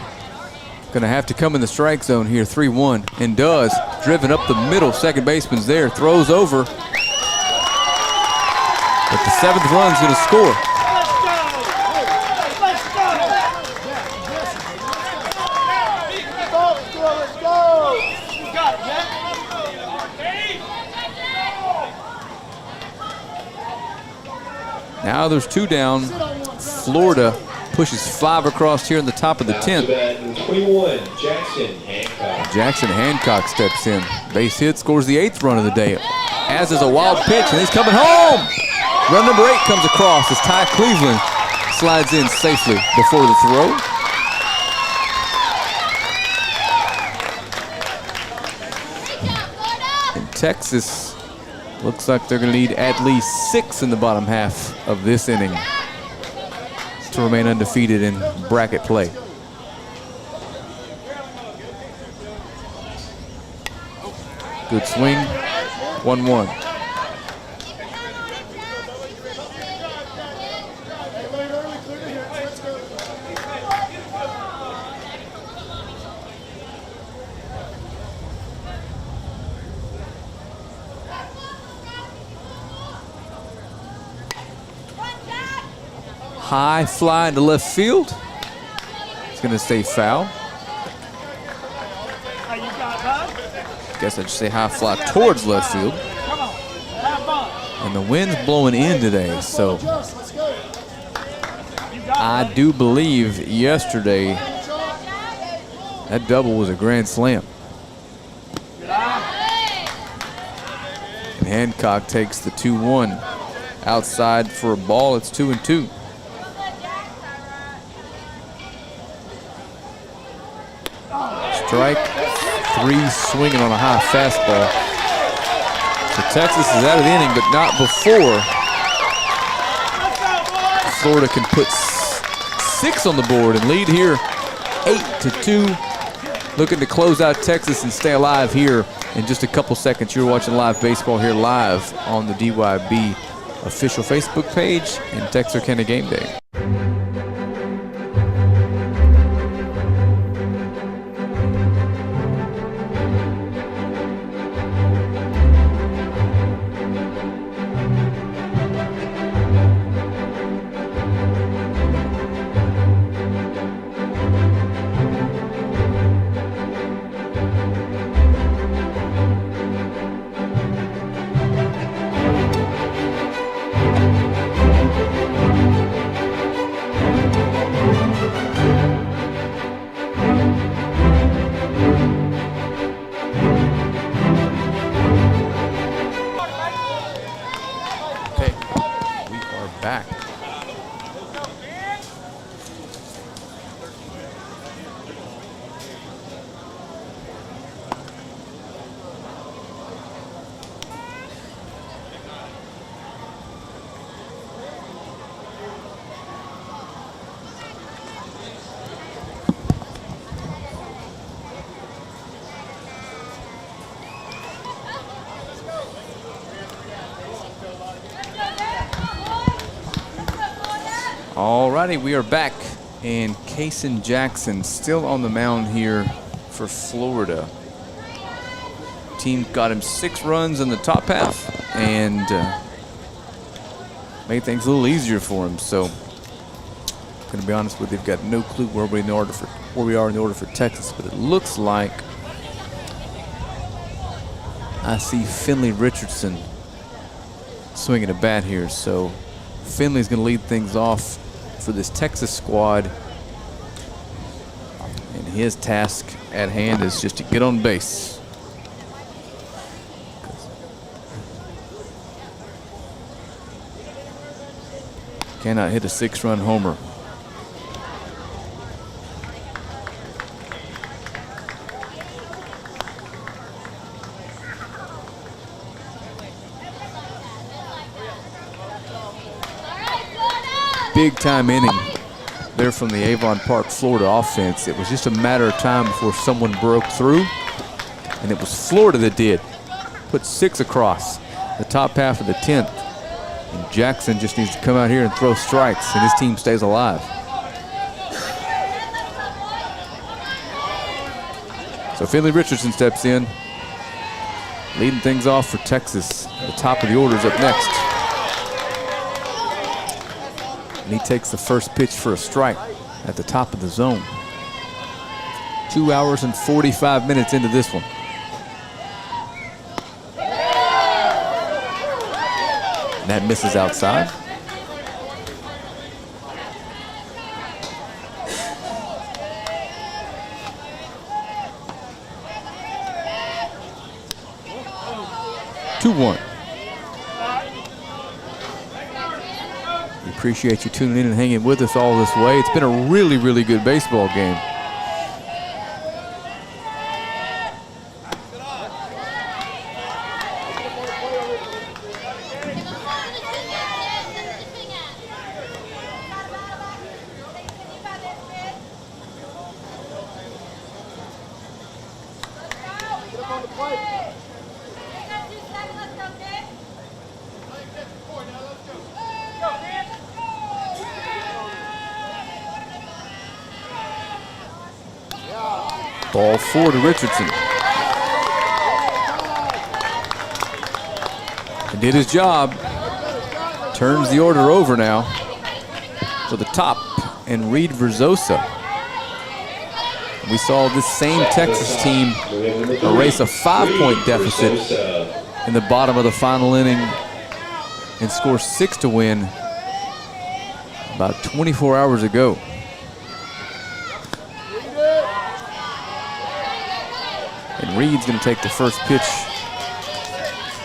gonna have to come in the strike zone here, 3-1, and does. Driven up the middle, second baseman's there, throws over. But the 7th run's gonna score. Let's go. Let's go. Let's go. You got it, man. Now there's 2 down. Florida pushes 5 across here in the top of the 10th. 21, Jackson Hancock. Jackson Hancock steps in. Base hit, scores the 8th run of the day. As is a wild pitch, and he's coming home. Run number 8 comes across as Ty Cleveland slides in safely before the throw. And Texas looks like they're going to need at least 6 in the bottom half of this inning to remain undefeated in bracket play. Good swing, 1-1. High fly into left field. It's going to stay foul. Guess I should say high fly towards left field. And the wind's blowing in today, so I do believe yesterday that double was a grand slam. And Hancock takes the 2-1. Outside for a ball, it's 2-2. Strike 3 swinging on a high fastball. So Texas is out of the inning, but not before Florida can put 6 on the board and lead here 8-2. Looking to close out Texas and stay alive here in just a couple seconds. You're watching live baseball here live on the DYB official Facebook page and Texarkana Game Day. Back. Alrighty, we are back, and Kason Jackson still on the mound here for Florida. Team got him 6 runs in the top half and made things a little easier for him. So, gonna be honest with you, I've got no clue where we are in the order for Texas, but it looks like I see Finley Richardson swinging a bat here. So Finley's gonna lead things off for this Texas squad, and his task at hand is just to get on base. Cannot hit a 6-run homer. Big time inning there from the Avon Park, Florida offense. It was just a matter of time before someone broke through, and it was Florida that did. Put 6 across the top half of the 10th. And Jackson just needs to come out here and throw strikes, and his team stays alive. So Finley Richardson steps in, leading things off for Texas. The top of the order is up next. And he takes the first pitch for a strike at the top of the zone. 2 hours and 45 minutes into this one. And that misses outside. Two-one. We appreciate you tuning in and hanging with us all this way. It's been a really, really good baseball game. Ball 4 to Richardson. He did his job. Turns the order over now to the top and Reed Verzosa. We saw this same Texas team erase a 5-point deficit in the bottom of the final inning and score 6 to win about 24 hours ago. And Reed's going to take the first pitch.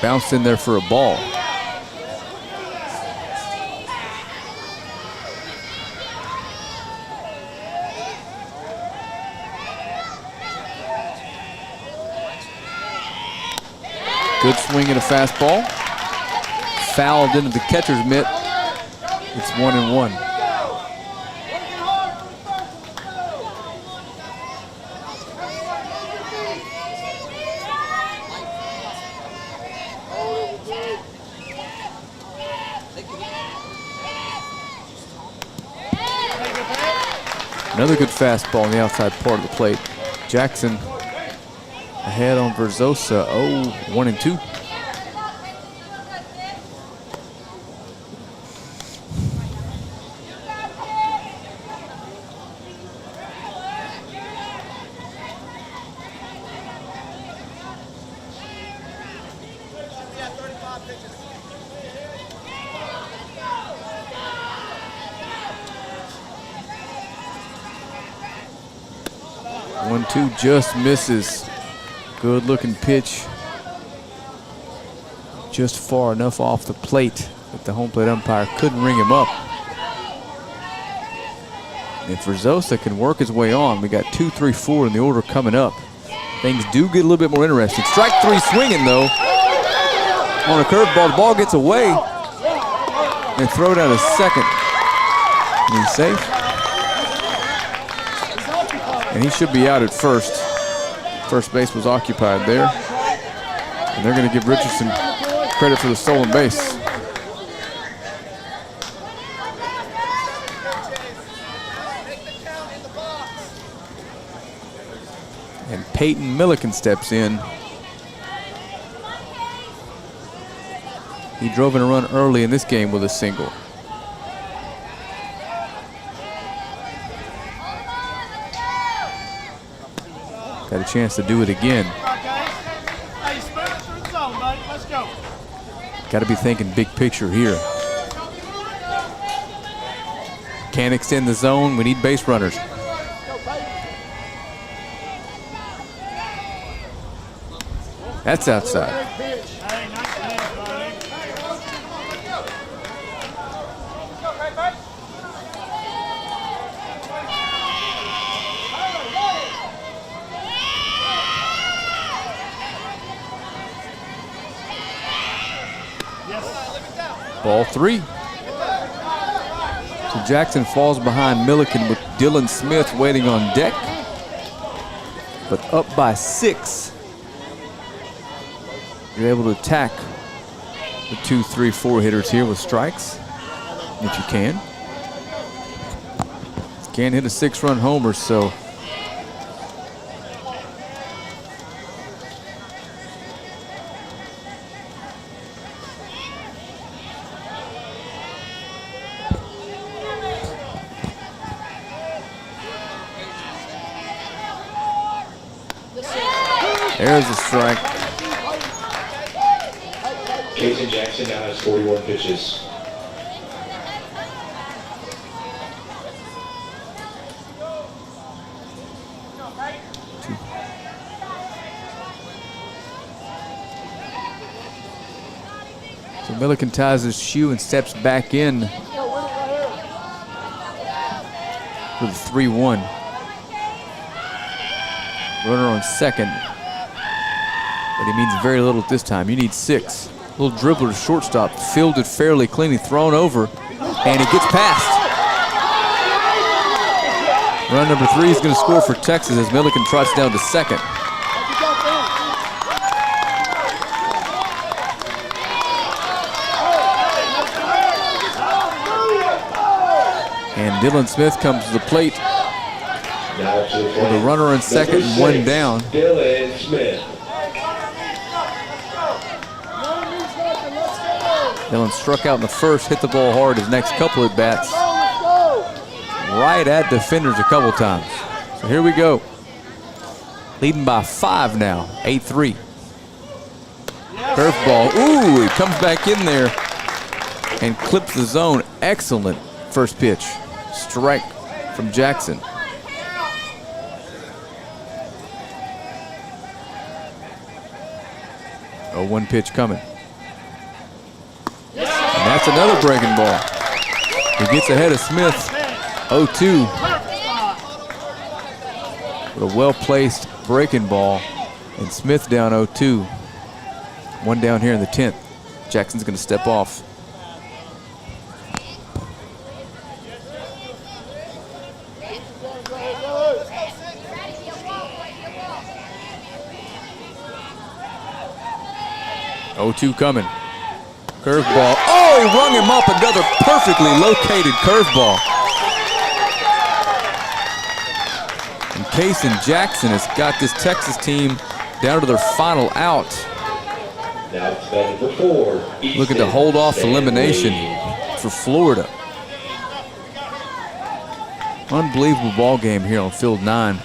Bounced in there for a ball. Good swing and a fastball. Fouled into the catcher's mitt. It's 1-1. Another good fastball on the outside part of the plate. Jackson ahead on Verzosa, 1-2. One-two just misses. Good looking pitch. Just far enough off the plate that the home plate umpire couldn't ring him up. If Verzosa can work his way on, we got 2, 3, 4 in the order coming up. Things do get a little bit more interesting. Strike 3 swinging though. On a curveball, the ball gets away. And throw down to second. And he's safe. And he should be out at first. First base was occupied there. And they're going to give Richardson credit for the stolen base. And Peyton Milliken steps in. He drove in a run early in this game with a single. Got a chance to do it again. Got to be thinking big picture here. Can't extend the zone. We need base runners. That's outside. Ball 3. So Jackson falls behind Milliken with Dylan Smith waiting on deck. But up by 6. You're able to attack the 2, 3, 4 hitters here with strikes, which you can. Can't hit a 6-run homer, so there's a strike. Jason Jackson now has 41 pitches. So Milliken ties his shoe and steps back in with a 3-1. Runner on second, but he means very little at this time. You need 6. Little dribbler to shortstop, fielded fairly cleanly, thrown over, and it gets past. Run number 3 is going to score for Texas as Milliken trots down to second. And Dylan Smith comes to the plate with a runner on second and 1 down. Dylan Smith. Dylan struck out in the first, hit the ball hard his next couple at bats. Right at defenders a couple times. So here we go. leading by 5 now, 8-3. Curveball, ooh, he comes back in there and clips the zone. Excellent first pitch. Strike from Jackson. Oh, 1 pitch coming. And that's another breaking ball. He gets ahead of Smith. 0-2. With a well-placed breaking ball. And Smith down 0-2. 1 down here in the 10th. Jackson's going to step off. Oh, 2 coming. Curveball. Oh, he rung him up. Another perfectly located curveball. And Kason Jackson has got this Texas team down to their final out. Now it's batting for 4. Looking to hold off elimination for Florida. Unbelievable ball game here on Field 9.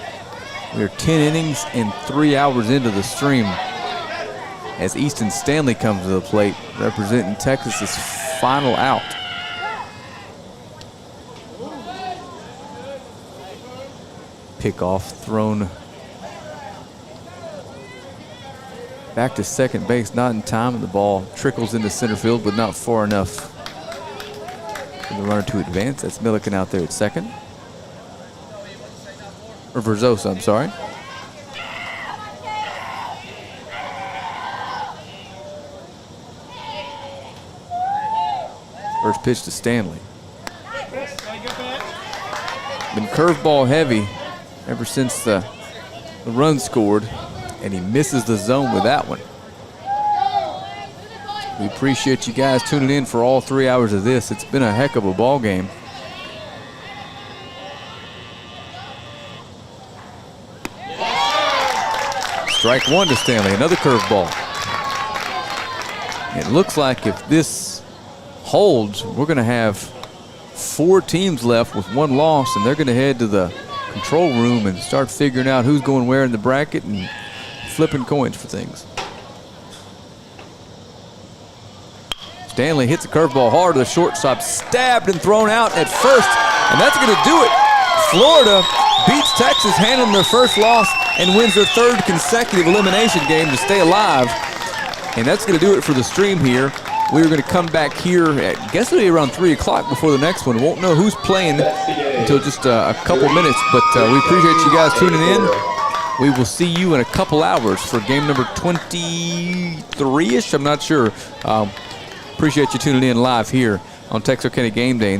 We are 10 innings and 3 hours into the stream as Easton Stanley comes to the plate, representing Texas's final out. Pickoff thrown back to second base, not in time, and the ball trickles into center field, but not far enough for the runner to advance. That's Milliken out there at second. Or Verzosa, I'm sorry. First pitch to Stanley. Been curveball heavy ever since the run scored, and he misses the zone with that one. We appreciate you guys tuning in for all 3 hours of this. It's been a heck of a ball game. Strike 1 to Stanley, another curveball. It looks like if this holds, we're going to have 4 teams left with 1 loss, and they're going to head to the control room and start figuring out who's going where in the bracket and flipping coins for things. Stanley hits the curveball hard to the shortstop, stabbed and thrown out at first, and that's going to do it. Florida beats Texas, handing their first loss, and wins their 3rd consecutive elimination game to stay alive. And that's going to do it for the stream here. We're going to come back here at, I guess it'll be around 3 o'clock before the next one. Won't know who's playing until just a couple minutes, but we appreciate you guys tuning in. We will see you in a couple hours for game number 23-ish. I'm not sure. Appreciate you tuning in live here on Texarkana Game Day.